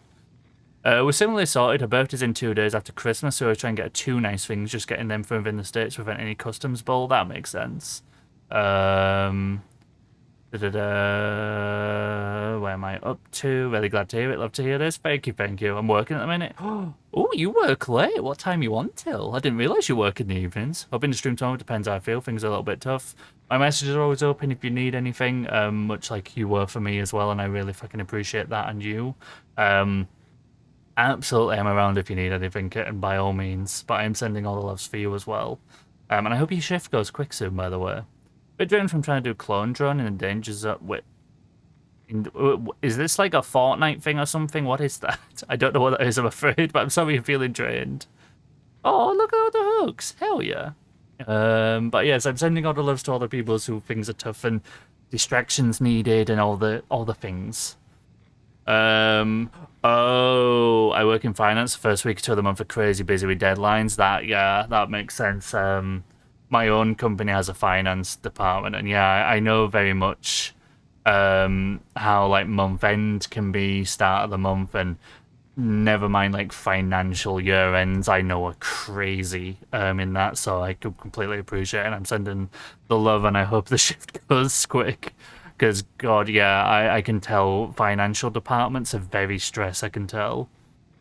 We're similarly sorted. Her birthday's in 2 days after Christmas, so we're trying to get 2 nice things, just getting them from within the States without any customs bull. That makes sense. Where am I up to? Really glad to hear it. Love to hear this. Thank you, thank you. I'm working at the minute. Oh, you work late. What time you on till? I didn't realise you work in the evenings. Hoping to stream tomorrow. Depends how I feel. Things are a little bit tough. My messages are always open if you need anything, much like you were for me as well, and I really fucking appreciate that and you. Absolutely, I'm around if you need anything, and by all means. But I'm sending all the loves for you as well. And I hope your shift goes quick soon, by the way. Bit drained from trying to do clone drone in the danger zone. Is this like a Fortnite thing or something? What is that? I don't know what that is, I'm afraid, but I'm sorry you're feeling drained. Oh, look at all the hooks. Hell yeah. But yes, I'm sending all the loves to all the people who things are tough and distractions needed and all the things. Oh, I work in finance. The first week or 2 of the month are crazy busy with deadlines. That makes sense. My own company has a finance department, and yeah, I know very much how like month end can be, start of the month, and never mind like financial year ends. I know are crazy in that, so I could completely appreciate it. And I'm sending the love, and I hope the shift goes quick. Because, God, yeah, I can tell financial departments are very stressed, I can tell.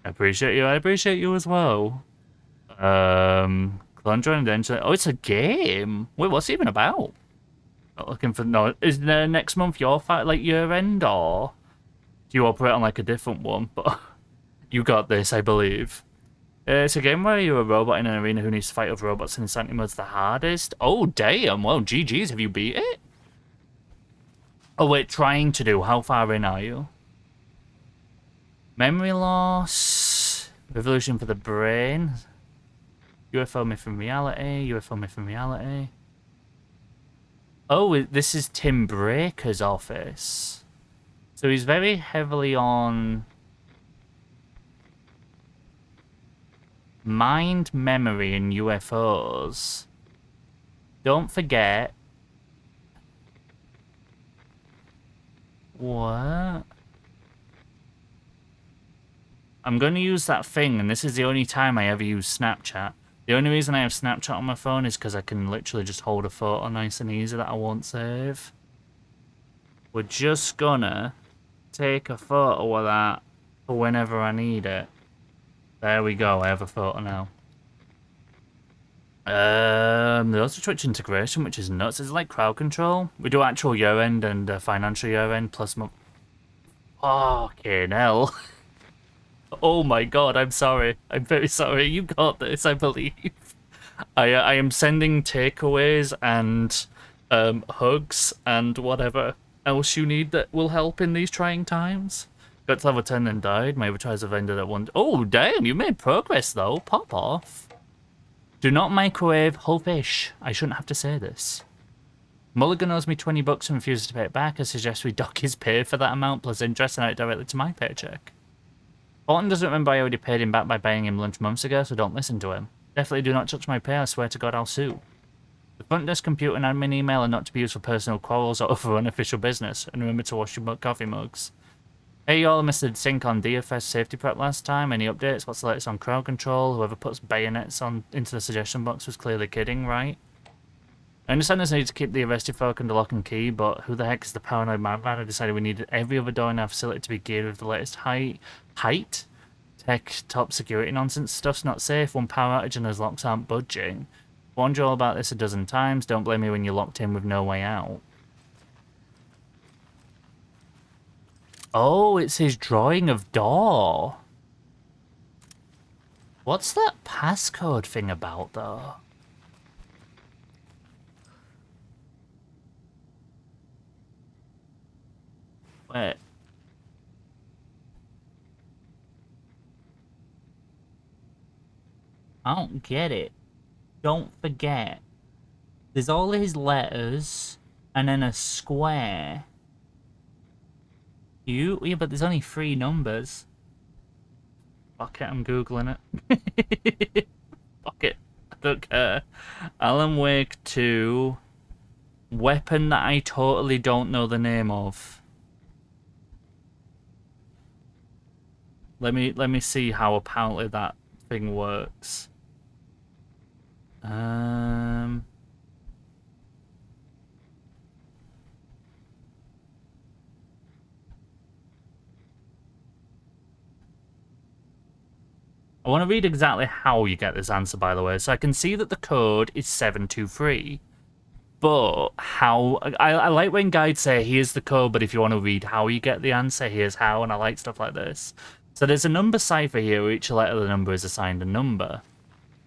I appreciate you as well. Clone Drone Adventure. Oh, it's a game. Wait, what's it even about? Not looking for... No, is there next month your fight, like, year-end, or... Do you operate on, like, a different one? But you got this, I believe. It's a game where you're a robot in an arena who needs to fight other robots, and insanity mode's the hardest. Oh, damn. Well, GG's. Have you beat it? Oh, wait, trying to do. How far in are you? Memory loss. Revolution for the brain. UFO myth from reality. UFO myth from reality. Oh, this is Tim Breaker's office. So he's very heavily on mind, memory, and UFOs. Don't forget. What? I'm going to use that thing, and this is the only time I ever use Snapchat. The only reason I have Snapchat on my phone is because I can literally just hold a photo nice and easy that I won't save. We're just gonna take a photo of that for whenever I need it. There we go, I have a photo now. There's also Twitch integration, which is nuts. It's like crowd control. We do actual year-end and financial year-end plus month. Fucking hell. Oh my god, I'm sorry. I'm very sorry. You got this, I believe. I am sending takeaways and hugs and whatever else you need that will help in these trying times. Got to level 10 and died. My retries have ended at 1. Oh, damn, you made progress though. Pop off. Do not microwave whole fish. I shouldn't have to say this. Mulligan owes me $20 and refuses to pay it back. I suggest we dock his pay for that amount plus interest and add it directly to my paycheck. Thornton doesn't remember I already paid him back by buying him lunch months ago, so don't listen to him. Definitely do not touch my pay, I swear to God I'll sue. The front desk computer and admin email are not to be used for personal quarrels or other unofficial business, and remember to wash your coffee mugs. Hey y'all, I missed the sync on DFS safety prep last time. Any updates? What's the latest on crowd control? Whoever puts bayonets into the suggestion box was clearly kidding, right? I understand there's need to keep the arrested folk under lock and key, but who the heck is the paranoid madman who decided we needed every other door in our facility to be geared with the latest height? Tech, top security nonsense. Stuff's not safe. One power outage and those locks aren't budging. Warned you all about this a dozen times. Don't blame me when you're locked in with no way out. Oh, it's his drawing of door. What's that passcode thing about, though? Wait. I don't get it. Don't forget. There's all his letters and then a square. Yeah, but there's only 3 numbers. Fuck it, I'm Googling it. Fuck it. I don't care. Alan Wake 2. Weapon that I totally don't know the name of. Let me see how apparently that thing works. I want to read exactly how you get this answer, by the way. So I can see that the code is 723. But how... I like when guides say, here's the code, but if you want to read how you get the answer, here's how, and I like stuff like this. So there's a number cipher here where each letter of the number is assigned a number.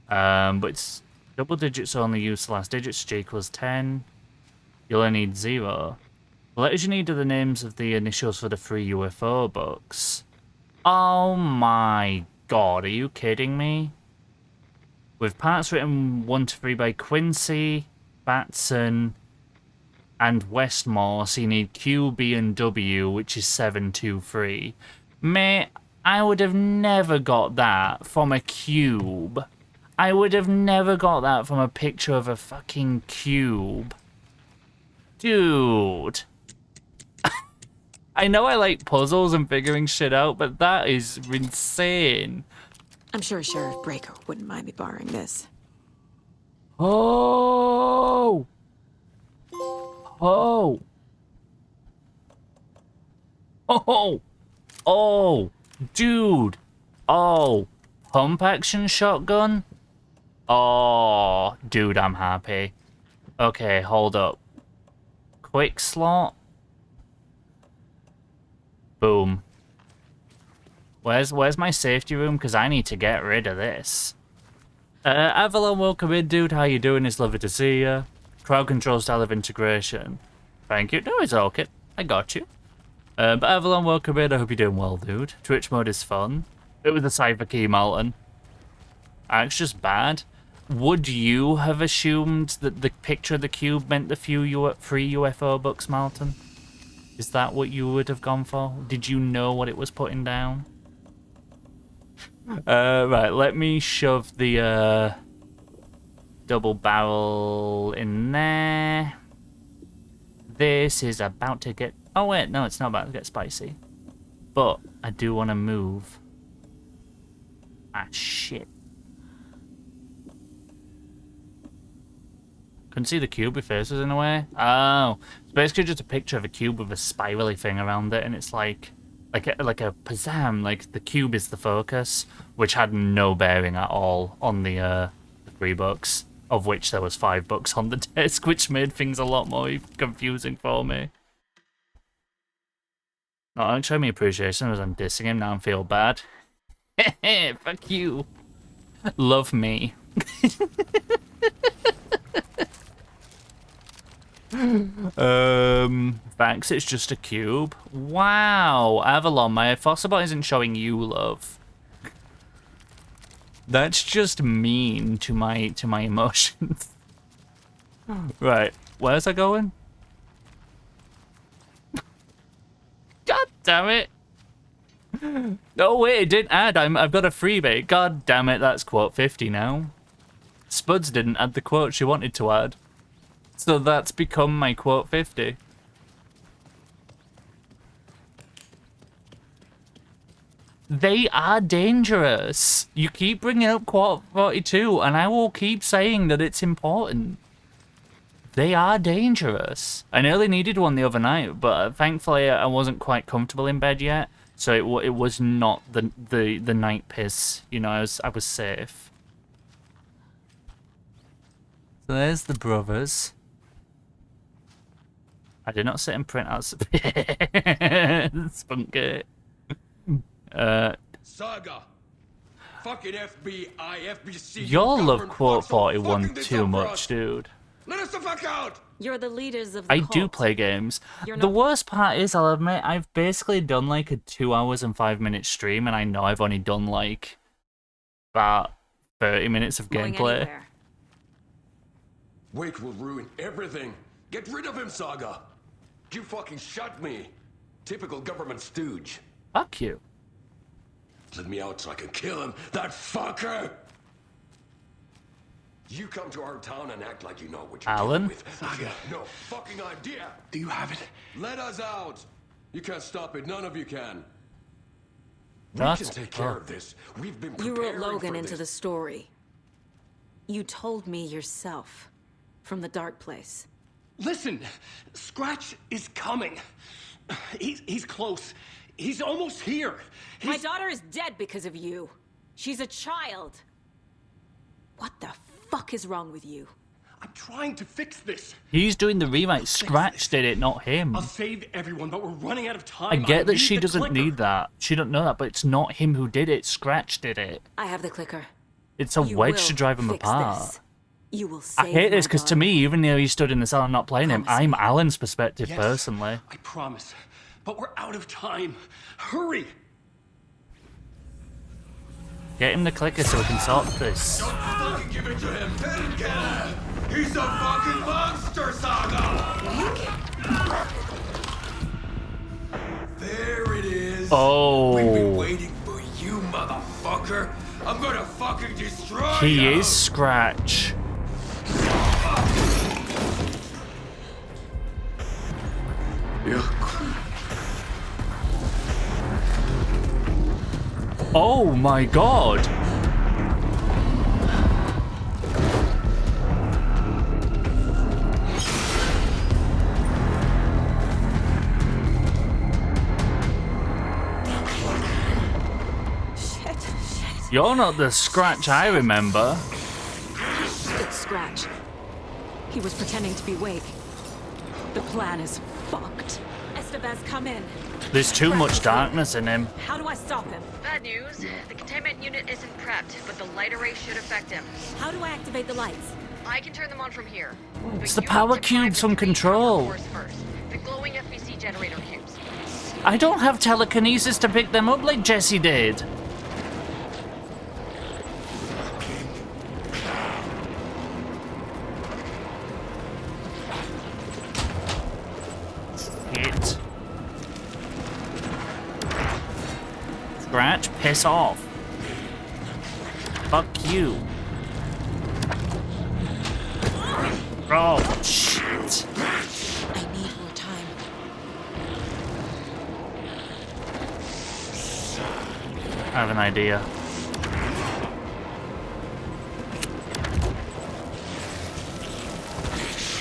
But it's double digits only, use the last digits, G equals 10. You'll only need 0. The letters you need are the names of the initials for the 3 UFO books. Oh my God, are you kidding me? With parts written 1 to 3 by Quincy, Batson, and Westmore, so you need Q, B, and W, which is 723. Mate, I would have never got that from a cube. I would have never got that from a picture of a fucking cube. Dude. I know I like puzzles and figuring shit out, but that is insane. I'm sure Sheriff Breaker wouldn't mind me borrowing this. Oh! Oh! Oh! Oh! Dude! Oh! Pump action shotgun? Oh, dude, I'm happy. Okay, hold up. Quick slot. Boom. Where's my safety room? Because I need to get rid of this. Avalon, welcome in, dude. How you doing? It's lovely to see you. Crowd control style of integration. Thank you. No, it's okay. I got you. But Avalon, welcome in. I hope you're doing well, dude. Twitch mode is fun. It was a cipher key, Malton. It's just bad. Would you have assumed that the picture of the cube meant the 3 UFO books, Malton? Is that what you would have gone for? Did you know what it was putting down? Right, let me shove the double barrel in there. This is about to get... Oh wait, no, it's not about to get spicy. But I do want to move. Ah, shit. Couldn't see the cube with faces in a way. Oh, it's basically just a picture of a cube with a spirally thing around it, and it's like a pizzam. Like the cube is the focus, which had no bearing at all on the 3 books, of which there was 5 books on the disc, which made things a lot more confusing for me. No, don't show me appreciation as I'm dissing him. Now I feel bad. Fuck you. Love me. Thanks, it's just a cube. Wow, Avalon, my Fossabot isn't showing you love. That's just mean to my emotions. Right, Where's I going? God damn it. Oh wait, it didn't add. I've got a freebie. God damn it, that's quote 50 now. Spuds didn't add the quote she wanted to add. So that's become my quote 50. They are dangerous. You keep bringing up quote 42 and I will keep saying that it's important. They are dangerous. I nearly needed one the other night, but thankfully I wasn't quite comfortable in bed yet, so it was not the night piss. You know, I was safe. So there's the brothers. I did not sit and print out spunky. Saga. Fucking FBI, FBC. Y'all love government quote fucks all 41 fucking this too up for much, us. dude. Let us the fuck out! You're the leaders of the I cult. do play games. You're The not- worst part is, I'll admit, I've basically done like a 2 hours and 5 minute stream, and I know I've only done like about 30 minutes of Going gameplay. anywhere. Wake will ruin everything. Get rid of him, Saga. You fucking shot me. Typical government stooge. Fuck you. Let me out so I can kill him, that fucker! You come to our town and act like you know what you're Alan? dealing with. I got no fucking idea. Do you have it? Let us out. You can't stop it. None of you can. We What? can take care of this. We've been You preparing wrote Logan for into this. the story. You told me yourself. From the dark place. Listen, Scratch is coming. He's close. He's almost here. My daughter is dead because of you. She's a child. What the fuck is wrong with you? I'm trying to fix this. He's doing the rewrite. Scratch did it, not him. I'll save everyone, but we're running out of time. I get that need she the doesn't clicker. need that. She don't know that, but it's not him who did it. Scratch did it. I have the clicker. It's a You wedge will to drive him fix apart. this. You will I save hate this my because to daughter. me, even though he stood in the cell and not playing him, Promise I'm me. Alan's perspective Yes, personally. I promise. But we're out of time. Hurry! Get him the clicker so we can sort this. Don't fucking give it to him. Painkiller. He's a fucking monster, Saga. There it is. We've been Oh, waiting for you, motherfucker. I'm gonna fucking destroy you. he is Scratch. Oh my god. Shit. You're not the Scratch I remember. It's Scratch. He was pretending to be Wake. The plan is fucked. Estevez, come in. There's too much darkness in him. How do I stop him? Bad news. The containment unit isn't prepped, but the light array should affect him. How do I activate the lights? I can turn them on from here. But It's the you power need to find cubes the from 3 Control. power cores first. The glowing FBC generator cubes. I don't have telekinesis to pick them up like Jesse did. Shit. Scratch, piss off. Fuck you. Oh, shit. I need more time. I have an idea.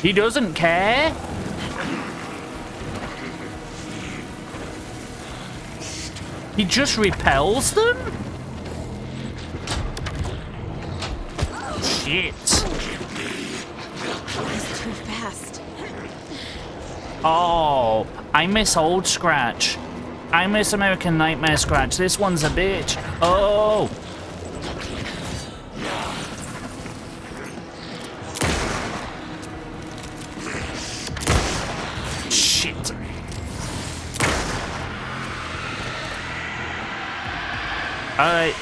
He doesn't care. He just repels them? Shit. He's too fast. Oh, I miss old Scratch. I miss American Nightmare Scratch. This one's a bitch. Oh. Shit. Alright,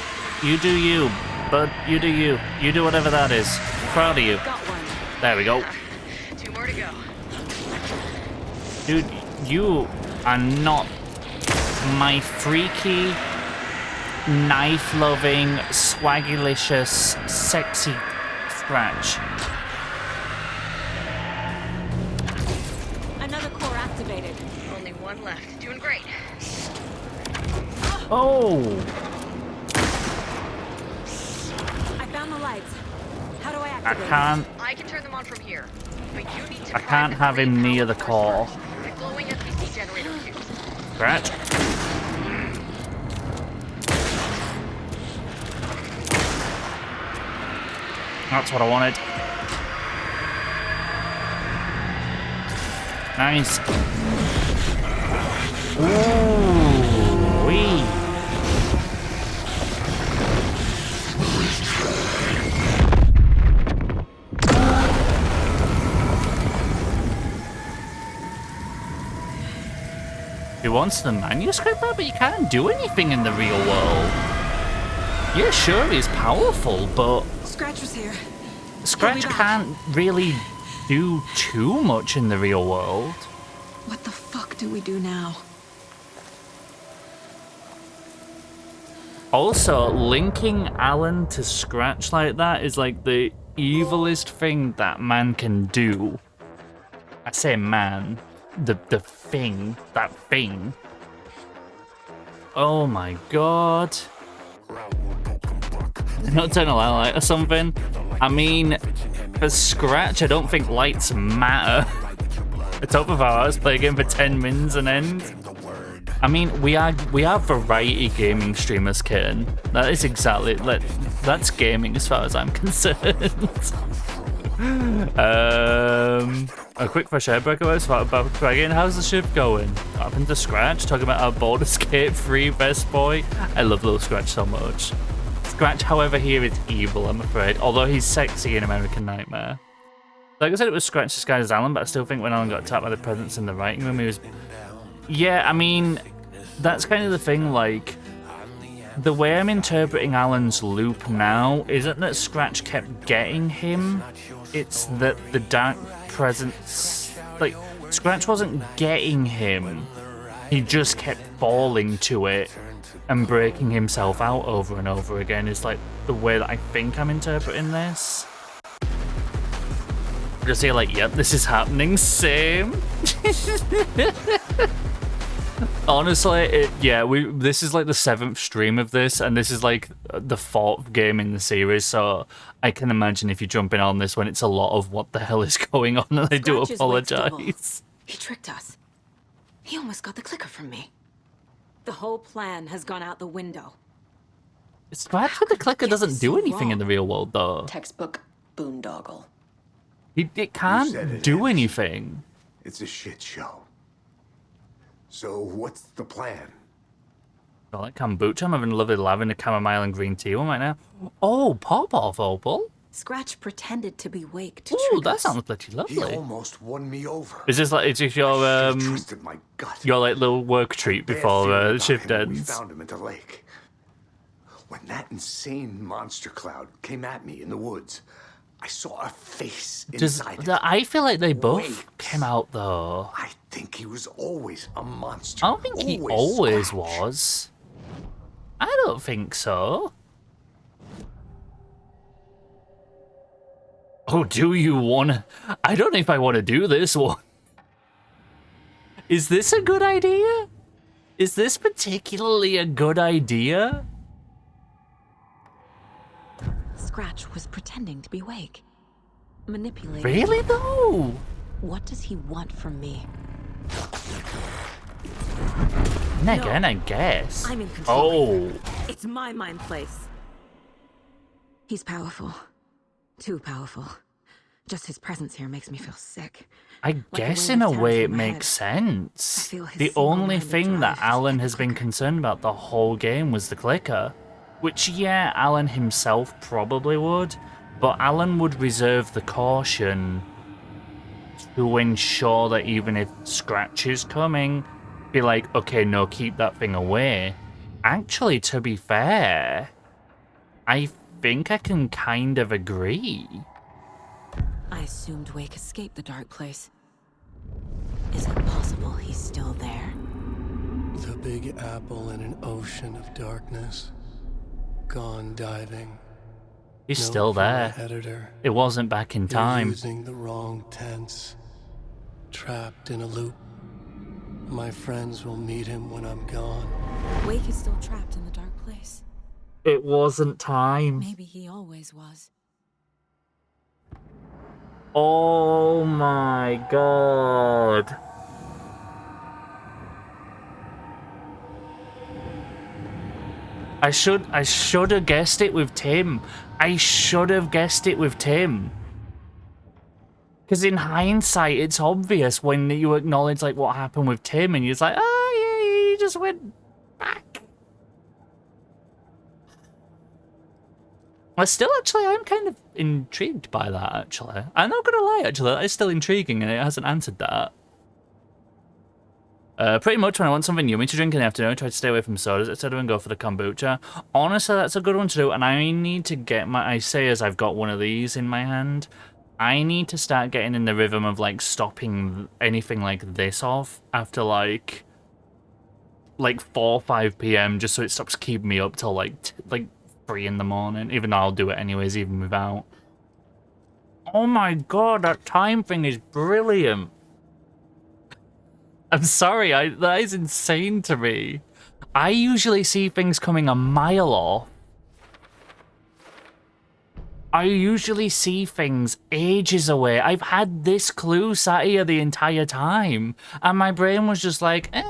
you do you, bud. You do you. You do whatever that is. Proud of you. Got one. There we go. 2 more to go. Dude, you are not my freaky, knife-loving, swaggylicious, sexy Scratch. Another core activated. Only one left. Doing great. Oh! I found the lights. How do I I activate can't. I can turn them on from here. But you need to I can't have him near the core. The glowing FPC generator fuse. Scratch. That's what I wanted. Nice. Ooh, wee. He wants the manuscript back, but you can't do anything in the real world. Yeah, sure, he's powerful, but Scratch was here. Scratch can't really do too much in the real world. What the fuck do we do now? Also, linking Alan to Scratch like that is like the evilest thing that man can do. I say man, the thing, that thing. Oh my god. Not turn a light or something. I mean, for Scratch, I don't think lights matter. The top of our house, play a game for 10 mins and end. I mean, we are variety gaming streamers, Kitten. That is exactly, that's gaming as far as I'm concerned. A quick fresh air breakaway about Dragon. How's the ship going? What happened to Scratch? Talking about our Baldur's Gate 3 best boy. I love little Scratch so much. Scratch, however, here is evil, I'm afraid. Although he's sexy in American Nightmare. Like I said, it was Scratch disguised as Alan, but I still think when Alan got attacked by the presence in the writing room, he was... Yeah, I mean, that's kind of the thing, like... The way I'm interpreting Alan's loop now isn't that Scratch kept getting him, it's that the dark presence... Like, Scratch wasn't getting him, he just kept falling to it and breaking himself out over and over again is like the way that I think I'm interpreting this. Just say like, yep, this is happening, same. Honestly, this is like the 7th stream of this, and this is like the 4th game in the series, so I can imagine if you're jumping on this when it's a lot of what the hell is going on, and I do apologize. He tricked us. He almost got the clicker from me. The whole plan has gone out the window. Scratch with the clicker doesn't do anything in the real world, though. Textbook boondoggle. It can't do anything. It's a shit show. So what's the plan? I like kombucha. I'm having a lovely lavender, chamomile, and green tea one right now. Oh, pop off, Opal. Scratch pretended to be wake to Ooh, trick that us. sounds pretty lovely. He almost won me over. Is this like, is this your Trusted my gut. your like little work treat before Bad shift feeling about him when we ends? found him at the lake. When that insane monster cloud came at me in the woods, I saw a face inside it. I feel like they both Wait. came out though. I think he was always a monster. I don't think he always Scratch. was. I don't think so. Oh, do you wanna? I don't know if I want to do this one. Is this a good idea? Is this particularly a good idea? Scratch was pretending to be wake. Manipulating. Really though? What does he want from me? And again, I guess. I'm in control. Oh. It's my mind place. He's powerful. Too powerful. Just his presence here makes me feel sick. I guess in a way it makes sense. I feel his The only single-minded thing that drive to Alan get has the been clicker. concerned about the whole game was the clicker. Which, yeah, Alan himself probably would, but Alan would reserve the caution to ensure that even if Scratch is coming, be like, okay, no, keep that thing away. Actually, to be fair, I think I can kind of agree. I assumed Wake escaped the dark place. Is it possible still there. The Big Apple in an ocean of darkness. Gone diving. He's Note still from my there. editor. It wasn't back in You're time. using the wrong tense. Trapped in a loop. My friends will meet him when I'm gone. Wake is still trapped in the dark place. It wasn't time. Maybe he always was. Oh my god. I should have guessed it with Tim. I should have guessed it with Tim. Because in hindsight, it's obvious when you acknowledge like what happened with Tim, and you're like, oh yeah, he just went back. I'm kind of intrigued by that, actually. I'm not gonna lie, actually, that is still intriguing, and it hasn't answered that. Pretty much when I want something yummy to drink in the afternoon, I try to stay away from sodas, etc. and go for the kombucha. Honestly, that's a good one to do, and I need to get I say as I've got one of these in my hand, I need to start getting in the rhythm of, like, stopping anything like this off after, like 4 or 5 p.m. just so it stops keeping me up till, like 3 in the morning, even though I'll do it anyways, even without. Oh my god, that time thing is brilliant. I'm sorry, that is insane to me. I usually see things coming a mile off. I usually see things ages away. I've had this clue sat here the entire time, and my brain was just like, eh.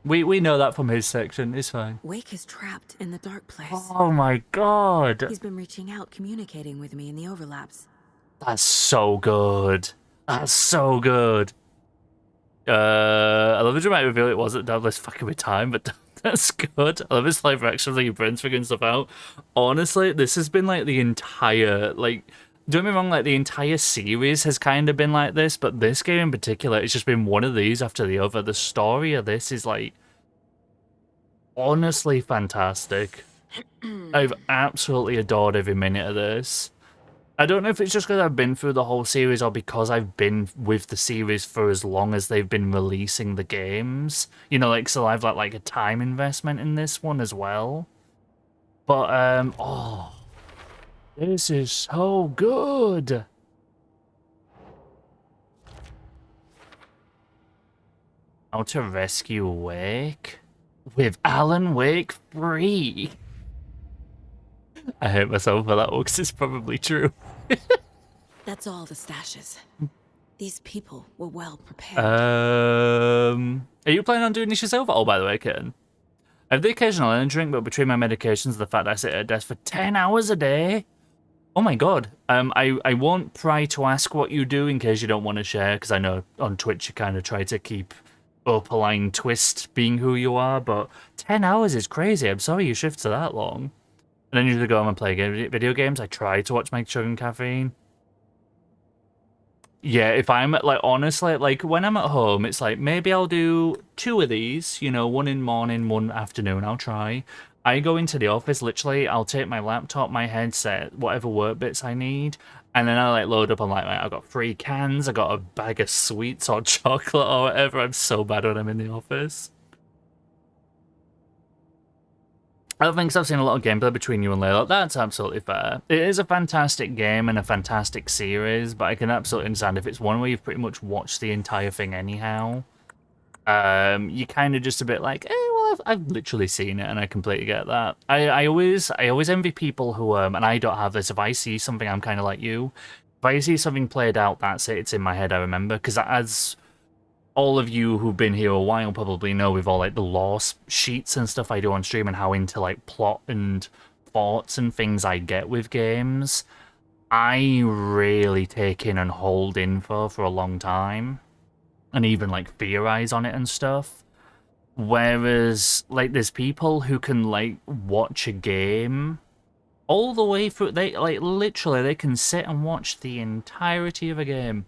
We know that from his section, it's fine. Wake is trapped in the dark place. Oh my god. He's been reaching out, communicating with me in the overlaps. That's so good. That's so good. I love the dramatic reveal it wasn't Douglas fucking with time, but that's good. I love his live reactions, like your brain's figuring stuff out. Honestly, this has been like the entire, like, don't get me wrong, like the entire series has kind of been like this, but this game in particular, it's just been one of these after the other. The story of this is like, honestly fantastic. I've absolutely adored every minute of this. I don't know if it's just because I've been through the whole series or because I've been with the series for as long as they've been releasing the games. You know, like, so I've like a time investment in this one as well. But, oh, this is so good. How to rescue Wake with Alan Wake free. I hate myself for that one because it's probably true. That's all the stashes. These people were well prepared. Are you planning on doing this yourself at all, by the way, Kitten? I have the occasional energy drink, but between my medications and the fact that I sit at a desk for 10 hours a day. Oh my god. I won't pry to ask what you do in case you don't want to share, because I know on Twitch you kind of try to keep Opaline Twist being who you are, but 10 hours is crazy. I'm sorry you shift to that long. And then usually go home and play video games. I try to watch my sugar and caffeine. Yeah, if I'm, like, honestly, like, when I'm at home, it's like, maybe I'll do 2 of these, you know, one in morning, one afternoon, I'll try. I go into the office, literally, I'll take my laptop, my headset, whatever work bits I need, and then I, like, load up, I'm like, right, I've got 3 cans, I got a bag of sweets or chocolate or whatever. I'm so bad when I'm in the office. I don't think I've seen a lot of gameplay between you and Layla. That's absolutely fair. It is a fantastic game and a fantastic series, but I can absolutely understand if it's one where you've pretty much watched the entire thing anyhow. You kind of just a bit like, well, I've literally seen it, and I completely get that. I always envy people who, and I don't have this, if I see something, I'm kind of like you. If I see something played out, that's it, it's in my head, I remember, because as all of you who've been here a while probably know, with all like the lore sheets and stuff I do on stream and how into like plot and thoughts and things I get with games, I really take in and hold info for a long time and even like theorize on it and stuff. Whereas like there's people who can like watch a game all the way through, they like literally they can sit and watch the entirety of a game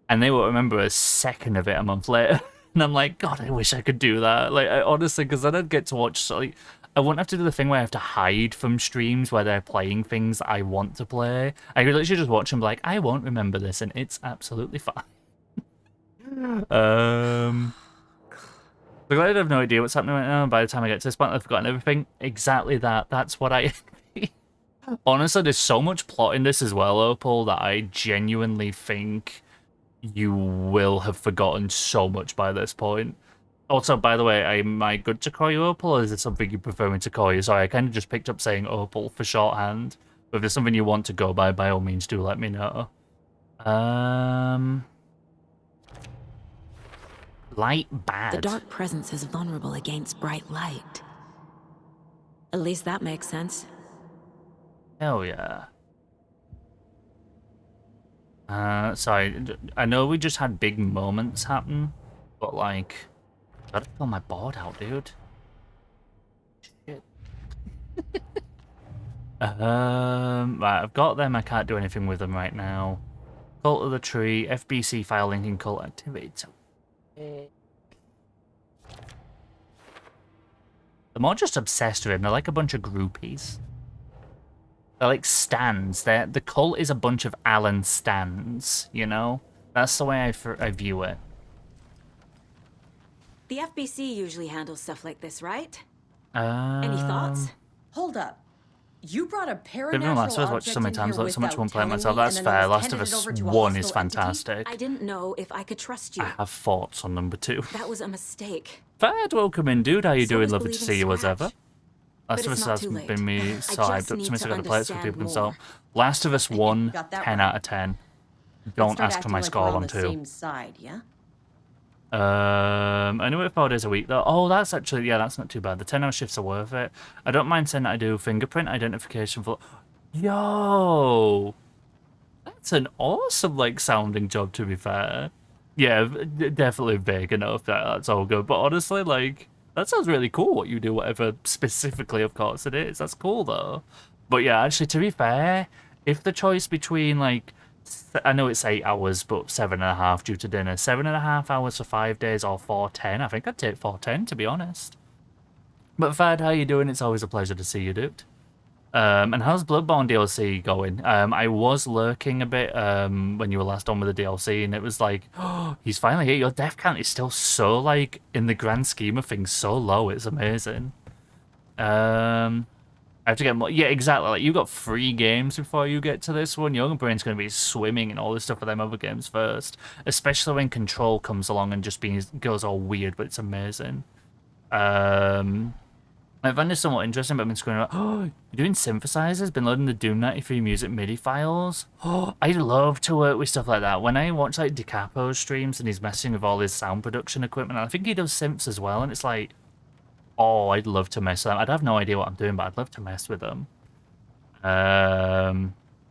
and they won't remember a second of it a month later. And I'm like, God, I wish I could do that. Like, honestly, because then I'd get to watch, like, I wouldn't have to do the thing where I have to hide from streams where they're playing things I want to play. I could literally just watch and be like, I won't remember this, and it's absolutely fine. The glad I have no idea what's happening right now. By the time I get to this point, I've forgotten everything. Exactly that. That's what I... Honestly, there's so much plot in this as well, Opal, that I genuinely think you will have forgotten so much by this point. Also, by the way, am I good to call you Opal, or is there something you prefer me to call you? Sorry, I kind of just picked up saying Opal for shorthand. But if there's something you want to go by all means, do let me know. Light bad. The dark presence is vulnerable against bright light. At least that makes sense. Hell yeah. Sorry, I know we just had big moments happen, but like, gotta fill my board out, dude. Shit. Right, I've got them. I can't do anything with them right now. Cult of the Tree, FBC file linking cult activity. They're more just obsessed with him. They're like a bunch of groupies. They're like stans. The cult is a bunch of Alan stans, you know? That's the way I view it. The FBC usually handles stuff like this, right? Any thoughts? Hold up. You brought a Been doing Last of Us, watched so many times, like so much one play myself. That's fair. Last of Us 1 is fantastic. I didn't know if I could trust you. I have thoughts on number 2. That was a mistake. Fad, welcome in, dude. How you So doing? is Lovely to see you as believing ever. Last of Us has been me so just hyped up need to me, to so gotta play it so understand people can more. solve. Last of Us 1, Got that 10 right. out of 10. Don't ask for my score on 2. Same side, yeah? I know it 4 days a week though. Oh, that's actually, yeah, that's not too bad. The 10-hour shifts are worth it. I don't mind saying that I do fingerprint identification for... Yo! That's an awesome, like, sounding job, to be fair. Yeah, definitely vague enough that that's all good. But honestly, like, that sounds really cool what you do, whatever specifically, of course, it is. That's cool, though. But yeah, actually, to be fair, if the choice between, like, I know it's 8 hours, but 7.5 due to dinner. 7.5 hours for 5 days or 410. I think I'd take 410, to be honest. But Fad, how you doing? It's always a pleasure to see you, dude. And how's Bloodborne DLC going? I was lurking a bit when you were last on with the DLC, and it was like, oh, he's finally here. Your death count is still so, like, in the grand scheme of things, so low. It's amazing. I have to get more. Yeah, exactly. Like, you got 3 games before you get to this one. Your brain's going to be swimming in all this stuff for them other games first. Especially when Control comes along and just goes all weird, but it's amazing. I find this somewhat interesting, but I've been scrolling around. Oh, you're doing synthesizers? Been loading the Doom 93 music MIDI files? Oh, I love to work with stuff like that. When I watch, like, DiCapo's streams and he's messing with all his sound production equipment, I think he does synths as well, and it's like, oh, I'd love to mess with them. I'd have no idea what I'm doing, but I'd love to mess with them.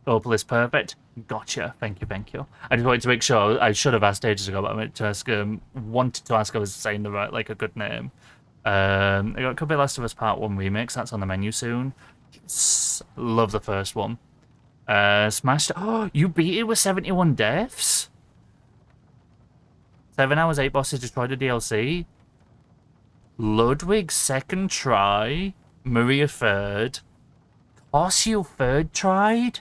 Opal is perfect. Gotcha. Thank you, thank you. I just wanted to make sure. I should have asked ages ago, but I meant to ask, wanted to ask if I was saying the right, like, a good name. I got Could Be Last of Us Part 1 remix. That's on the menu soon. Love the first one. Smashed. Oh, you beat it with 71 deaths? 7 hours, 8 bosses, destroyed the DLC. Ludwig second try. Maria third. Ossio third tried?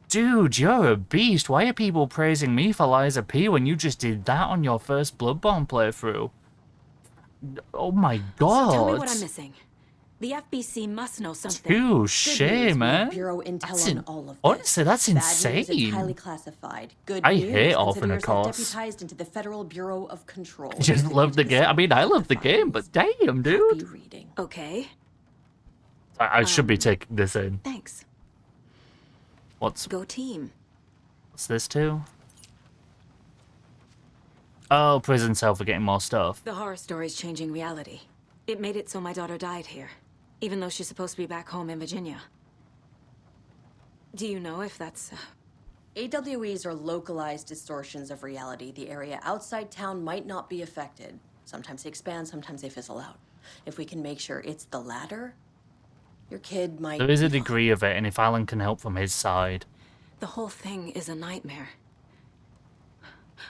Dude, you're a beast. Why are people praising me for Liza P when you just did that on your first Bloodborne playthrough? Oh my god. So tell me what I'm missing. The FBC must know something. Touche, man. Bureau intel on all of this. Honestly, that's Bad news, it's insane. highly classified. Good I news, hate Orphan, of consider yourself course. deputized into the Federal Bureau of Control. Just love the game. I mean, I love the game, but damn, dude. Happy reading. Okay, I should be taking this in. thanks. What's Go team. this too? Oh, prison cell for getting more stuff. The horror story's changing reality. It made it so my daughter died here, even though she's supposed to be back home in Virginia. Do you know if that's... AWEs are localized distortions of reality. The area outside town might not be affected. Sometimes they expand, sometimes they fizzle out. If we can make sure it's the latter, your kid might... There is a be fine. degree of it, and if Alan can help from his side. The whole thing is a nightmare.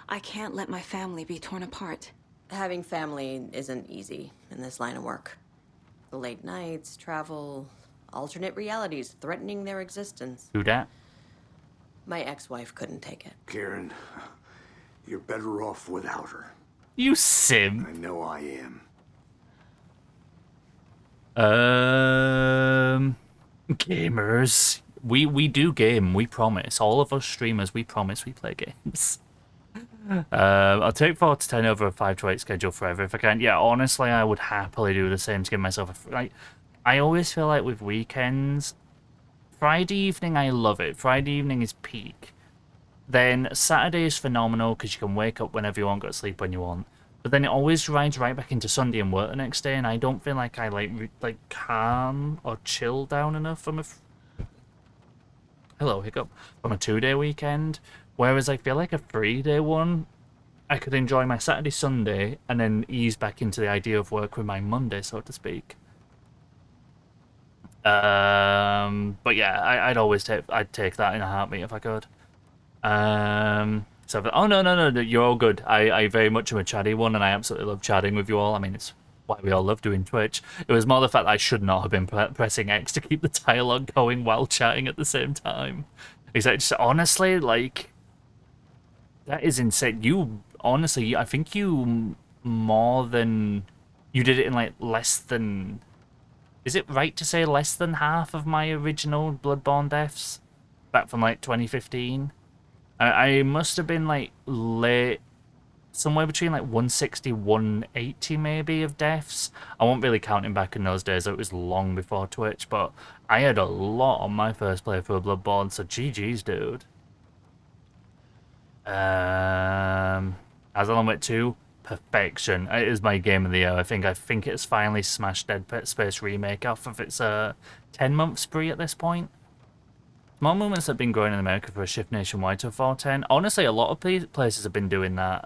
I can't let my family be torn apart. Having family isn't easy in this line of work. The late nights, travel, alternate realities threatening their existence. Do that. My ex-wife couldn't take it. Kieran, You're better off without her. You sim. I know I am. Gamers. We do game, we promise. All of us streamers, we promise we play games. I'll take 4 to 10 over a 5 to 8 schedule forever if I can. Yeah, honestly, I would happily do the same to give myself a... Like, I always feel like with weekends, Friday evening, I love it. Friday evening is peak. Then Saturday is phenomenal because you can wake up whenever you want, go to sleep when you want. But then it always rides right back into Sunday and work the next day, and I don't feel like I like calm or chill down enough from a... Hello, hiccup. From a 2-day weekend. Whereas I feel like a 3-day one, I could enjoy my Saturday, Sunday, and then ease back into the idea of work with my Monday, so to speak. But yeah, I'd take that in a heartbeat if I could. Oh no, you're all good. I very much am a chatty one, and I absolutely love chatting with you all. I mean, it's why we all love doing Twitch. It was more the fact that I should not have been pressing X to keep the dialogue going while chatting at the same time. Just honestly, like, that is insane. You honestly, I think you did it in like less than. Is it right to say less than half of my original Bloodborne deaths back from like 2015? I must have been like late, somewhere between like 160, 180 maybe of deaths. I won't really counting back in those days, it was long before Twitch, but I had a lot on my first playthrough of Bloodborne, so GG's, dude. As Alan Wake 2, perfection. It is my game of the year. I think it's finally smashed Dead Space Remake off of its 10-month spree at this point. Small movements have been growing in America for a shift nationwide to 410. Honestly, a lot of places have been doing that.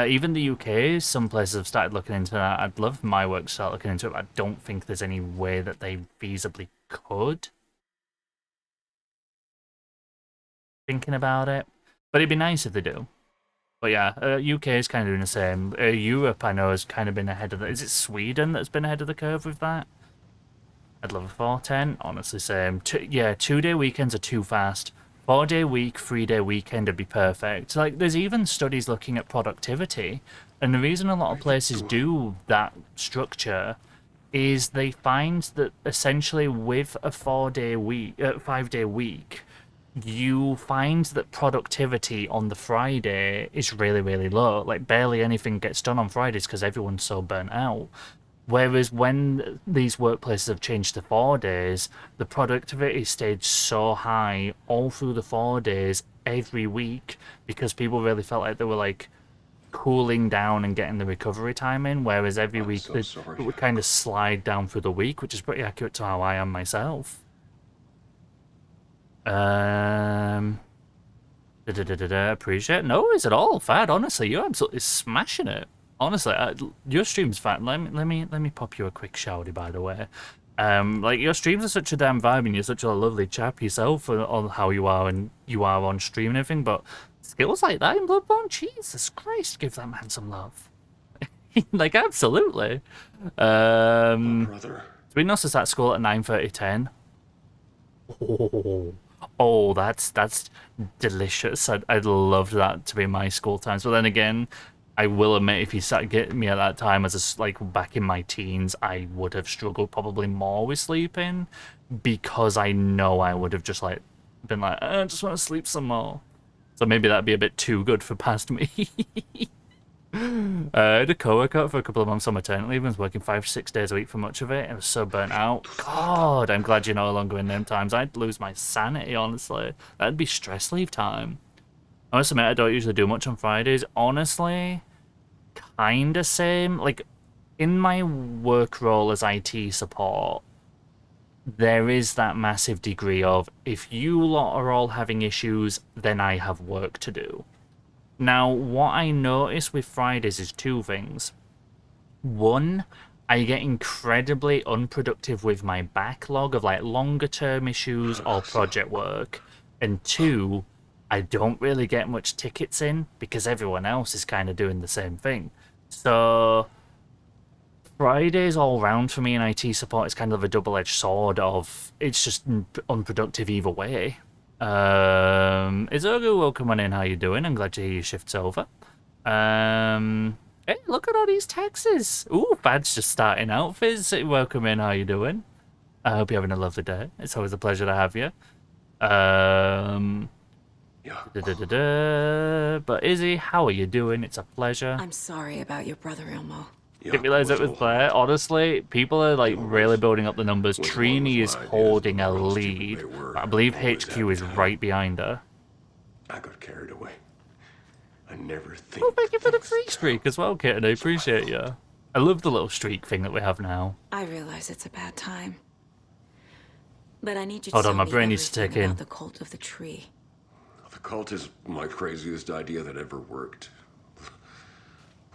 Even the UK, some places have started looking into that. I'd love my work to start looking into it, but I don't think there's any way that they feasibly could. Thinking about it. But it'd be nice if they do. But yeah, UK is kind of doing the same. Europe, I know, has kind of been ahead of the... Is it Sweden that's been ahead of the curve with that? I'd love a 410, honestly same. 2-day weekends are too fast. 4-day week, 3-day weekend would be perfect. Like, there's even studies looking at productivity, and the reason a lot of places do that structure is they find that essentially with a 5-day week, you find that productivity on the Friday is really, really low. Like, barely anything gets done on Fridays because everyone's so burnt out. Whereas when these workplaces have changed to 4 days, the productivity stayed so high all through the 4 days every week because people really felt like they were like cooling down and getting the recovery time in. Whereas every week it would kind of slide down through the week, which is pretty accurate to how I am myself. Appreciate it. No worries at all, Fad. Honestly, you're absolutely smashing it. Honestly, your stream's fat. Let me pop you a quick shouty, by the way. Like, your streams are such a damn vibe, and you're such a lovely chap yourself on how you are on stream and everything. But skills like that in Bloodborne, Jesus Christ, give that man some love. Like, absolutely. Brother. Sweetness is at school at 9:30, 10. Oh, that's delicious. I'd love that to be my school times. But then again, I will admit, if you started getting me at that time like back in my teens, I would have struggled probably more with sleeping because I know I would have just like been like, I just want to sleep some more. So maybe that'd be a bit too good for past me. I had a co-worker for a couple of months on maternity leave and was working 5-6 days a week for much of it. I was so burnt out. God, I'm glad you're no longer in them times. I'd lose my sanity, honestly. That'd be stress leave time. I must admit, I don't usually do much on Fridays. Honestly, kinda same. Like, in my work role as IT support, there is that massive degree of, if you lot are all having issues, then I have work to do. Now, what I notice with Fridays is two things. One, I get incredibly unproductive with my backlog of like longer term issues or project work. And two, I don't really get much tickets in because everyone else is kind of doing the same thing. So Fridays all round for me in IT support is kind of a double-edged sword of it's just unproductive either way. Izogu, welcome on in. How you doing? I'm glad to hear your shift's over. Hey, look at all these taxes. Ooh, Bad's just starting out. Fizz, welcome in. How you doing? I hope you're having a lovely day. It's always a pleasure to have you. But Izzy, how are you doing? It's a pleasure. I'm sorry about your brother, Ilmo. Didn't realize it was Blair. Honestly, people are like really building up the numbers. Trini is holding a lead. I believe HQ is right behind her. I got carried away. I never think. Well, thank you for the free streak as well, Kitten. I appreciate you. I love the little streak thing that we have now. I realize it's a bad time, but I need you to Hold on, tell my me brain needs to everything take in. about the cult of the tree. The cult is my craziest idea that ever worked.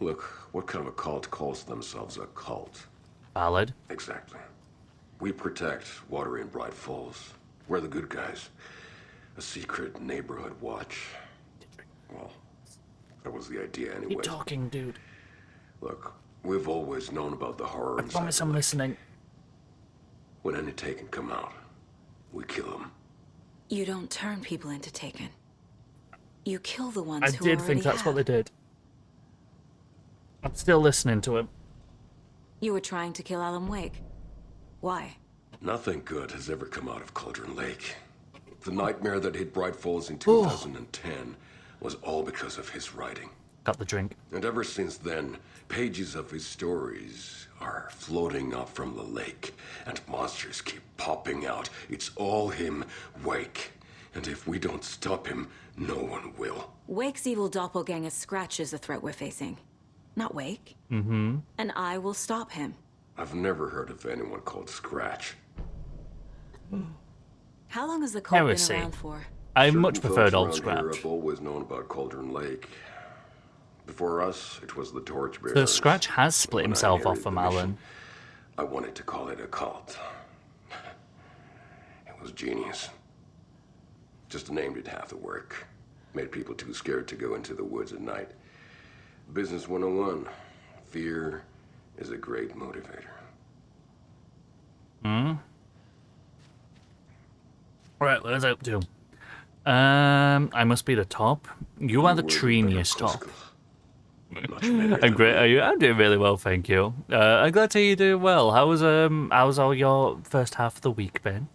Look, what kind of a cult calls themselves a cult? Valid. Exactly. We protect Water in Bright Falls. We're the good guys. A secret neighborhood watch. Well, that was the idea anyway. Keep talking, dude. Look, we've always known about the horror I inside promise the I'm lake. listening. When any Taken come out, we kill them. You don't turn people into Taken. You kill the ones I who did already think that's have. what they did. I'm still listening to him. You were trying to kill Alan Wake. Why? Nothing good has ever come out of Cauldron Lake. The nightmare that hit Bright Falls in 2010 was all because of his writing. Got the drink. And ever since then, pages of his stories are floating up from the lake, and monsters keep popping out. It's all him, Wake. And if we don't stop him, no one will. Wake's evil doppelganger Scratch is the threat we're facing. Not Wake. Mm-hmm. And I will stop him. I've never heard of anyone called Scratch. How long has the cult Heresy. been around for? I Certain much preferred folks Old around Scratch. here have always known about Cauldron Lake. Before us, it was the Torchbearers. So Scratch has split When I himself off inherited from the mission, Alan. I wanted to call it a cult. It was genius. Just a name did half the work. Made people too scared to go into the woods at night. Business 101. Fear is a great motivator. Right, where's up to? I must be the top. You are the Word better treeniest top. couscous. Much better I'm than great. me. I'm doing really well, thank you. I'm glad to hear you doing well. How's all your first half of the week been?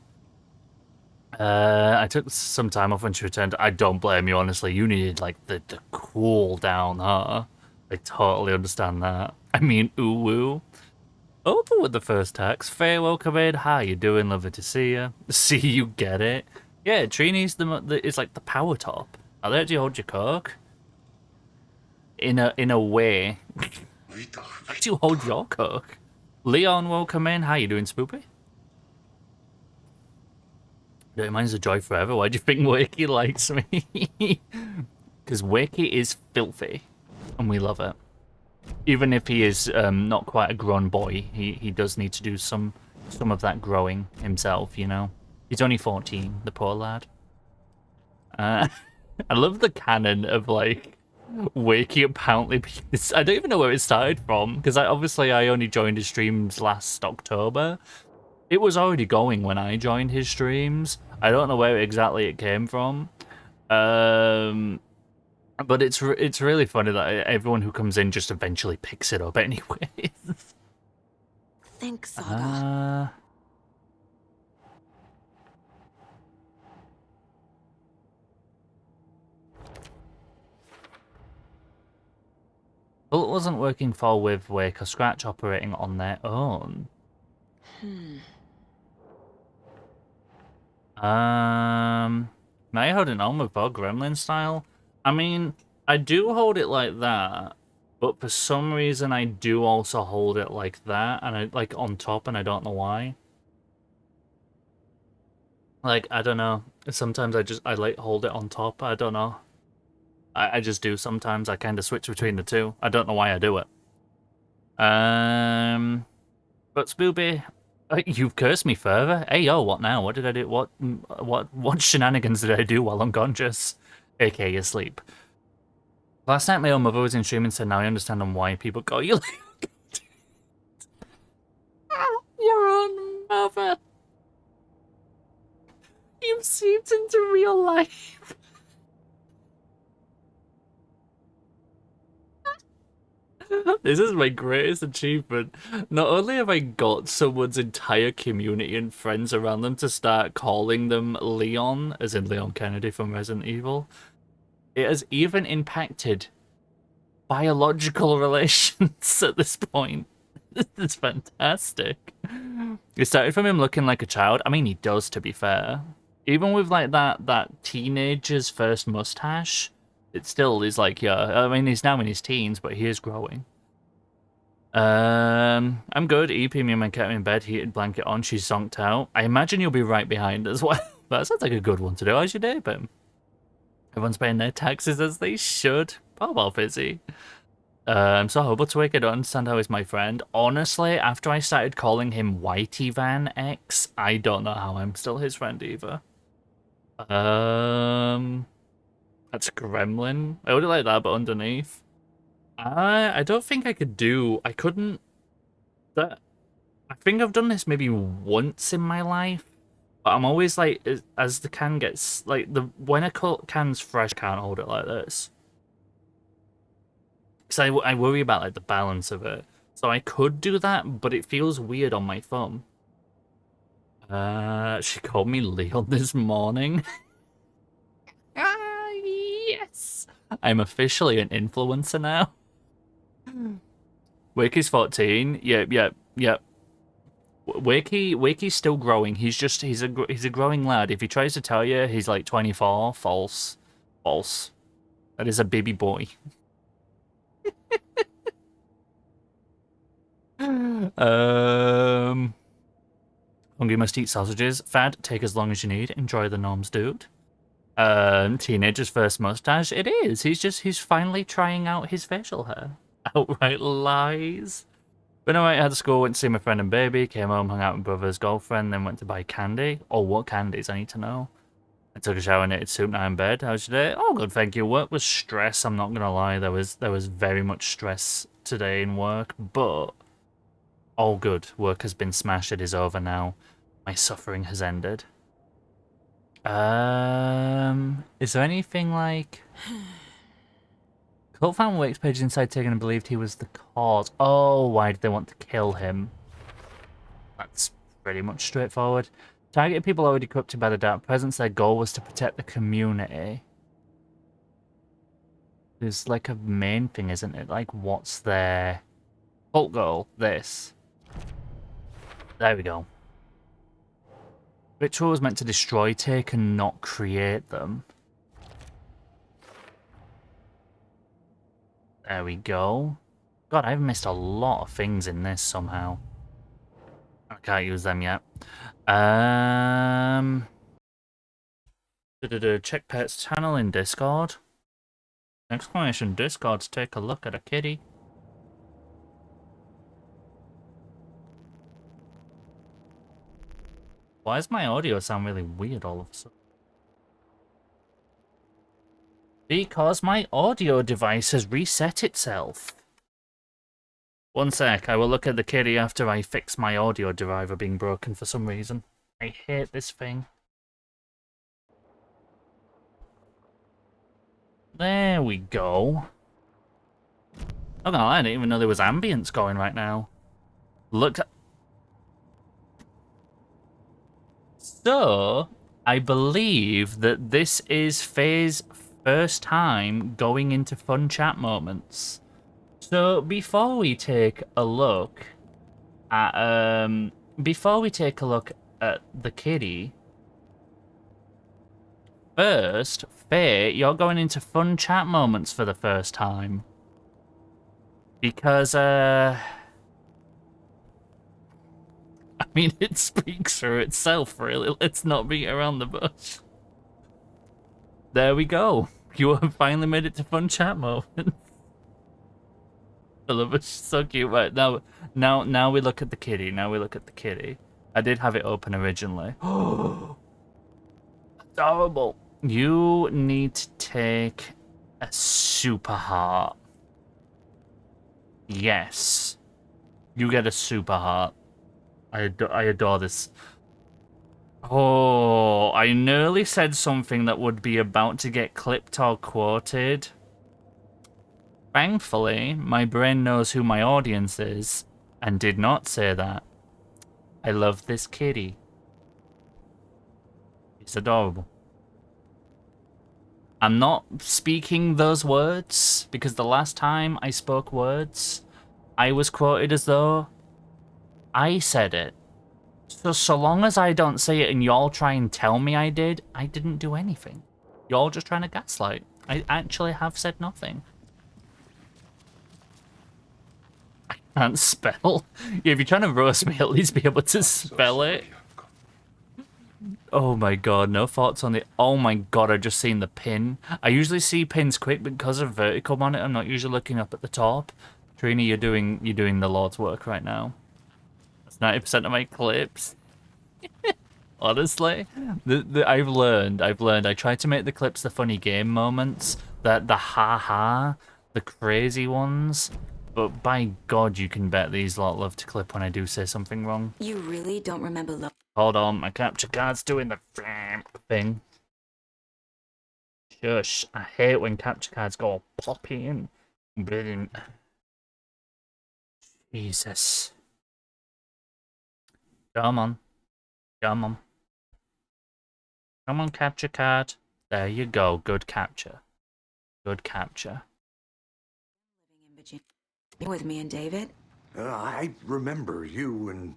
I took some time off when she returned. I don't blame you, honestly. You needed like the cool down, huh? I totally understand that. I mean, ooh woo. Open with the first text. Faye, welcome in. How you doing? Lovely to see you. See you get it. Yeah, Trini's it's like the power top. I let you hold your coke. In a way. Let you hold your coke. Leon, welcome in. How you doing, Spoopy? No, mine's a joy forever. Why do you think Wakey likes me? Because Wakey is filthy, and we love it. Even if he is not quite a grown boy, he does need to do some of that growing himself, you know? He's only 14, the poor lad. I love the canon of, like, Wakey apparently... I don't even know where it started from, because I only joined his streams last October. It was already going when I joined his streams. I don't know where exactly it came from. But it's really funny that everyone who comes in just eventually picks it up anyway. Thanks, Saga. Well, it wasn't working for with Wake or Scratch operating on their own. May I hold it on with Bog Gremlin style? I mean, I do hold it like that, but for some reason I do also hold it like that, and I like on top, and I don't know why. Like, I don't know. Sometimes I like hold it on top. I don't know. I just do sometimes. I kind of switch between the two. I don't know why I do it. But Spooby, you've cursed me further. Hey yo, what now? What did I do? What shenanigans did I do while unconscious, aka asleep? Last night my own mother was in stream and said, "Now I understand on why people call you like your own mother." You've seeped into real life. This is my greatest achievement. Not only have I got someone's entire community and friends around them to start calling them Leon, as in Leon Kennedy from Resident Evil, it has even impacted biological relations at this point. This is fantastic. It started from him looking like a child. I mean, he does, to be fair. Even with like that teenager's first mustache, it still is like, yeah. I mean, he's now in his teens, but he is growing. I'm good. EP me and my cat in bed, heated blanket on. She's zonked out. I imagine you'll be right behind as well. That sounds like a good one to do. How's your day been? Everyone's paying their taxes as they should. Oh well, busy. I'm so horrible to wake. I don't understand how he's my friend. Honestly, after I started calling him Whitey Van X, I don't know how I'm still his friend either. That's a gremlin. I would like that, but underneath. I don't think I could do. I couldn't. That. I think I've done this maybe once in my life, but I'm always like, as the can gets like when a can's fresh, I can't hold it like this. Because I worry about like the balance of it. So I could do that, but it feels weird on my thumb. She called me Leon this morning. Ah, yes! I'm officially an influencer now. Wakey's 14. Yep. Wakey's still growing. He's a growing lad. If he tries to tell you he's like 24, false. That is a baby boy. Hungry must eat sausages. Fad, take as long as you need. Enjoy the norms, dude. Teenager's first mustache. It is. He's finally trying out his facial hair. Outright lies. But anyway, I had to school, went to see my friend and baby, came home, hung out with brother's girlfriend, then went to buy candy. Oh, what candies? I need to know. I took a shower, knitted soup, now in bed. How's your day? Oh, good, thank you. Work was stress, I'm not gonna lie. There was very much stress today in work, but all good. Work has been smashed, it is over now. My suffering has ended. Is there anything like... Cult found Wake's page inside taken and believed he was the cause. Oh, why did they want to kill him? That's pretty much straightforward. Targeted people already corrupted by the Dark Presence. Their goal was to protect the community. There's like a main thing, isn't it? Like, what's their cult goal? This. There we go. Ritual was meant to destroy, take, and not create them. There we go. God, I've missed a lot of things in this somehow. I can't use them yet. Check Pet's channel in Discord. Exclamation Discord to take a look at a kitty. Why does my audio sound really weird all of a sudden? Because my audio device has reset itself. One sec, I will look at the kitty after I fix my audio driver being broken for some reason. I hate this thing. There we go. Oh no, I didn't even know there was ambience going right now. Look. So, I believe that this is Faye's first time going into fun chat moments. So before we take a look at the kitty, first, Faye, you're going into fun chat moments for the first time. Because I mean, it speaks for itself, really. Let's not beat around the bush. There we go. You have finally made it to fun chat moments. I love it. So cute. Right, now we look at the kitty. I did have it open originally. Oh, adorable. You need to take a super heart. Yes. You get a super heart. I adore this. Oh, I nearly said something that would be about to get clipped or quoted. Thankfully, my brain knows who my audience is, and did not say that. I love this kitty. It's adorable. I'm not speaking those words, because the last time I spoke words, I was quoted as though I said it. So long as I don't say it and y'all try and tell me I did, I didn't do anything. Y'all just trying to gaslight. I actually have said nothing. I can't spell. Yeah, if you're trying to roast me, at least be able to spell it. Oh my god, no thoughts on the... Oh my god, I just seen the pin. I usually see pins quick because of vertical monitor. I'm not usually looking up at the top. Trini, you're doing the Lord's work right now. That's 90% of my clips. Honestly, I've learned. I try to make the clips the funny game moments, the ha-ha, the crazy ones. But by God, you can bet these lot love to clip when I do say something wrong. You really don't remember Hold on, my capture card's doing the thing. Shush, I hate when capture cards go all poppy and brilliant. Jesus. Come on. Come on. Come on, capture card. There you go. Good capture. Good capture. with me and David? I remember you and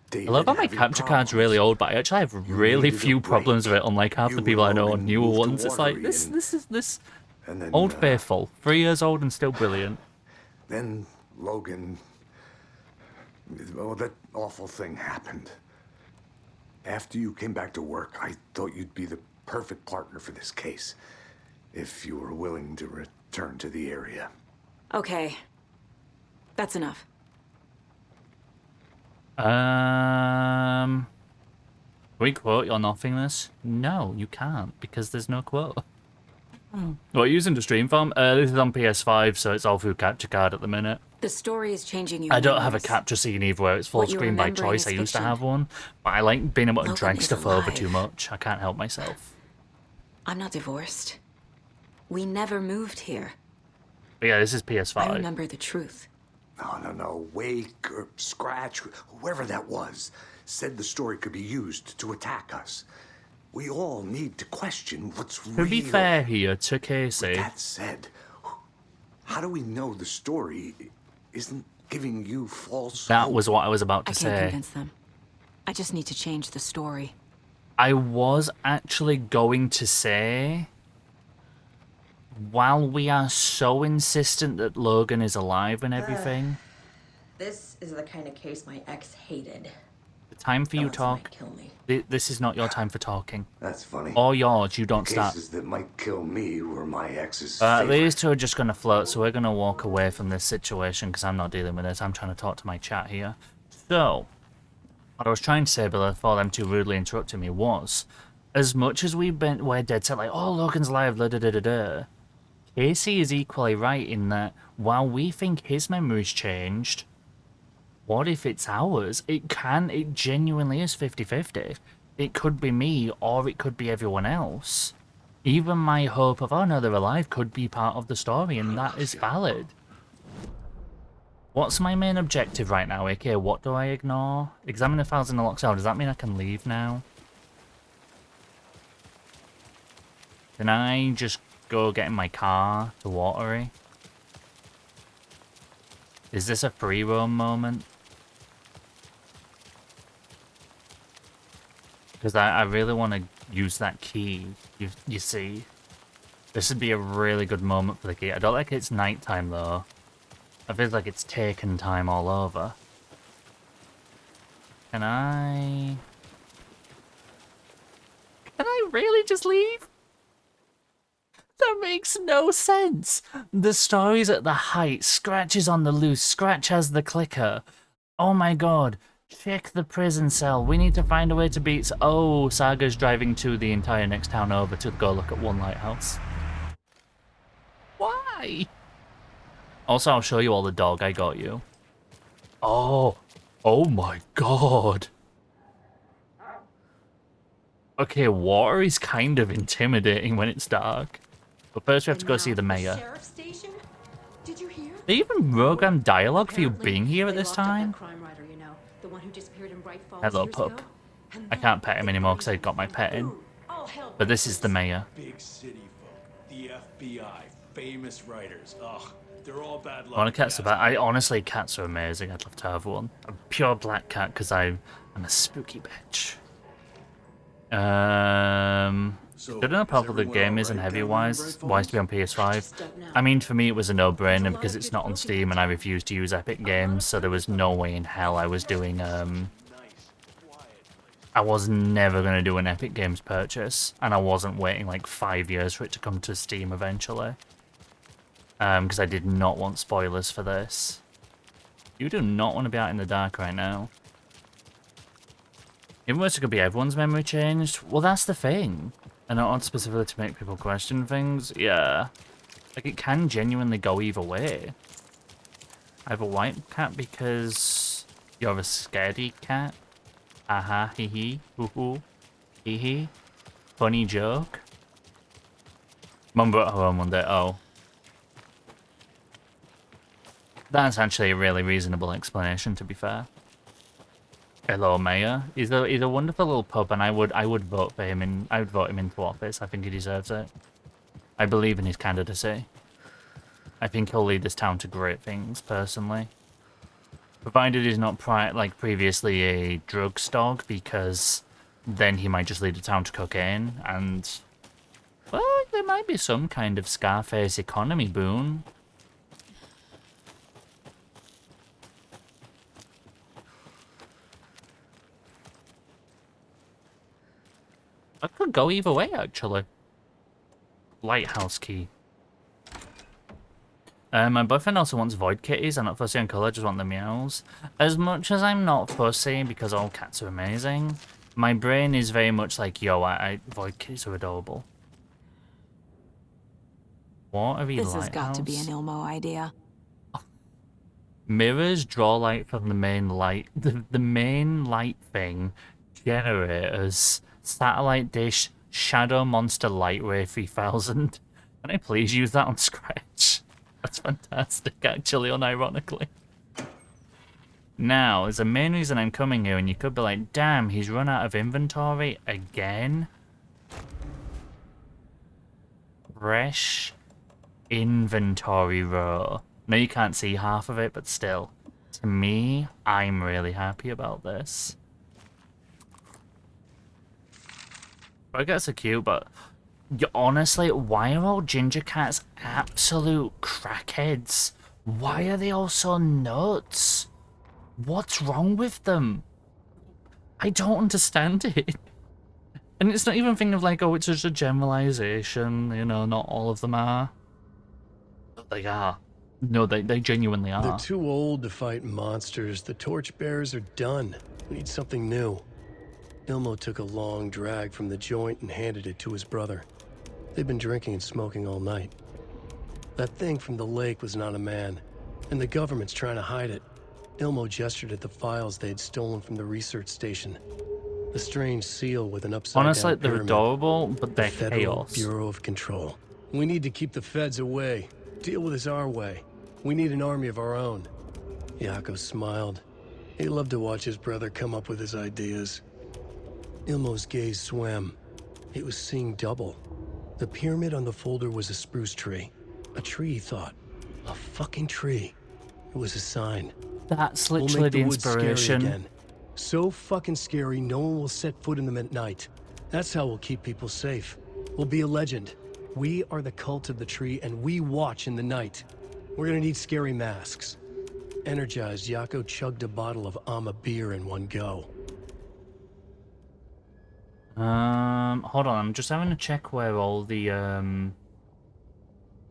David. I love how my having capture card's problems. really old, but I actually have really needed a few problems with break. it, unlike half You the people I and know on Logan newer moved to ones. It's like, Watery this and then, Old Faithful. 3 years old and still brilliant. Then Logan... Oh, that awful thing happened. After you came back to work, I thought you'd be the perfect partner for this case. If you were willing to return to the area. Okay. That's enough. Can we quote your nothingness? No, you can't, because there's no quote. What are you using to stream from? This is on PS5, so it's all through capture card at the minute. The story is changing your I don't have a memories. capture scene either where it's full What you screen by remembering choice. I is used to fiction. have one, but I like being able to Logan drag is stuff over alive. too much. I can't help myself. I'm not divorced. We never moved here. But yeah, this is PS5. I remember the truth. No. Wake or Scratch, whoever that was, said the story could be used to attack us. We all need to question what's real. To be fair here to Casey, That said, how do we know the story isn't giving you false that hope? was what I was about to I can't say. convince them. I just need to change the story. I was actually going to say, while we are so insistent that Logan is alive and everything, This is the kind of case my ex hated. the time for you Thoughts might talk, kill me. this is not your time for talking. That's funny. Or yours, you don't start. Cases that might kill me were my ex's These favorite. two are just going to float, so we're going to walk away from this situation because I'm not dealing with this. I'm trying to talk to my chat here. So, what I was trying to say before them two rudely interrupted me was, as much as we're dead set like, oh, Logan's alive, da da da da da, Casey is equally right in that while we think his memory's changed, what if it's ours? It genuinely is 50-50. It could be me or it could be everyone else. Even my hope of, oh no, they're alive could be part of the story, and that is valid. What's my main objective right now, aka what do I ignore? Examine the files in the locked cell. Does that mean I can leave now? Can I just go get in my car to Watery? Is this a free roam moment? Because I really want to use that key, you see. This would be a really good moment for the key. I don't like it's nighttime though. I feel like it's taken time all over. Can I really just leave? That makes no sense. The story's at the height. Scratch is on the loose. Scratch has the clicker. Oh my god. Check the prison cell. We need to find a way to beat... Oh, Saga's driving to the entire next town over to go look at one lighthouse. Why? Also, I'll show you all the dog I got you. Oh. Oh my god. Okay, water is kind of intimidating when it's dark. But first we have to go see the mayor. Sheriff's station? Did you hear? They even programmed dialogue for you Apparently, being here at they this locked up that time? crime writer, you know, the one who disappeared in Bright Falls Hello, years pup. ago. And I then can't pet him the anymore because I bodies got my were pet in. found. All hell But broke this is the loose. mayor. Big city folk, the FBI, famous writers. Ugh, they're all bad luck. I want a cat so bad. Honestly, cats are amazing. I'd love to have one. A pure black cat because I'm a spooky bitch. Don't know how powerful the game is and heavy-wise to be on PS5. I mean, for me it was a no-brainer because it's not on Steam and I refuse to use Epic Games, so there was no way in hell I was doing, I was never going to do an Epic Games purchase, and I wasn't waiting like 5 years for it to come to Steam eventually. Because I did not want spoilers for this. You do not want to be out in the dark right now. Even worse, it could be everyone's memory changed. Well, that's the thing. And I want specifically to make people question things. Yeah. Like, it can genuinely go either way. I have a white cat because you're a scaredy cat. Aha, hee hee, hoo hoo, hee hee. Funny joke. Mum brought her home one day. Oh. That's actually a really reasonable explanation, to be fair. Hello, Mayor. He's a wonderful little pup, and I would vote for him in. I would vote him into office. I think he deserves it. I believe in his candidacy. I think he'll lead this town to great things, personally. Provided he's not previously a drugs dog, because then he might just lead the town to cocaine, and well, there might be some kind of Scarface economy boon. That could go either way, actually. Lighthouse key. My boyfriend also wants void kitties. I'm not fussy on colour, just want the meows. As much as I'm not fussy, because all cats are amazing, my brain is very much like, yo, void kitties are adorable. What are we, This lighthouse? has got to be an Ilmo idea. Mirrors draw light from the main light. The main light thing. Generators. Satellite dish. Shadow Monster Light Ray 3000. Can I please use that on Scratch? That's fantastic, actually, unironically. Now, there's a main reason I'm coming here, and you could be like, damn, he's run out of inventory again? Fresh inventory row. No, you can't see half of it, but still. To me, I'm really happy about this. I guess they're cute, but honestly, why are all ginger cats absolute crackheads? Why are they all so nuts? What's wrong with them? I don't understand it. And it's not even a thing of like, oh, it's just a generalization, you know, not all of them are. But they are. No, they genuinely are. They're too old to fight monsters. The torchbearers are done. We need something new. Ilmo took a long drag from the joint and handed it to his brother. They've been drinking and smoking all night. That thing from the lake was not a man, and the government's trying to hide it. Ilmo gestured at the files they had stolen from the research station. The strange seal with an upside-down Honestly, they're pyramid. adorable, but they're The Federal chaos. Bureau of Control. We need to keep the feds away. Deal with this our way. We need an army of our own. Yako smiled. He loved to watch his brother come up with his ideas. Ilmo's gaze swam. He was seeing double. The pyramid on the folder was a spruce tree. A tree, he thought. A fucking tree. It was a sign. That's We'll literally make the woods scary inspiration. again. So fucking scary, no one will set foot in them at night. That's how we'll keep people safe. We'll be a legend. We are the cult of the tree, and we watch in the night. We're gonna need scary masks. Energized, Yako chugged a bottle of Ama beer in one go. Hold on, I'm just having to check where all the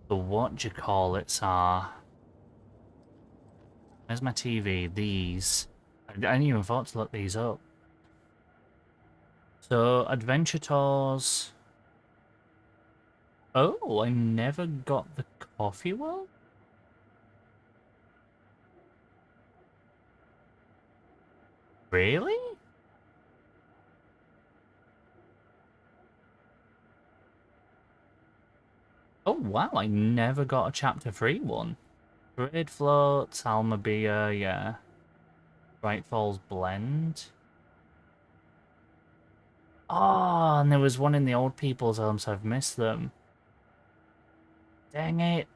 what-you-call-its are. Where's my TV? These. I didn't even thought to look these up. So, Adventure Tours. Oh, I never got the Coffee World? Really? Oh wow, I never got a chapter 3 one. Trade Float, Salmabia, yeah. Bright Falls Blend. Oh, and there was one in the Old People's Home, so I've missed them. Dang it.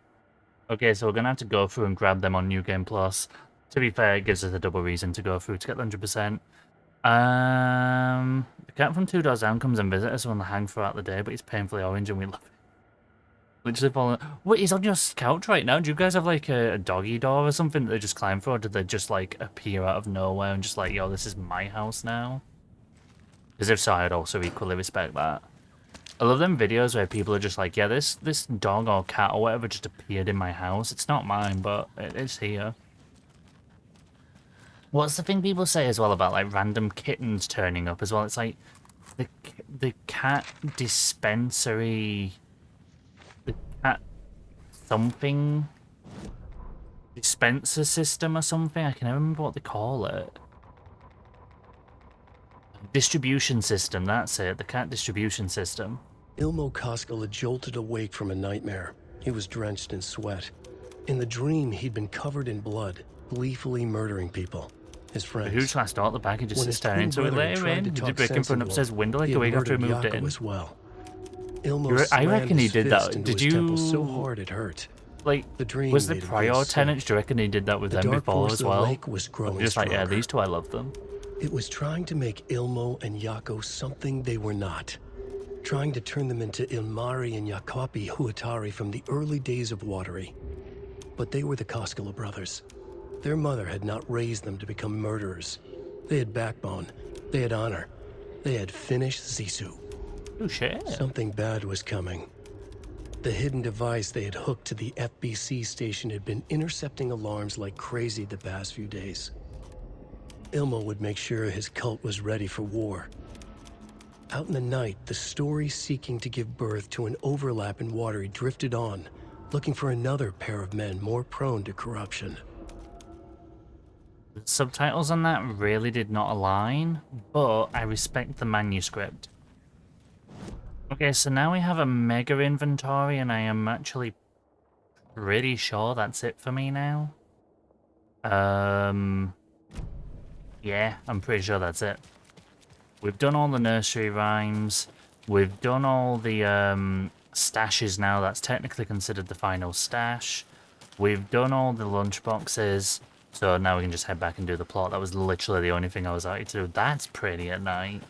Okay, so we're gonna have to go through and grab them on New Game Plus. To be fair, it gives us a double reason to go through to get the 100%. The cat from Two Doors Down comes and visits us on the hang throughout the day, but he's painfully orange and we love it. Literally falling. Wait, he's on your couch right now. Do you guys have like a doggy door or something that they just climb for, or did they just like appear out of nowhere and just like, yo, this is my house now? Because if so, I'd also equally respect that. I love them videos where people are just like, yeah, this dog or cat or whatever just appeared in my house. It's not mine, but it's here. What's the thing people say as well about like random kittens turning up as well? It's like the cat dispensary, the cat something dispenser system or something. I can never remember what they call it. Distribution system, that's it. The cat distribution system. Ilmo Koskela had jolted awake from a nightmare. He was drenched in sweat. In the dream, he'd been covered in blood, gleefully murdering people. His friends. Who's trying to start the back and just When sit his staring twin into it brother later tried in? to Did you talk break in sense for an into upstairs him, window like he a had week after we murdered moved Jakob in? as well. Ilmo I reckon he slammed did his that. fist into Did his temple you so hard it hurt. like The dream was the made him prior feel sick. tenants? Do you reckon he did that with The them dark before force as of the well? lake was growing Just like, yeah, stronger. these two, I love them. It was trying to make Ilmo and Yako something they were not. Trying to turn them into Ilmari and Yakopi Huatari from the early days of Watery. But they were the Koskela brothers. Their mother had not raised them to become murderers. They had backbone. They had honor. They had finished Zissou. Oh shit. Something bad was coming. The hidden device they had hooked to the FBC station had been intercepting alarms like crazy the past few days. Ilmo would make sure his cult was ready for war. Out in the night, the story seeking to give birth to an overlap in Watery drifted on, looking for another pair of men more prone to corruption. The subtitles on that really did not align, but I respect the manuscript. Okay, so now we have a mega inventory, and I am actually pretty sure that's it for me now. Yeah, I'm pretty sure that's it. We've done all the nursery rhymes. We've done all the stashes now. That's technically considered the final stash. We've done all the lunchboxes. So now we can just head back and do the plot. That was literally the only thing I was out to do. That's pretty at night.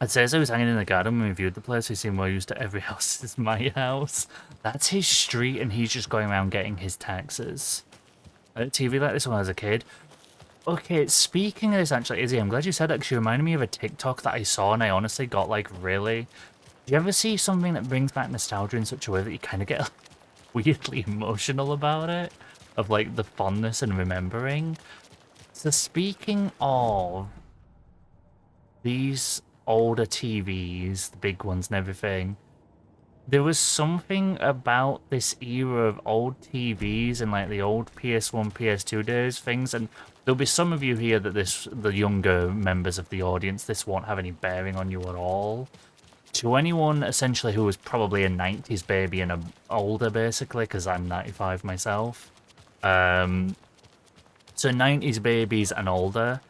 I'd say as I was hanging in the garden when we viewed the place, we seemed more used to every house is my house. That's his street and he's just going around getting his taxes. I had a TV like this when I was a kid. Okay, speaking of this actually, Izzy, I'm glad you said that because you reminded me of a TikTok that I saw and I honestly got like, really? Do you ever see something that brings back nostalgia in such a way that you kind of get like, weirdly emotional about it? Of like the fondness and remembering? So speaking of these older TVs, the big ones and everything, there was something about this era of old TVs and like the old PS1, PS2 days things, and there'll be some of you here that the younger members of the audience, this won't have any bearing on you at all. To anyone essentially who was probably a 90s baby and older basically, because I'm 95 myself. So 90s babies and older.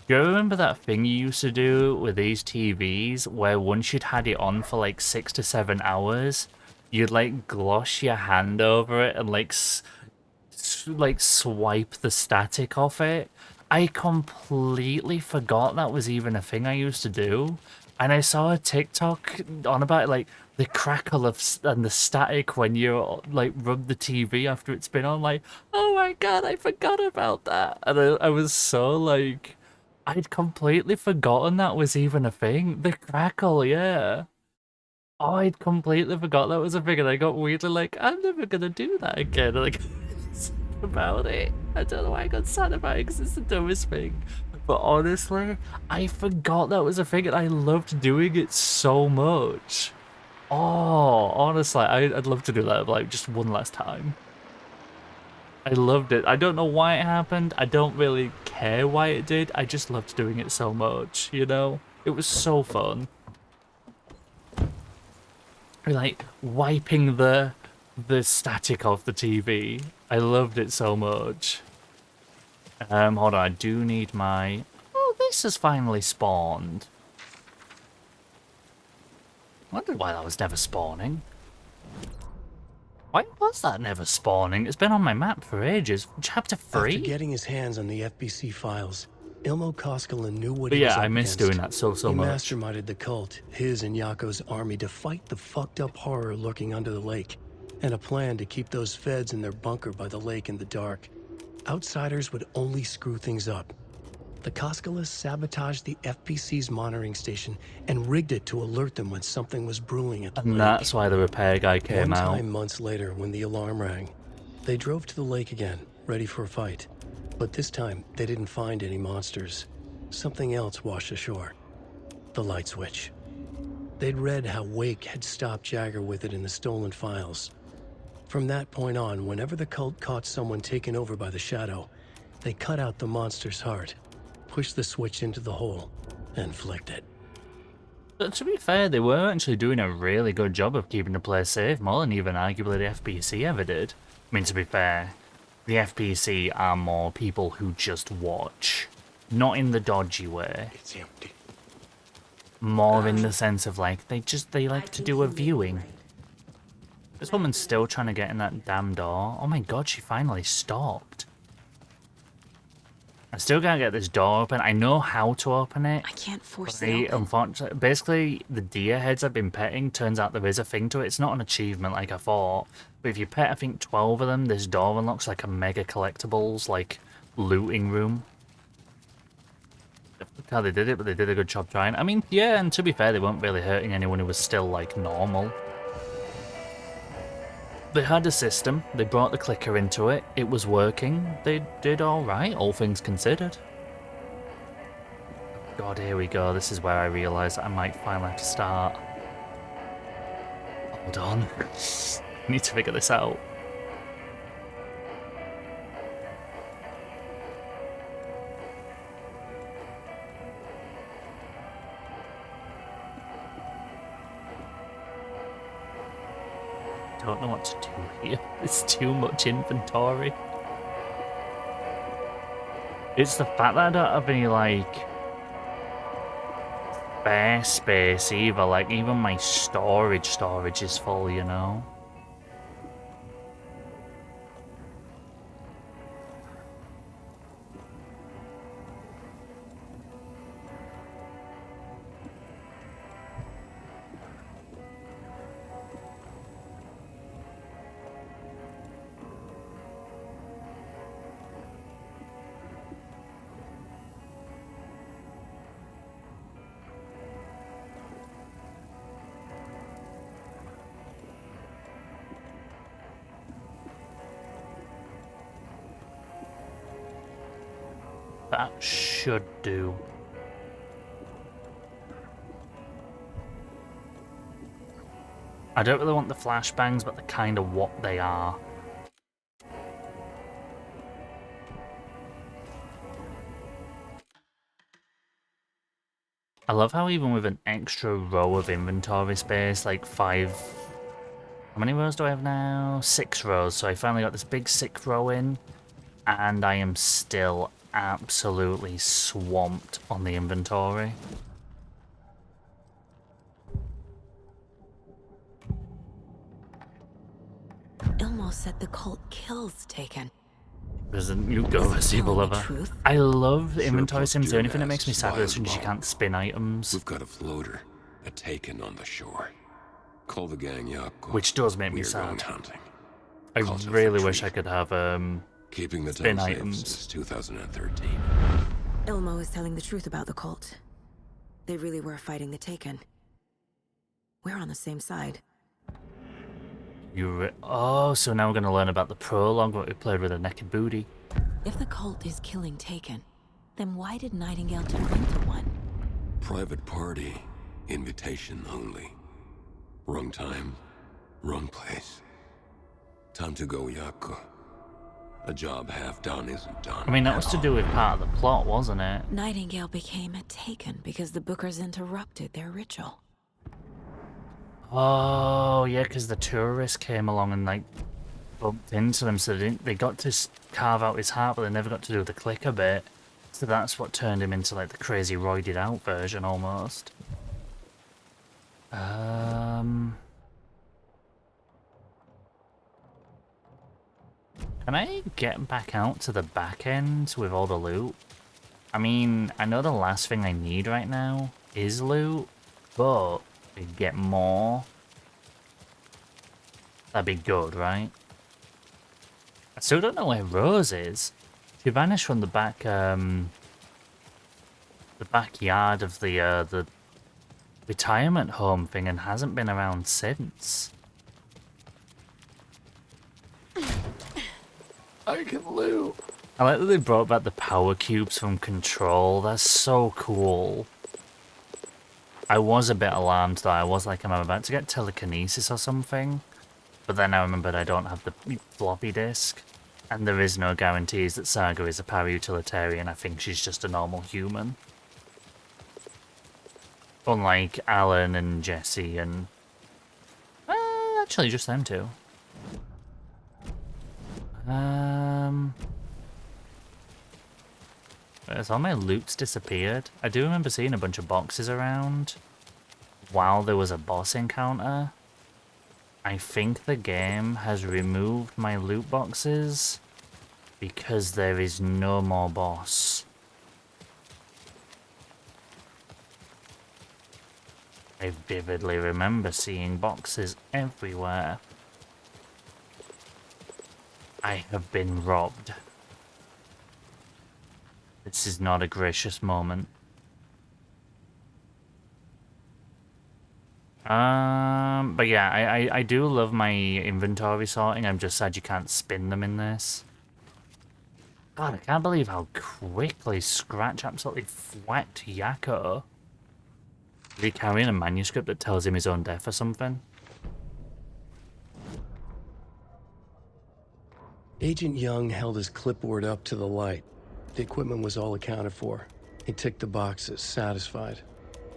Do you remember that thing you used to do with these TVs where once you'd had it on for like 6 to 7 hours, you'd like gloss your hand over it and like swipe the static off it? I completely forgot that was even a thing I used to do. And I saw a TikTok on about like the crackle of and the static when you like rub the TV after it's been on. Like, oh my god, I forgot about that. And I was so like, I'd completely forgotten that was even a thing. The crackle, yeah. Oh, I'd completely forgot that was a thing, and I got weirdly like, I'm never gonna do that again. Like, about it. I don't know why I got sad about it because it's the dumbest thing. But honestly, I forgot that was a thing and I loved doing it so much. Oh, honestly, I'd love to do that like just one last time. I loved it. I don't know why it happened. I don't really care why it did. I just loved doing it so much, you know? It was so fun. like wiping the static off the TV. I loved it so much. Hold on, I do need my... Oh, this has finally spawned. I wondered why that was never spawning. Why was that never spawning? It's been on my map for ages. Chapter 3? After getting his hands on the FBC files, Ilmo Koskela knew what But he was yeah, up I miss against. doing that so He much. masterminded the cult, his and Yako's army, to fight the fucked up horror lurking under the lake, and a plan to keep those feds in their bunker by the lake in the dark. Outsiders would only screw things up. The Koskelas sabotaged the FPC's monitoring station and rigged it to alert them when something was brewing at the And lake. that's why the repair guy came One out. time months later, when the alarm rang, they drove to the lake again, ready for a fight. But this time, they didn't find any monsters. Something else washed ashore. The light switch. They'd read how Wake had stopped Jagger with it in the stolen files. From that point on, whenever the cult caught someone taken over by the Shadow, they cut out the monster's heart, pushed the switch into the hole, and flicked it. But to be fair, they were actually doing a really good job of keeping the place safe, more than even arguably the FPC ever did. I mean, to be fair, the FPC are more people who just watch. Not in the dodgy way. It's empty. More in the sense of like, they like to do a viewing. This woman's still trying to get in that damn door. Oh my god, she finally stopped. I still can't get this door open. I know how to open it. I can't force But it open. unfortunately, basically, the deer heads I've been petting, turns out there is a thing to it. It's not an achievement like I thought. But if you pet, I think, 12 of them, this door unlocks like a mega collectibles, like, looting room. How they did it, but they did a good job trying. I mean, yeah, and to be fair, they weren't really hurting anyone who was still, like, normal. They had a system, they brought the clicker into it, it was working, they did alright, all things considered. God, here we go, this is where I realise I might finally have to start. Hold on. I need to figure this out. Don't know what to do here. It's too much inventory. It's the fact that I don't have any, like, spare space either. Like, even my storage is full, you know? That should do. I don't really want the flashbangs, but they're kind of what they are. I love how even with an extra row of inventory space, like 5... How many rows do I have now? 6 rows, so I finally got this big 6th row in, and I am still absolutely swamped on the inventory. Ilmo said the cult kills Taken. Doesn't you go as evil telling the lover? truth? I love the inventory Surplus sims. The deer only thing that makes me masks, sad is wild you can't boar. spin items, We've got a floater, a Taken on the shore. Call the gang Yako. which does make me We're going sad. hunting. I Cult of really wish I retreat. could have Keeping the spin town safe items. since 2013. Ilmo is telling the truth about the cult. They really were fighting the Taken. We're on the same side. Oh, so now we're going to learn about the prologue, what we played with a naked booty. If the cult is killing Taken, then why did Nightingale turn into one? Private party, invitation only. Wrong time, wrong place. Time to go, Yako. A job half done isn't done. I mean, that was to do with part of the plot, wasn't it? Nightingale became a Taken because the Bookers interrupted their ritual. Oh, yeah, because the tourists came along and, like, bumped into them, so they got to carve out his heart, but they never got to do the clicker bit. So that's what turned him into, like, the crazy roided out version, almost. Can I get back out to the back end with all the loot? I mean, I know the last thing I need right now is loot, but to get more, that'd be good, right? I still don't know where Rose is. She vanished from the backyard of the retirement home thing and hasn't been around since. I can loot. I like that they brought back the power cubes from Control. That's so cool. I was a bit alarmed though. I was like, am I about to get telekinesis or something? But then I remembered I don't have the floppy disk. And there is no guarantees that Saga is a para-utilitarian. I think she's just a normal human. Unlike Alan and Jesse and... actually, just them two. Has all my loot's disappeared? I do remember seeing a bunch of boxes around while there was a boss encounter. I think the game has removed my loot boxes because there is no more boss. I vividly remember seeing boxes everywhere. I have been robbed. This is not a gracious moment. But yeah, I do love my inventory sorting. I'm just sad you can't spin them in this. God, I can't believe how quickly Scratch absolutely whacked Yakko. Is he carrying a manuscript that tells him his own death or something? Agent Young held his clipboard up to the light. The equipment was all accounted for. He ticked the boxes, satisfied.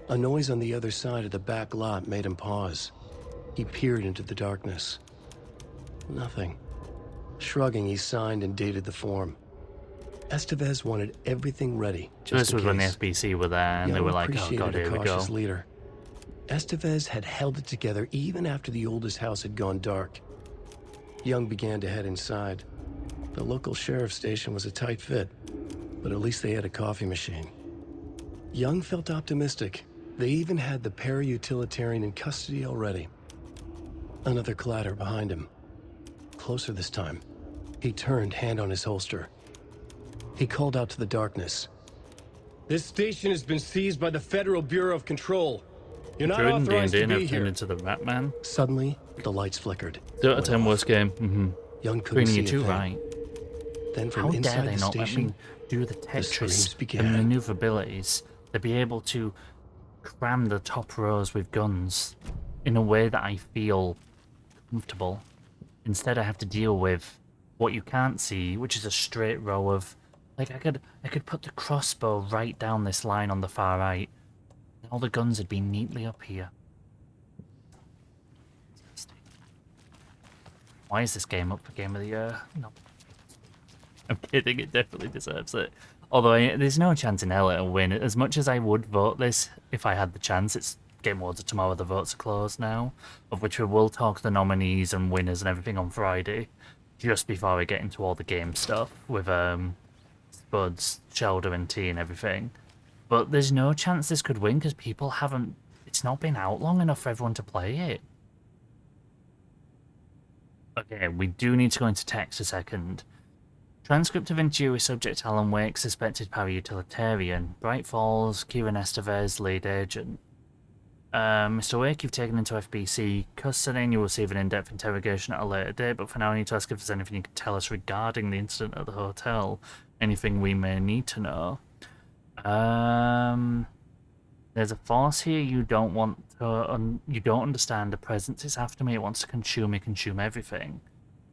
A noise on the other side of the back lot made him pause. He peered into the darkness. Nothing. Shrugging, he signed and dated the form. Estevez wanted everything ready. So this was when the FBC were there and they were like, oh god, here we go. Leader. Estevez had held it together even after the oldest house had gone dark. Young began to head inside. The local sheriff's station was a tight fit, but at least they had a coffee machine. Young felt optimistic. They even had the para-utilitarian in custody already. Another clatter behind him. Closer this time. He turned, hand on his holster. He called out to the darkness. This station has been seized by the Federal Bureau of Control. You're not authorized to be here. Into the Ratman. Suddenly, the lights flickered. 2 out of 10 worst game. Young couldn't see a thing. Right. Then from How inside dare they the not let station, me do the Tetris the and maneuverabilities to be able to cram the top rows with guns in a way that I feel comfortable. Instead, I have to deal with what you can't see, which is a straight row of... Like, I could put the crossbow right down this line on the far right. And all the guns would be neatly up here. Why is this game up for Game of the Year? No. I'm kidding, it definitely deserves it. Although there's no chance in hell it'll win. As much as I would vote this, if I had the chance, it's Game Awards of tomorrow, the votes are closed now. Of which we will talk the nominees and winners and everything on Friday. Just before we get into all the game stuff with Spuds, Shelder and T and everything. But there's no chance this could win because people haven't... It's not been out long enough for everyone to play it. Okay, we do need to go into text a second. Transcript of interview with subject Alan Wake, suspected para-utilitarian. Bright Falls, Kieran Estevez, lead agent. Mr. Wake, you've taken into FBC custody and you will receive an in-depth interrogation at a later date, but for now I need to ask if there's anything you can tell us regarding the incident at the hotel. Anything we may need to know. There's a force here you don't want to... you don't understand. The presence is after me. It wants to consume me, consume everything.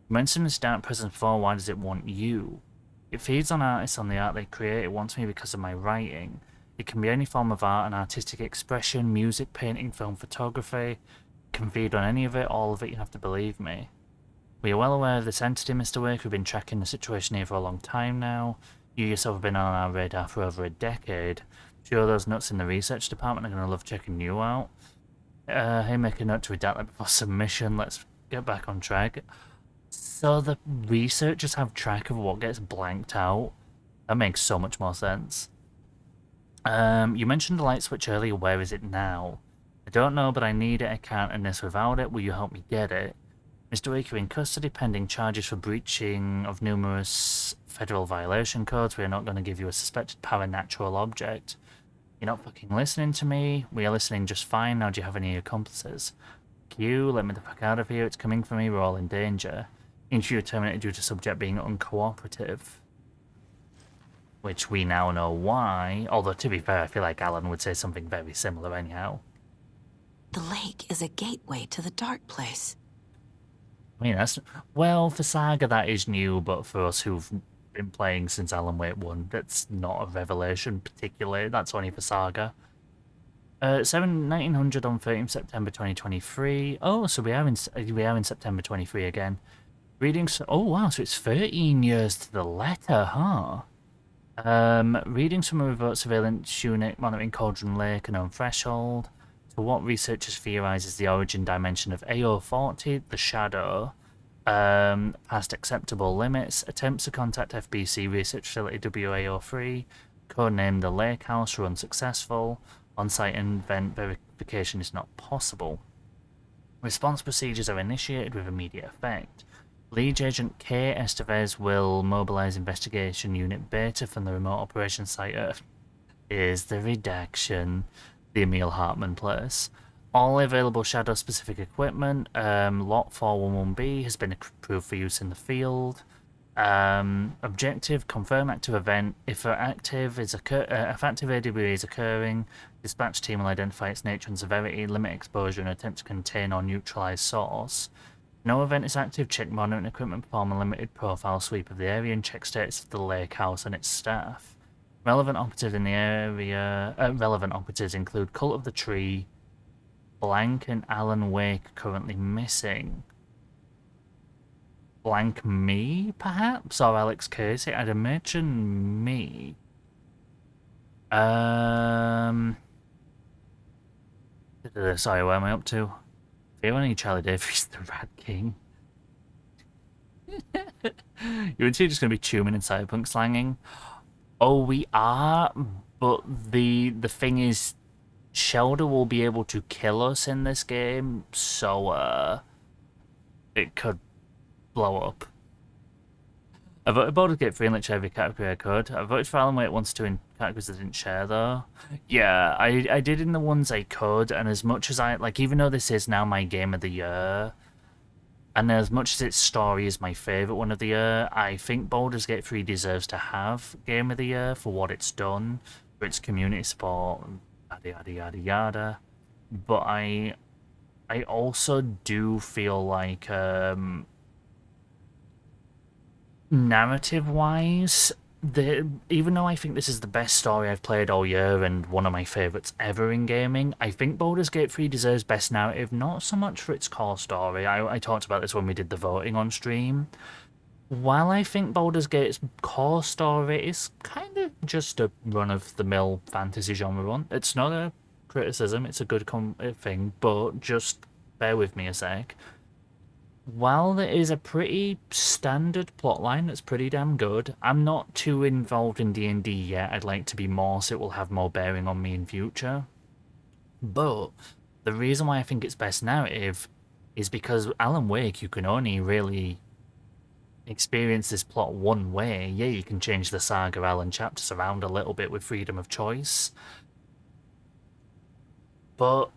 You mentioned this dark presence before. Why does it want you? It feeds on artists, on the art they create. It wants me because of my writing. It can be any form of art and artistic expression, music, painting, film, photography. can feed on any of it, all of it, you have to believe me. We are well aware of this entity, Mr. Wake. We've been tracking the situation here for a long time now. You yourself have been on our radar for over a decade. Sure, those nuts in the research department are going to love checking you out. Hey, make a note to redact that before submission. Let's get back on track. So the researchers have track of what gets blanked out. That makes so much more sense. You mentioned the light switch earlier. Where is it now? I don't know, but I need it. I can't end this without it. Will you help me get it? Mr. Wake, you're in custody pending charges for breaching of numerous federal violation codes. We are not going to give you a suspected paranatural object. You're not fucking listening to me. We are listening just fine. Now, do you have any accomplices? Q, let me the fuck out of here. It's coming for me. We're all in danger. Interview terminated due to subject being uncooperative. Which we now know why. Although, to be fair, I feel like Alan would say something very similar anyhow. The lake is a gateway to the dark place. I mean, that's... Well, for Saga that is new, but for us who've been playing since Alan Wake 1, that's not a revelation particularly. That's only for Saga. 1900 on 13th September 2023. Oh, so we are in September 23 again. Readings... Oh, wow, so it's 13 years to the letter, huh? Readings from a remote surveillance unit monitoring Cauldron Lake and on Threshold. So what researchers theorize is the origin dimension of AO40, the Shadow, past acceptable limits, attempts to contact FBC Research Facility WAO3, codenamed the Lake House were unsuccessful, on-site event verification is not possible. Response procedures are initiated with immediate effect. Lead Agent K. Estevez will mobilize Investigation Unit Beta from the remote operations site is the redaction, the Emil Hartman place. All available Shadow-specific equipment, Lot 411B, has been approved for use in the field. Objective, confirm active event. If active ADB is occurring, dispatch team will identify its nature and severity, limit exposure, and attempt to contain or neutralize source. No event is active, check monitoring equipment, perform a limited profile sweep of the area, and check status of the lake house and its staff. Relevant operatives in the area... relevant operatives include Cult of the Tree, Blank and Alan Wake currently missing. Blank me, perhaps? Or Alex Casey? I'd imagine me. Sorry, where am I up to? Fear only Charlie Davies, the Rat King. You're just going to be tuning and cyberpunk slanging. Oh, we are, but the thing is, Shelder will be able to kill us in this game, so it could blow up. I voted Baldur's Gate 3 and literally every category I could. I voted for Alan Wake 1 to 2 in categories I didn't share though. Yeah, I did in the ones I could, and as much as I, like, even though this is now my game of the year, and as much as its story is my favourite one of the year, I think Baldur's Gate 3 deserves to have Game of the Year for what it's done, for its community support, yada yada yada yada. But I also do feel like, narrative-wise, even though I think this is the best story I've played all year and one of my favourites ever in gaming, I think Baldur's Gate 3 deserves best narrative, not so much for its core story. I talked about this when we did the voting on stream. While I think Baldur's Gate's core story is kind of just a run-of-the-mill fantasy genre one, it's not a criticism, it's a good thing, but just bear with me a sec. While there is a pretty standard plotline that's pretty damn good, I'm not too involved in D&D yet. I'd like to be more, so it will have more bearing on me in future. But the reason why I think it's best narrative is because Alan Wake, you can only really experience this plot one way. Yeah, you can change the Saga Alan chapters around a little bit with freedom of choice. But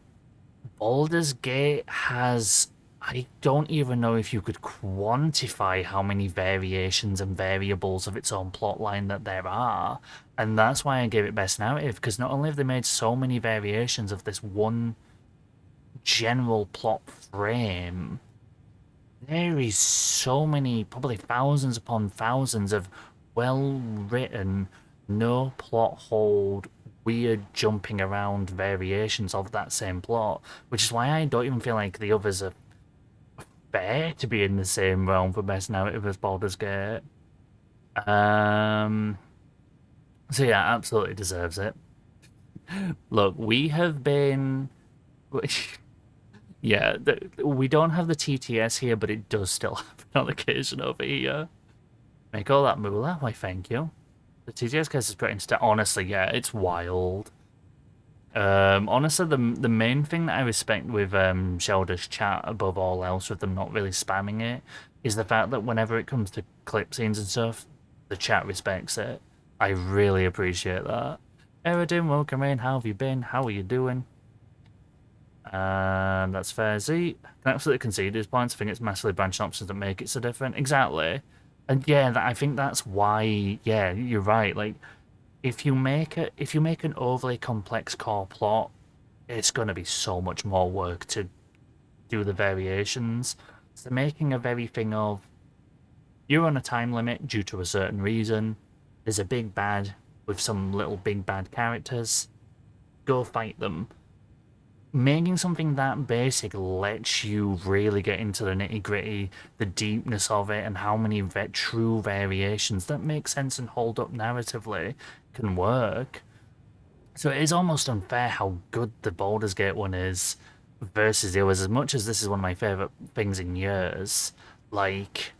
Baldur's Gate has... I don't even know if you could quantify how many variations and variables of its own plotline that there are. And that's why I gave it best narrative, because not only have they made so many variations of this one general plot frame, there is so many, probably thousands upon thousands of well-written, no plot hold, weird jumping around variations of that same plot, which is why I don't even feel like the others are fair to be in the same realm for best narrative as Baldur's Gate. So yeah, absolutely deserves it. Look, we have been... Yeah, we don't have the TTS here, but it does still happen on occasion over here. Make all that moolah? Why, thank you. The TTS case is pretty honestly, yeah, it's wild. Honestly, the main thing that I respect with Shelda's chat above all else, with them not really spamming it, is the fact that whenever it comes to clip scenes and stuff, the chat respects it. I really appreciate that. Eridin, welcome in. How have you been? How are you doing? That's fair. Z can absolutely concede his points. I think it's massively branching options that make it so different. Exactly. And yeah, I think that's why. Yeah, you're right. Like, if you make an overly complex core plot, it's going to be so much more work to do the variations. So making a very thing of you're on a time limit due to a certain reason. There's a big bad with some little big bad characters. Go fight them. Making something that basic lets you really get into the nitty-gritty, the deepness of it, and how many true variations that make sense and hold up narratively can work. So it is almost unfair how good the Baldur's Gate one is versus the others. As much as this is one of my favourite things in years, like,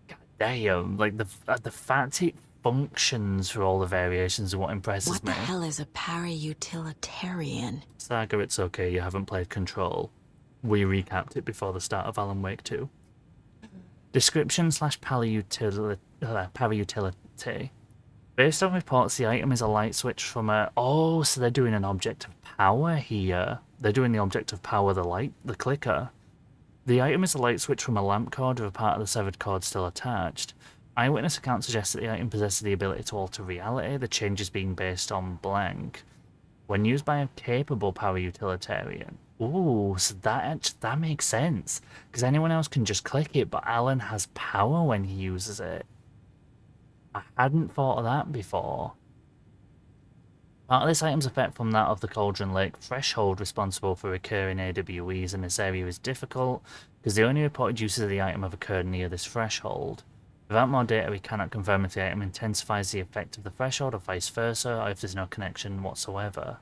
god damn, like the fact it functions for all the variations is what impresses me. What the hell is a para-utilitarian? Saga, it's okay, you haven't played Control. We recapped it before the start of Alan Wake 2. Description / para-utility. Based on reports, the item is a light switch from a... Oh, so they're doing an object of power here. They're doing the object of power, the clicker. The item is a light switch from a lamp cord with a part of the severed cord still attached. Eyewitness accounts suggest that the item possesses the ability to alter reality, the changes being based on blank. When used by a capable power utilitarian. Ooh, so that makes sense. Because anyone else can just click it, but Alan has power when he uses it. I hadn't thought of that before. Part of this item's effect from that of the Cauldron Lake threshold responsible for recurring AWEs in this area is difficult, because the only reported uses of the item have occurred near this threshold. Without more data, we cannot confirm if the item intensifies the effect of the threshold or vice versa, or if there's no connection whatsoever.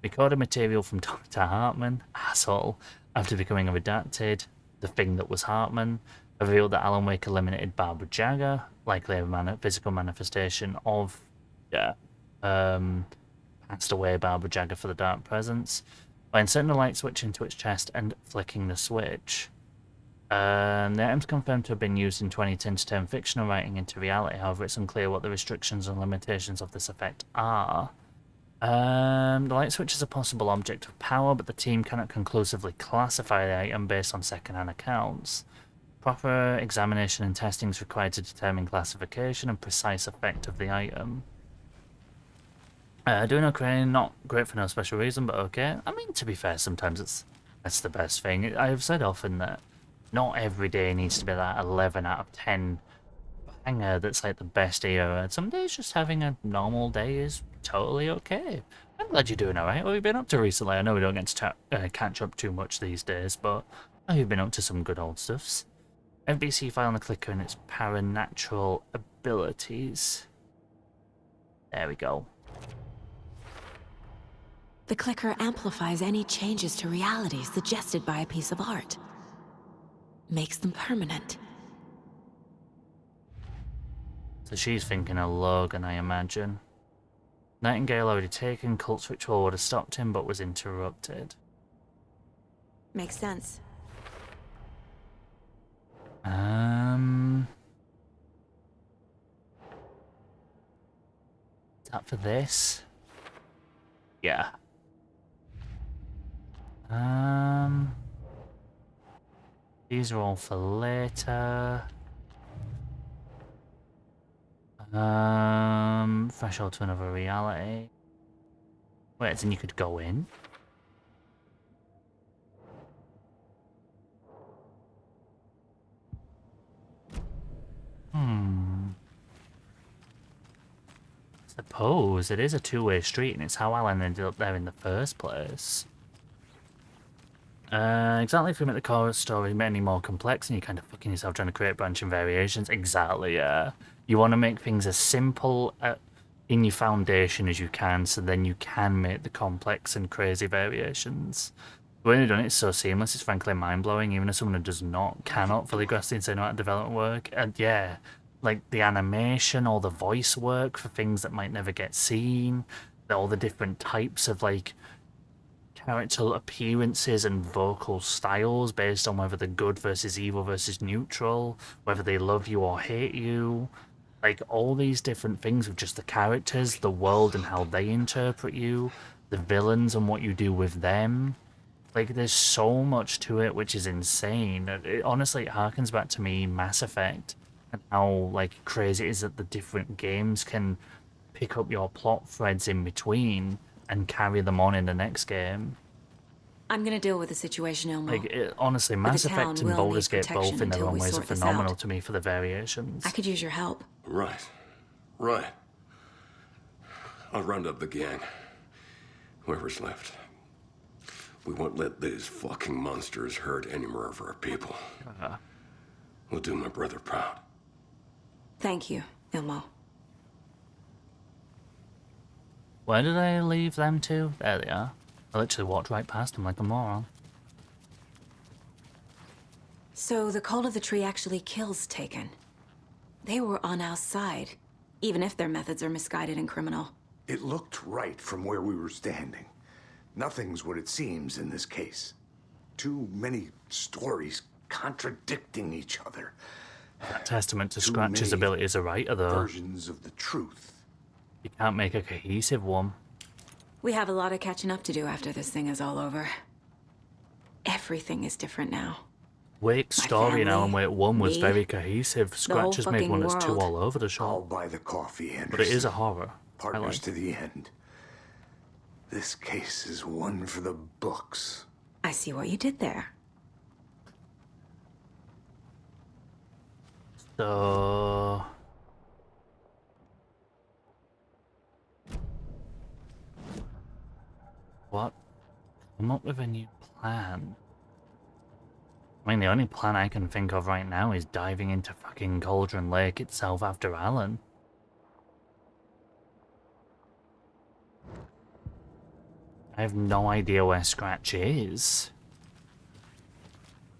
Recorded material from Dr. Hartman, asshole, after becoming redacted, the thing that was Hartman, revealed that Alan Wake eliminated Barbara Jagger, likely a physical manifestation of, passed away Barbara Jagger for the Dark Presence, by inserting a light switch into its chest and flicking the switch. The item's confirmed to have been used in 2010 to turn fictional writing into reality, however it's unclear what the restrictions and limitations of this effect are. The light switch is a possible object of power, but the team cannot conclusively classify the item based on second-hand accounts. Proper examination and testing is required to determine classification and precise effect of the item. Doing okay, not great for no special reason, but okay. I mean, to be fair, sometimes that's the best thing. I have said often that not every day needs to be that 11 out of 10 banger that's like the best era. Some days just having a normal day is totally okay. I'm glad you're doing alright. What have you been up to recently? I know we don't get to catch up too much these days, but have you been up to some good old stuffs? FBC file on the clicker and its paranatural abilities. There we go. The clicker amplifies any changes to reality suggested by a piece of art. Makes them permanent. So she's thinking of Logan, I imagine. Nightingale already taken, Cult's ritual would have stopped him, but was interrupted. Makes sense. Is that for this? Yeah. These are all for later. Threshold to another reality. Wait, then you could go in? suppose it is a two-way street, and it's how Alan ended up there in the first place. Exactly, if you make the core story any more complex and you're kind of fucking yourself trying to create branching variations. Exactly, yeah. You want to make things as simple in your foundation as you can, so then you can make the complex and crazy variations. The way they've done it is so seamless, it's frankly mind-blowing, even as someone who cannot fully grasp the insane amount of development work. And yeah, like the animation, all the voice work for things that might never get seen, all the different types of like character appearances and vocal styles based on whether they're good versus evil versus neutral, whether they love you or hate you. Like all these different things with just the characters, the world and how they interpret you, the villains and what you do with them. Like there's so much to it which is insane. Honestly, it harkens back to me Mass Effect and how like crazy it is that the different games can pick up your plot threads in between and carry them on in the next game. I'm gonna deal with the situation, Elmo. Like, honestly, But the Mass town Effect and will Baldur's need Gate both protection in their until own we ways are sort this phenomenal out. to me for the variations. I could use your help. Right. Right. I'll round up the gang. Whoever's left. We won't let these fucking monsters hurt any more of our people. We'll do my brother proud. Thank you, Elmo. Where did I leave them to? There they are. I literally walked right past them like a moron. So the cult of the tree actually kills Taken. They were on our side, even if their methods are misguided and criminal. It looked right from where we were standing. Nothing's what it seems in this case. Too many stories contradicting each other. That testament to Too Scratch's many ability as a writer, though. versions of the truth. You can't make a cohesive one. We have a lot of catching up to do after this thing is all over. Everything is different now. Wake's My story in Alan family, Wake 1 was me, very cohesive. whole Scratch has made fucking one that's too world. all over the I'll shop. buy the coffee, Anderson. But it is a horror. I Partners like. to the end. This case is one for the books. I see what you did there. So... what? Come up with a new plan. I mean, the only plan I can think of right now is diving into fucking Cauldron Lake itself after Alan. I have no idea where Scratch is.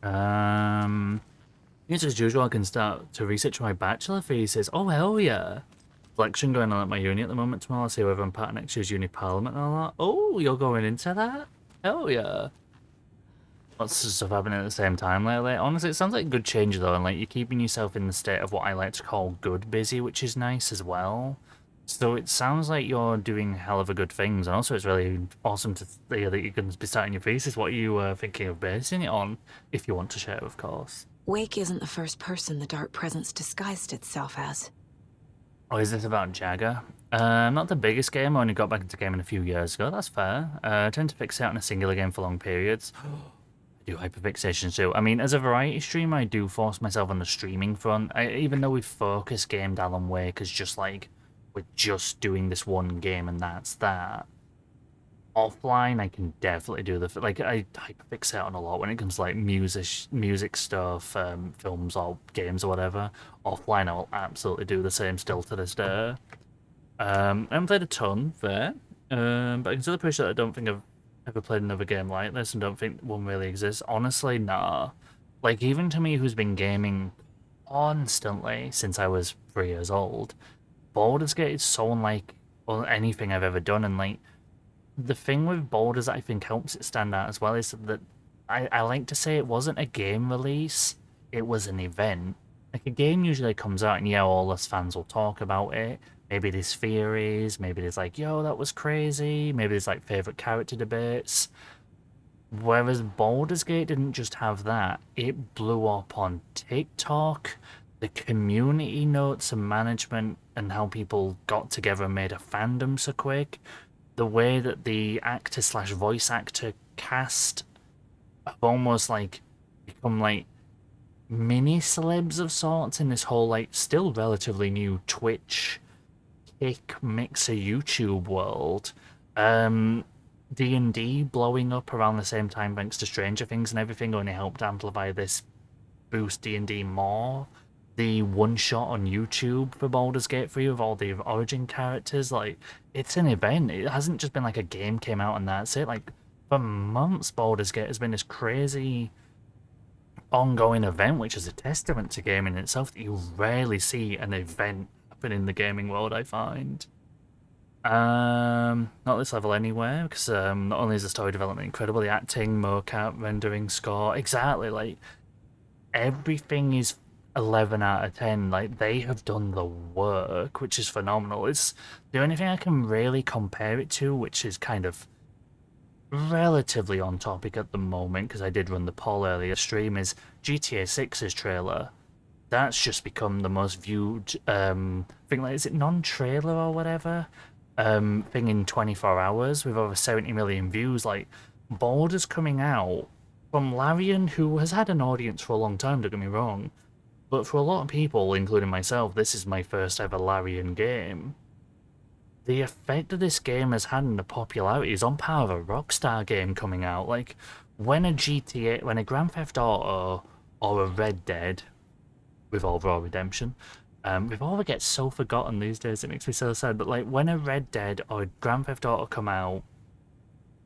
Yes, as usual, I can start to research my bachelor thesis. Oh, hell yeah. Election going on at my uni at the moment tomorrow. I'll see whether I'm part of next year's uni parliament and all that. Oh, you're going into that? Hell yeah. Lots of stuff happening at the same time lately. Honestly, it sounds like a good change though, and like you're keeping yourself in the state of what I like to call good busy, which is nice as well. So it sounds like you're doing hell of a good things, and also it's really awesome to hear that you're going to be starting your thesis. What are you thinking of basing it on, if you want to share, of course? Wake isn't the first person the Dark Presence disguised itself as. Oh, is this about Jagger? Not the biggest game. I only got back into gaming a few years ago. That's fair. I tend to fixate on a singular game for long periods. I do hyperfixation too. I mean, as a variety streamer, I do force myself on the streaming front. Even though we focus gamed Alan Wake as just like, we're just doing this one game and that's that. Offline, I can definitely do the... like, I hyperfixate on a lot when it comes to, like, music stuff, films or games or whatever. Offline, I will absolutely do the same still to this day. I haven't played a ton there, but I can still appreciate that I don't think I've ever played another game like this and don't think one really exists. Honestly, nah. Like, even to me, who's been gaming constantly since I was 3 years old, Baldur's Gate is so unlike anything I've ever done, and, like, the thing with Baldur's that I think helps it stand out as well is that I like to say it wasn't a game release, it was an event. Like, a game usually comes out and yeah, all us fans will talk about it. Maybe there's theories, maybe there's like, yo, that was crazy, maybe there's like favourite character debates. Whereas Baldur's Gate didn't just have that, it blew up on TikTok, the community notes and management and how people got together and made a fandom so quick. The way that the actor/voice actor cast have almost like become like mini celebs of sorts in this whole like still relatively new Twitch epic mix of YouTube world. D&D blowing up around the same time thanks to Stranger Things and everything only helped amplify this, boost D&D more. The one-shot on YouTube for Baldur's Gate 3 with all the origin characters, like, it's an event. It hasn't just been like a game came out and that's it. Like, for months, Baldur's Gate has been this crazy ongoing event, which is a testament to gaming itself that you rarely see an event happen in the gaming world, I find. Not this level anywhere, because not only is the story development incredible, the acting, mocap, rendering, score, exactly, like, everything is 11 out of 10. Like, they have done the work, which is phenomenal. It's the only thing I can really compare it to, which is kind of relatively on topic at the moment, because I did run the poll earlier stream, is GTA 6's trailer. That's just become the most viewed thing, like, is it non-trailer or whatever? Thing in 24 hours with over 70 million views. Like, Baldur's coming out from Larian, who has had an audience for a long time, don't get me wrong, but for a lot of people, including myself, this is my first ever Larian game. The effect that this game has had in the popularity is on par of a Rockstar game coming out. Like, when a Grand Theft Auto or a Red Dead, with all Raw Redemption, Revolver gets so forgotten these days, it makes me so sad, but like, when a Red Dead or a Grand Theft Auto come out,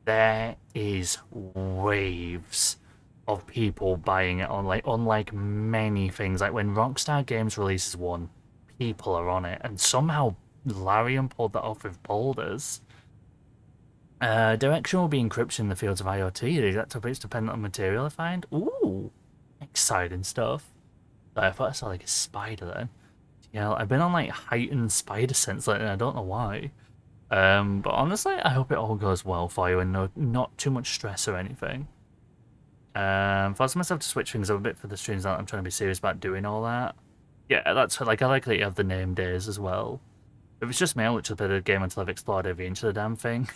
there is waves of people buying it on, like, unlike many things. Like, when Rockstar Games releases one, people are on it, and somehow Larian pulled that off with Baldur's. Direction will be encryption in the fields of IoT. The exact topics dependent on material I find. Ooh, exciting stuff. I thought I saw like a spider then. Yeah, I've been on like heightened spider sense lately, and I don't know why. But honestly, I hope it all goes well for you and not too much stress or anything. Forced myself to switch things up a bit for the streams. I'm trying to be serious about doing all that. Yeah, that's like, I like that you have the name days as well. If it's just me, I'll literally play the game until I've explored every inch of the damn thing.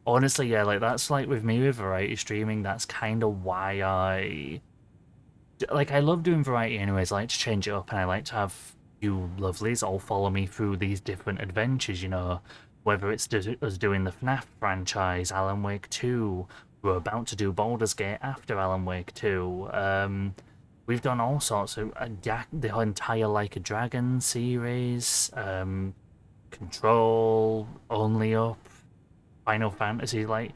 Honestly, yeah, like, that's like with me with variety streaming, that's kind of why I love doing variety anyways. I like to change it up, and I like to have you lovelies all follow me through these different adventures, you know, whether it's us doing the FNAF franchise, Alan Wake 2, we're about to do Baldur's Gate after Alan Wake 2, we've done all sorts of, the entire Like a Dragon series, Control, Only Up, Final Fantasy, like,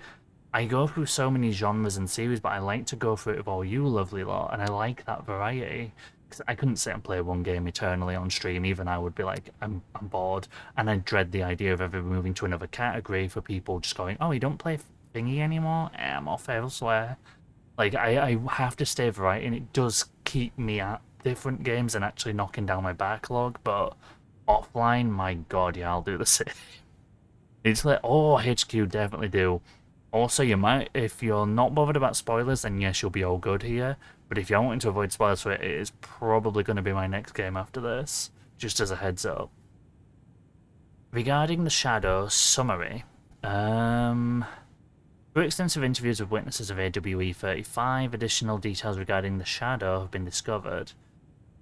I go through so many genres and series, but I like to go through it with all you lovely lot, and I like that variety. Because I couldn't sit and play one game eternally on stream, even I would be like, I'm bored, and I dread the idea of ever moving to another category for people just going, oh, you don't play thingy anymore? I'm off elsewhere. Like, I have to stay variety, and it does keep me at different games and actually knocking down my backlog, but offline, my god, yeah, I'll do the same. It's like, oh, HQ, definitely do. Also, you might, if you're not bothered about spoilers, then yes, you'll be all good here. But if you're wanting to avoid spoilers for it, it is probably going to be my next game after this, just as a heads up. Regarding the Shadow summary, through extensive interviews with witnesses of AWE 35, additional details regarding the Shadow have been discovered.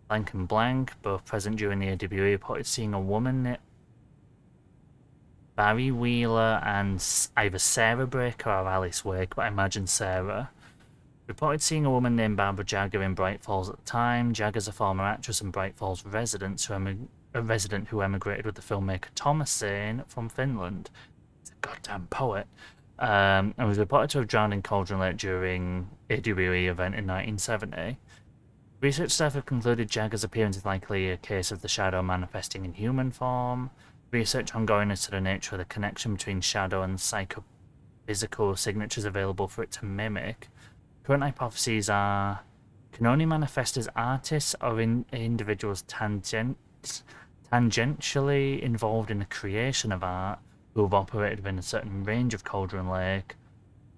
Blank and Blank, both present during the AWE, reported seeing a woman, Barry Wheeler, and either Sarah Breaker or Alice Wake, but I imagine Sarah. Reported seeing a woman named Barbara Jagger in Bright Falls at the time. Jagger's a former actress and Bright Falls resident who emigrated with the filmmaker Thomas Zane from Finland. He's a goddamn poet. And was reported to have drowned in Cauldron Lake during AWE event in 1970. Research staff have concluded Jagger's appearance is likely a case of the Shadow manifesting in human form. Research ongoing as to the nature of the connection between Shadow and psychophysical signatures available for it to mimic. Current hypotheses are can only manifest as artists or individuals tangentially involved in the creation of art who have operated within a certain range of Cauldron Lake.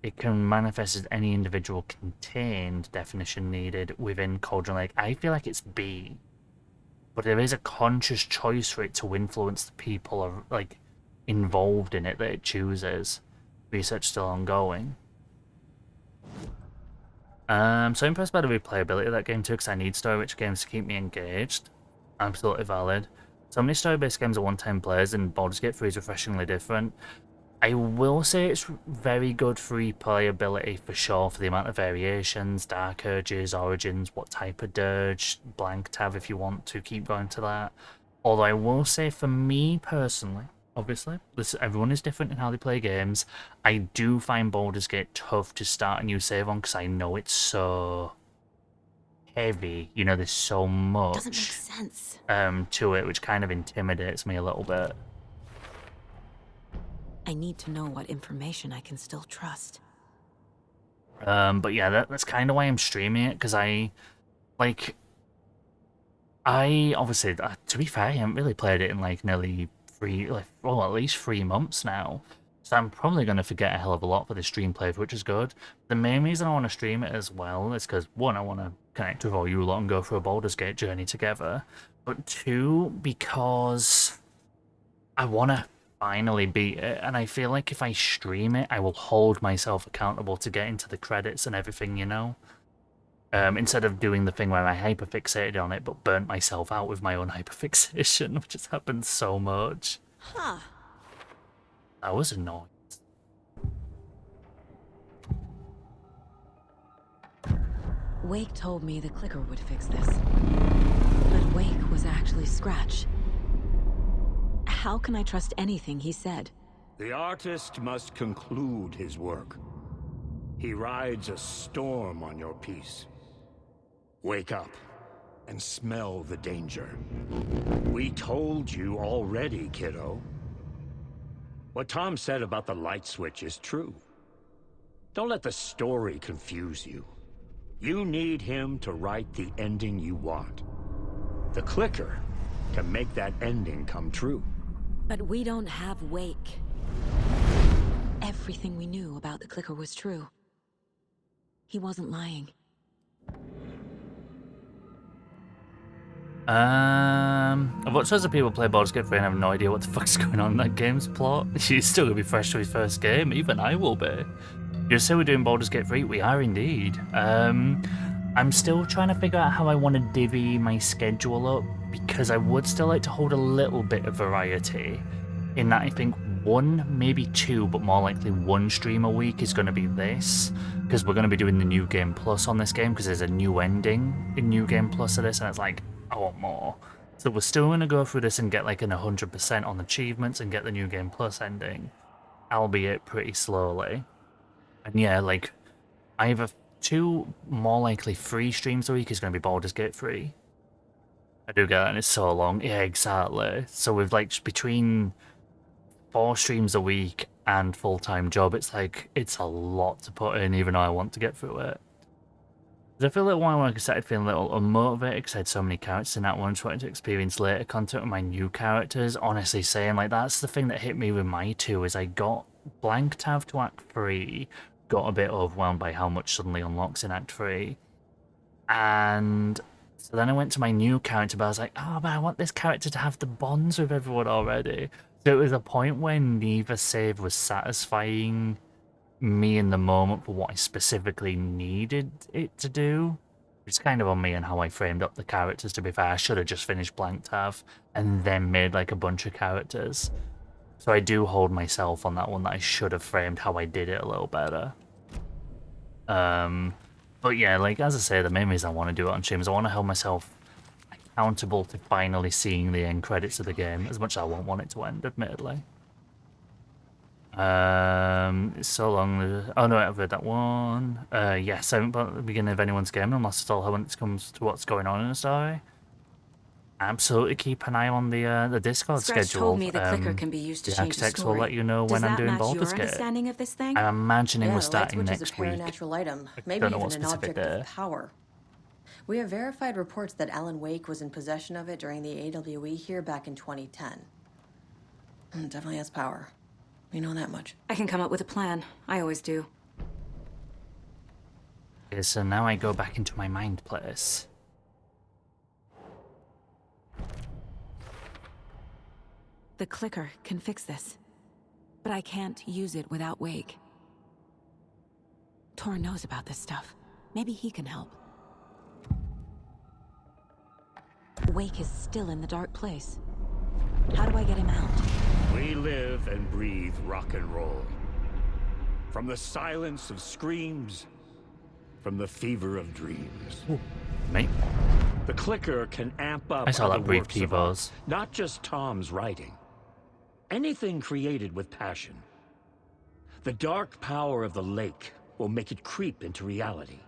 It can manifest as any individual contained, definition needed, within Cauldron Lake. I feel like it's B. But there is a conscious choice for it to influence the people like involved in it that it chooses. Research still ongoing. So impressed by the replayability of that game too, because I need story-rich games to keep me engaged. Absolutely valid. so many story-based games are one-time players, and Baldur's Gate 3 is refreshingly different. I will say it's very good for replayability for sure, for the amount of variations, Dark Urges, Origins, what type of dirge, blank tab if you want to keep going to that. Although I will say for me personally, obviously, everyone is different in how they play games, I do find Baldur's Gate tough to start a new save on because I know it's so heavy. You know, there's so much Doesn't make sense. to it, which kind of intimidates me a little bit. I need to know what information I can still trust. But yeah, that's kind of why I'm streaming it, because I obviously, to be fair, I haven't really played it in like nearly at least 3 months now. So I'm probably going to forget a hell of a lot for the stream playthrough, which is good. The main reason I want to stream it as well is because, one, I want to connect with all you lot and go through a Baldur's Gate journey together. But two, because I want to finally beat it, and I feel like if I stream it, I will hold myself accountable to get into the credits and everything, you know? Instead of doing the thing where I hyperfixated on it but burnt myself out with my own hyperfixation, which has happened so much. Huh. That was annoying. Wake told me the clicker would fix this. But Wake was actually Scratch. How can I trust anything he said? The artist must conclude his work. He rides a storm on your piece. Wake up and smell the danger. We told you already, kiddo. What Tom said about the light switch is true. Don't let the story confuse you. You need him to write the ending you want. The clicker can make that ending come true. But we don't have Wake. Everything we knew about the clicker was true. He wasn't lying. I've watched loads of people play Baldur's Gate 3 and have no idea what the fuck's going on in that game's plot. He's still gonna be fresh to his first game, even I will be. You say we're doing Baldur's Gate 3? We are indeed. I'm still trying to figure out how I want to divvy my schedule up, because I would still like to hold a little bit of variety, in that I think 1, maybe 2, but more likely 1 stream a week is going to be this, because we're going to be doing the New Game Plus on this game, because there's a new ending in New Game Plus of this, and it's like, I want more. So we're still going to go through this and get like an 100% on achievements and get the New Game Plus ending, albeit pretty slowly. And yeah, like, either 2, more likely 3 streams a week is going to be Baldur's Gate 3. I do get that, and it's so long. Yeah, exactly. So with like between 4 streams a week and full-time job, it's like, it's a lot to put in, even though I want to get through it. I feel like while I started feeling a little unmotivated because I had so many characters in that one, just wanted to experience later content with my new characters. Honestly saying, like, that's the thing that hit me with my 2, is I got blanked out to Act 3, got a bit overwhelmed by how much suddenly unlocks in Act 3, and so then I went to my new character, but I was like, oh, but I want this character to have the bonds with everyone already. So it was a point where neither save was satisfying me in the moment for what I specifically needed it to do. It's kind of on me and how I framed up the characters, to be fair. I should have just finished Blank Tav and then made like a bunch of characters. So I do hold myself on that one, that I should have framed how I did it a little better. But yeah, like, as I say, the main reason I want to do it on stream is I want to hold myself accountable to finally seeing the end credits of the game, as much as I won't want it to end, admittedly. It's so long. Oh no, I've read that one. Yes, I haven't put at the beginning of anyone's game unless it's all when it comes to what's going on in the story. Absolutely keep an eye on the Discord Scratch schedule. told me the clicker can be used to the change the architects story. will let you know Does when I'm that doing match Baldur's your Gate. understanding of this thing? I'm imagining Yeah, we're the light starting switch next is a week. paranatural item, I maybe don't know even what an specific object day. of power. We have verified reports that Alan Wake was in possession of it during the AWE here back in 2010. It definitely has power. We know that much. I can come up with a plan. I always do. Okay, so now I go back into my mind place. The clicker can fix this. But I can't use it without Wake. Tor knows about this stuff. Maybe he can help. Wake is still in the dark place. How do I get him out? We live and breathe rock and roll. From the silence of screams, from the fever of dreams. Ooh, mate. The clicker can amp up I saw other that brief works of art, T-pose. not just Tom's writing. Anything created with passion. The dark power of the lake will make it creep into reality.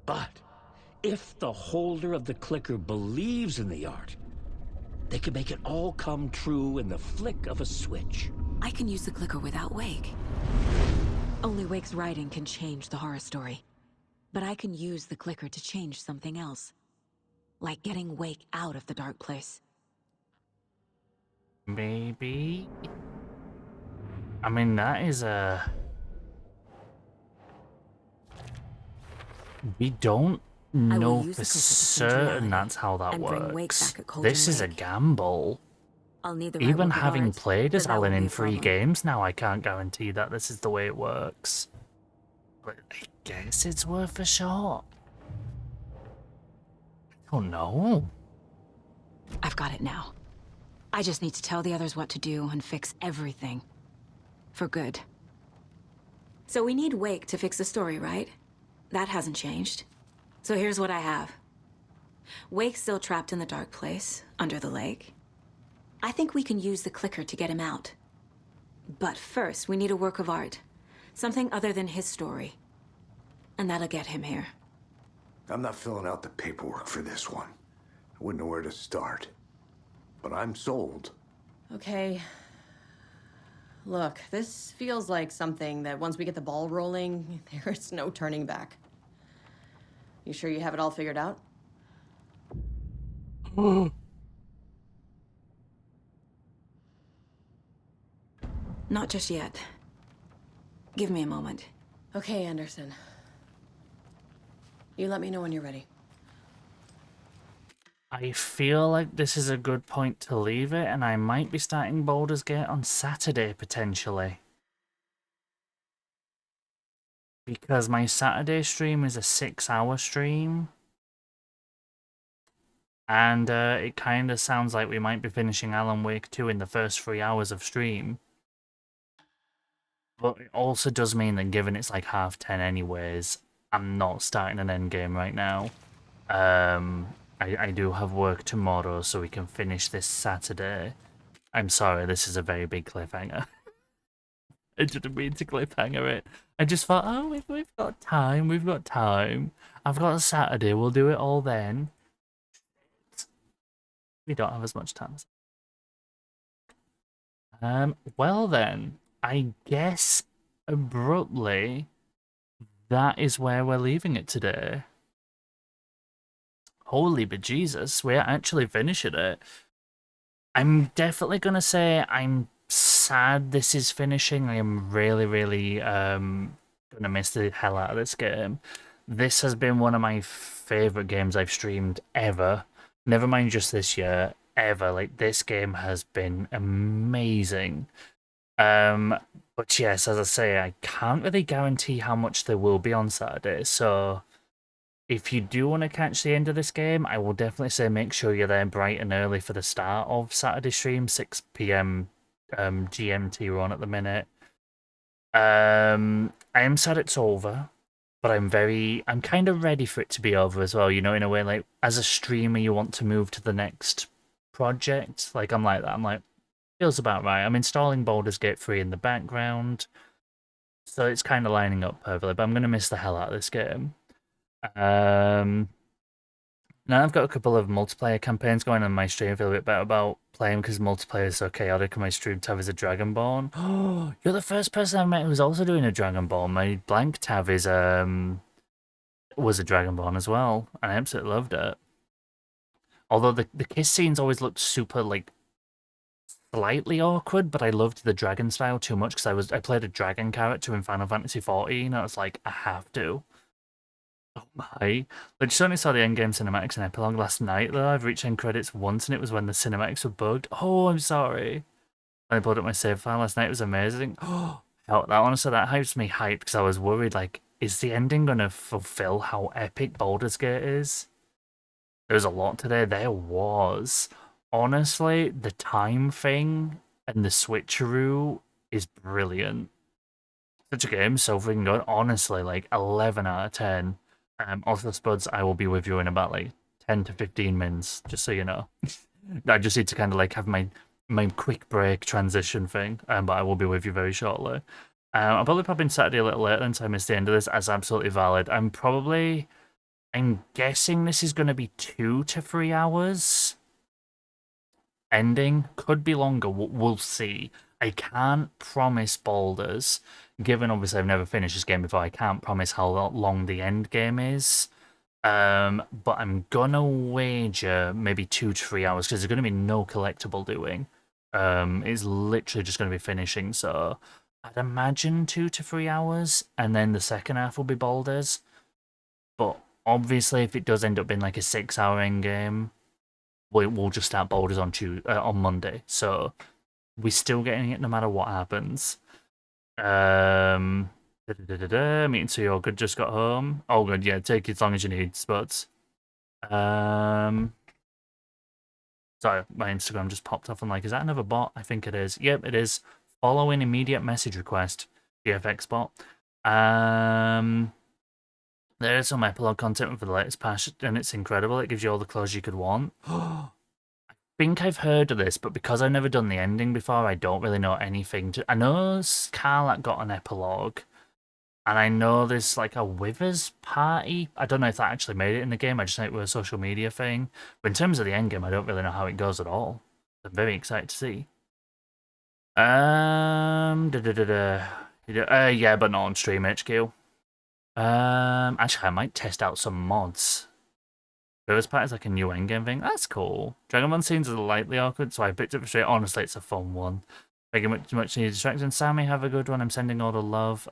But if the holder of the clicker believes in the art, they can make it all come true in the flick of a switch. I can use the clicker without Wake. Only Wake's writing can change the horror story. But I can use the clicker to change something else. Like getting Wake out of the dark place. Maybe. I mean, that is a... We don't know for certain that's how that works. This is a gamble. Even having played as Alan in 3 games now, I can't guarantee that this is the way it works. But I guess it's worth a shot. I don't know. I've got it now. I just need to tell the others what to do and fix everything. For good. So we need Wake to fix the story, right? That hasn't changed. So here's what I have. Wake's still trapped in the dark place, under the lake. I think we can use the clicker to get him out. But first, we need a work of art. Something other than his story. And that'll get him here. I'm not filling out the paperwork for this one. I wouldn't know where to start. But I'm sold. Okay. Look, this feels like something that once we get the ball rolling, there's no turning back. You sure you have it all figured out? Not just yet. Give me a moment. Okay, Anderson. You let me know when you're ready. I feel like this is a good point to leave it, and I might be starting Baldur's Gate on Saturday, potentially. Because my Saturday stream is a 6-hour stream. And it kind of sounds like we might be finishing Alan Wake 2 in the first 3 hours of stream. But it also does mean that given it's like 10:30 anyways, I'm not starting an endgame right now. I do have work tomorrow, so we can finish this Saturday. I'm sorry, this is a very big cliffhanger. I didn't mean to cliffhanger it. I just thought, oh, we've got time, we've got time. I've got a Saturday, we'll do it all then. We don't have as much time. Well then, I guess abruptly, that is where we're leaving it today. Holy bejesus, we're actually finishing it. I'm definitely gonna say I'm sad this is finishing. I am really gonna miss the hell out of this game. This has been one of my favorite games I've streamed ever. Never mind just this year, ever. Like, this game has been amazing. But yes, as I say, I can't really guarantee how much there will be on Saturday, so if you do want to catch the end of this game, I will definitely say make sure you're there bright and early for the start of Saturday stream, 6 PM GMT we're on at the minute. I am sad it's over, but I'm kind of ready for it to be over as well, you know, in a way, like, as a streamer, you want to move to the next project. Like, I'm like that. I'm like, feels about right. I'm installing Baldur's Gate 3 in the background, so it's kind of lining up perfectly, but I'm going to miss the hell out of this game. Now I've got a couple of multiplayer campaigns going on my stream. I feel a bit better about playing because multiplayer is so chaotic, and my stream tab is a Dragonborn. Oh, you're the first person I've met who's also doing a Dragonborn. My blank tab is was a Dragonborn as well, and I absolutely loved it. Although the kiss scenes always looked super, like, slightly awkward, but I loved the dragon style too much because I played a dragon character in Final Fantasy XIV, and I was like, I have to. Oh my. I just only saw the endgame cinematics and epilogue last night, though. I've reached end credits once, and it was when the cinematics were bugged. Oh, I'm sorry. I pulled up my save file last night. It was amazing. Oh, that honestly, that hypes me hyped because I was worried, like, is the ending going to fulfill how epic Baldur's Gate is? There was a lot today. There was. honestly, the time thing and the switcheroo is brilliant. Such a game, so freaking good. Honestly, like 11 out of 10. Also, Spuds, I will be with you in about like 10 to 15 minutes, just so you know. I just need to kind of like have my quick break transition thing, but I will be with you very shortly. I'll probably pop in Saturday a little later than so I missed the end of this. That's absolutely valid. I'm guessing this is going to be 2 to 3 hours. Ending could be longer. We'll see. I can't promise Baldur's, given obviously I've never finished this game before. I can't promise how long the end game is. But I'm gonna wager maybe 2 to 3 hours because there's gonna be no collectible doing. It's literally just gonna be finishing. So I'd imagine 2 to 3 hours, and then the second half will be Baldur's. But obviously, if it does end up being like a 6-hour end game, we'll just start Baldur's on Monday. So we're still getting it no matter what happens. Meeting so you're good, just got home. Oh, good, yeah, take as long as you need, Spuds. Sorry, my Instagram just popped off. I'm like, is that another bot? I think it is. Yep, it is. Following immediate message request. GFX bot. There is some epilogue content for the latest patch, and it's incredible. It gives you all the closure you could want. I think I've heard of this, but because I've never done the ending before, I don't really know anything. I know Scarlet got an epilogue, and I know there's like a Withers party. I don't know if that actually made it in the game. I just know it was a social media thing. But in terms of the end game, I don't really know how it goes at all. I'm very excited to see. Yeah, but not on Stream HQ. Actually, I might test out some mods. Withers party is like a new endgame thing. That's cool. Dragonbond scenes are lightly awkward, so I picked it for straight. Honestly, it's a fun one. Thank you much needed distraction. Sammy, have a good one. I'm sending all the love.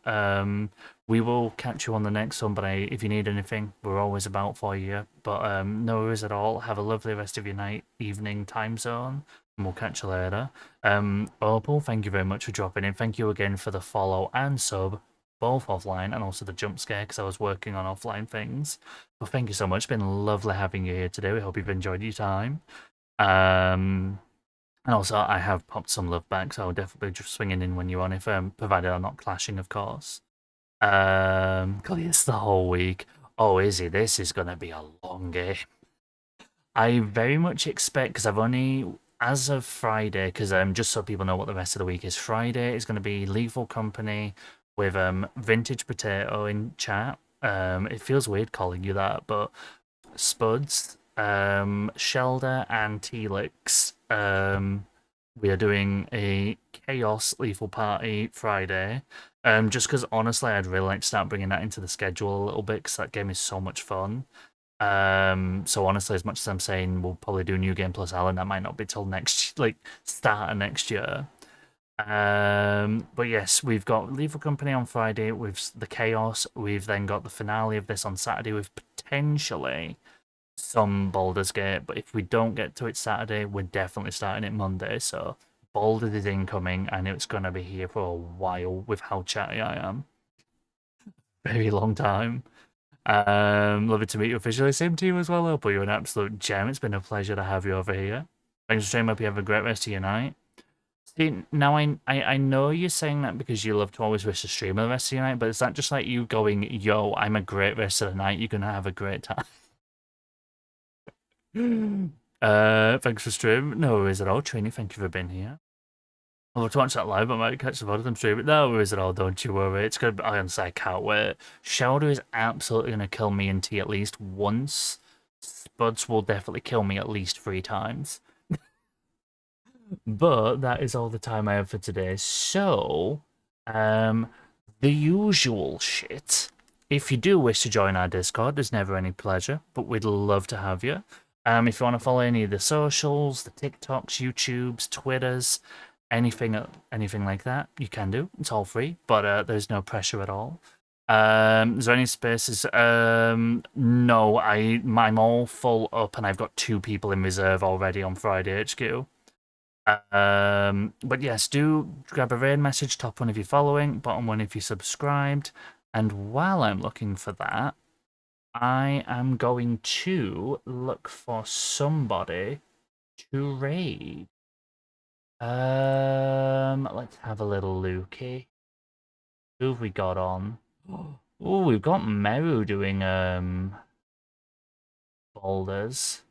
We will catch you on the next one, but if you need anything, we're always about for you. But no worries at all. Have a lovely rest of your night, evening time zone, and we'll catch you later. Opal, thank you very much for dropping in. Thank you again for the follow and sub, both offline and also the jump scare, because I was working on offline things. But thank you so much. It's been lovely having you here today. We hope you've enjoyed your time. And also, I have popped some love back, so I'll definitely just swinging in when you're on, if provided I'm not clashing, of course. God, it's the whole week. Oh, Izzy, this is gonna be a long game. I very much expect, because I've only, as of Friday, because just so people know what the rest of the week is, Friday is going to be Lethal Company with Vintage Potato in chat. It feels weird calling you that, but Spuds, Shelder, and Telix. We are doing a Chaos Lethal Party Friday. Just because honestly, I'd really like to start bringing that into the schedule a little bit, because that game is so much fun. So honestly, as much as I'm saying we'll probably do New Game Plus Alan, that might not be till start of next year. But yes, we've got Lethal Company on Friday with the Chaos. We've then got the finale of this on Saturday with potentially some Baldur's Gate. But if we don't get to it Saturday, we're definitely starting it Monday. So Baldur's is incoming, and it's going to be here for a while with how chatty I am. Very long time. Lovely to meet you officially. Same to you as well, Opal. You're an absolute gem. It's been a pleasure to have you over here. Thanks for streaming. Hope you have a great rest of your night. See, now I know you're saying that because you love to always wish to stream the rest of your night, but is that just like you going, yo, I'm a great rest of the night, you're gonna have a great time? Thanks for streaming. No worries at all. Trini, thank you for being here. I'll have to watch that live. I might catch the VOD of them streaming. No worries at all, don't you worry. It's gonna be, honestly, I can't wait. Shelder is absolutely gonna kill me and T at least once. Spuds will definitely kill me at least 3 times. But that is all the time I have for today. So, the usual shit. If you do wish to join our Discord, there's never any pleasure, but we'd love to have you. If you want to follow any of the socials, the TikToks, YouTubes, Twitters, anything like that, you can do. It's all free, but there's no pressure at all. Is there any spaces? No, I'm all full up, and I've got 2 people in reserve already on Friday HQ. But yes, do grab a raid message, top 1 if you're following, bottom 1 if you're subscribed. And while I'm looking for that, I am going to look for somebody to raid. Let's have a little looky. Who have we got on? Oh, we've got Meru doing boulders.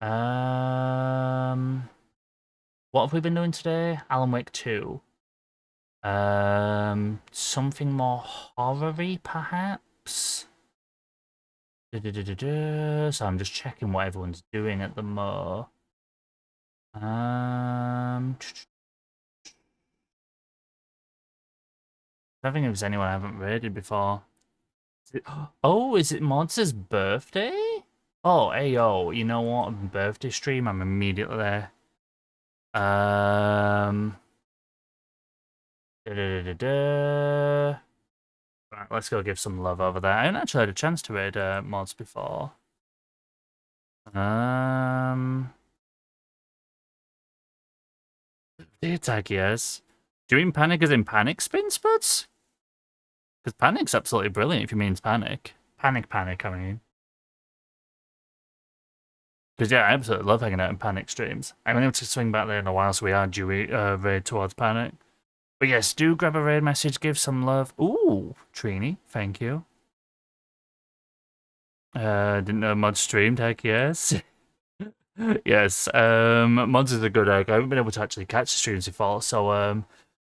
What have we been doing today? Alan Wake 2. Something more horror-y, perhaps? So I'm just checking what everyone's doing at the mo. I don't think there's anyone I haven't raided before. Oh, is it Monster's birthday? Oh, ayo, you know what? Birthday stream, I'm immediately there. Right, let's go give some love over there. I haven't actually had a chance to raid mods before. The attack, yes. Do you mean panic as in panic spin spuds? Because panic's absolutely brilliant if you mean panic. Panic, I mean. Because yeah, I absolutely love hanging out in panic streams. I haven't able to swing back there in a while, so we are due raid towards panic. But yes, do grab a raid message, give some love. Ooh, Trini, thank you. Didn't know mod streamed, heck yes. Yes, Mods is a good egg. I haven't been able to actually catch the streams before, so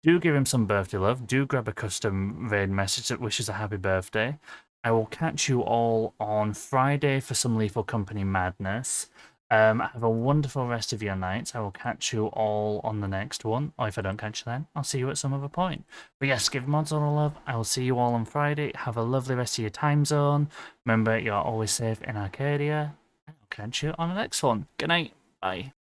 do give him some birthday love. Do grab a custom raid message that wishes a happy birthday. I will catch you all on Friday for some Lethal Company madness. Have a wonderful rest of your night. I will catch you all on the next one. Or if I don't catch you then, I'll see you at some other point. But yes, give mods all the love. I will see you all on Friday. Have a lovely rest of your time zone. Remember, you're always safe in Arcadia. I'll catch you on the next one. Good night. Bye.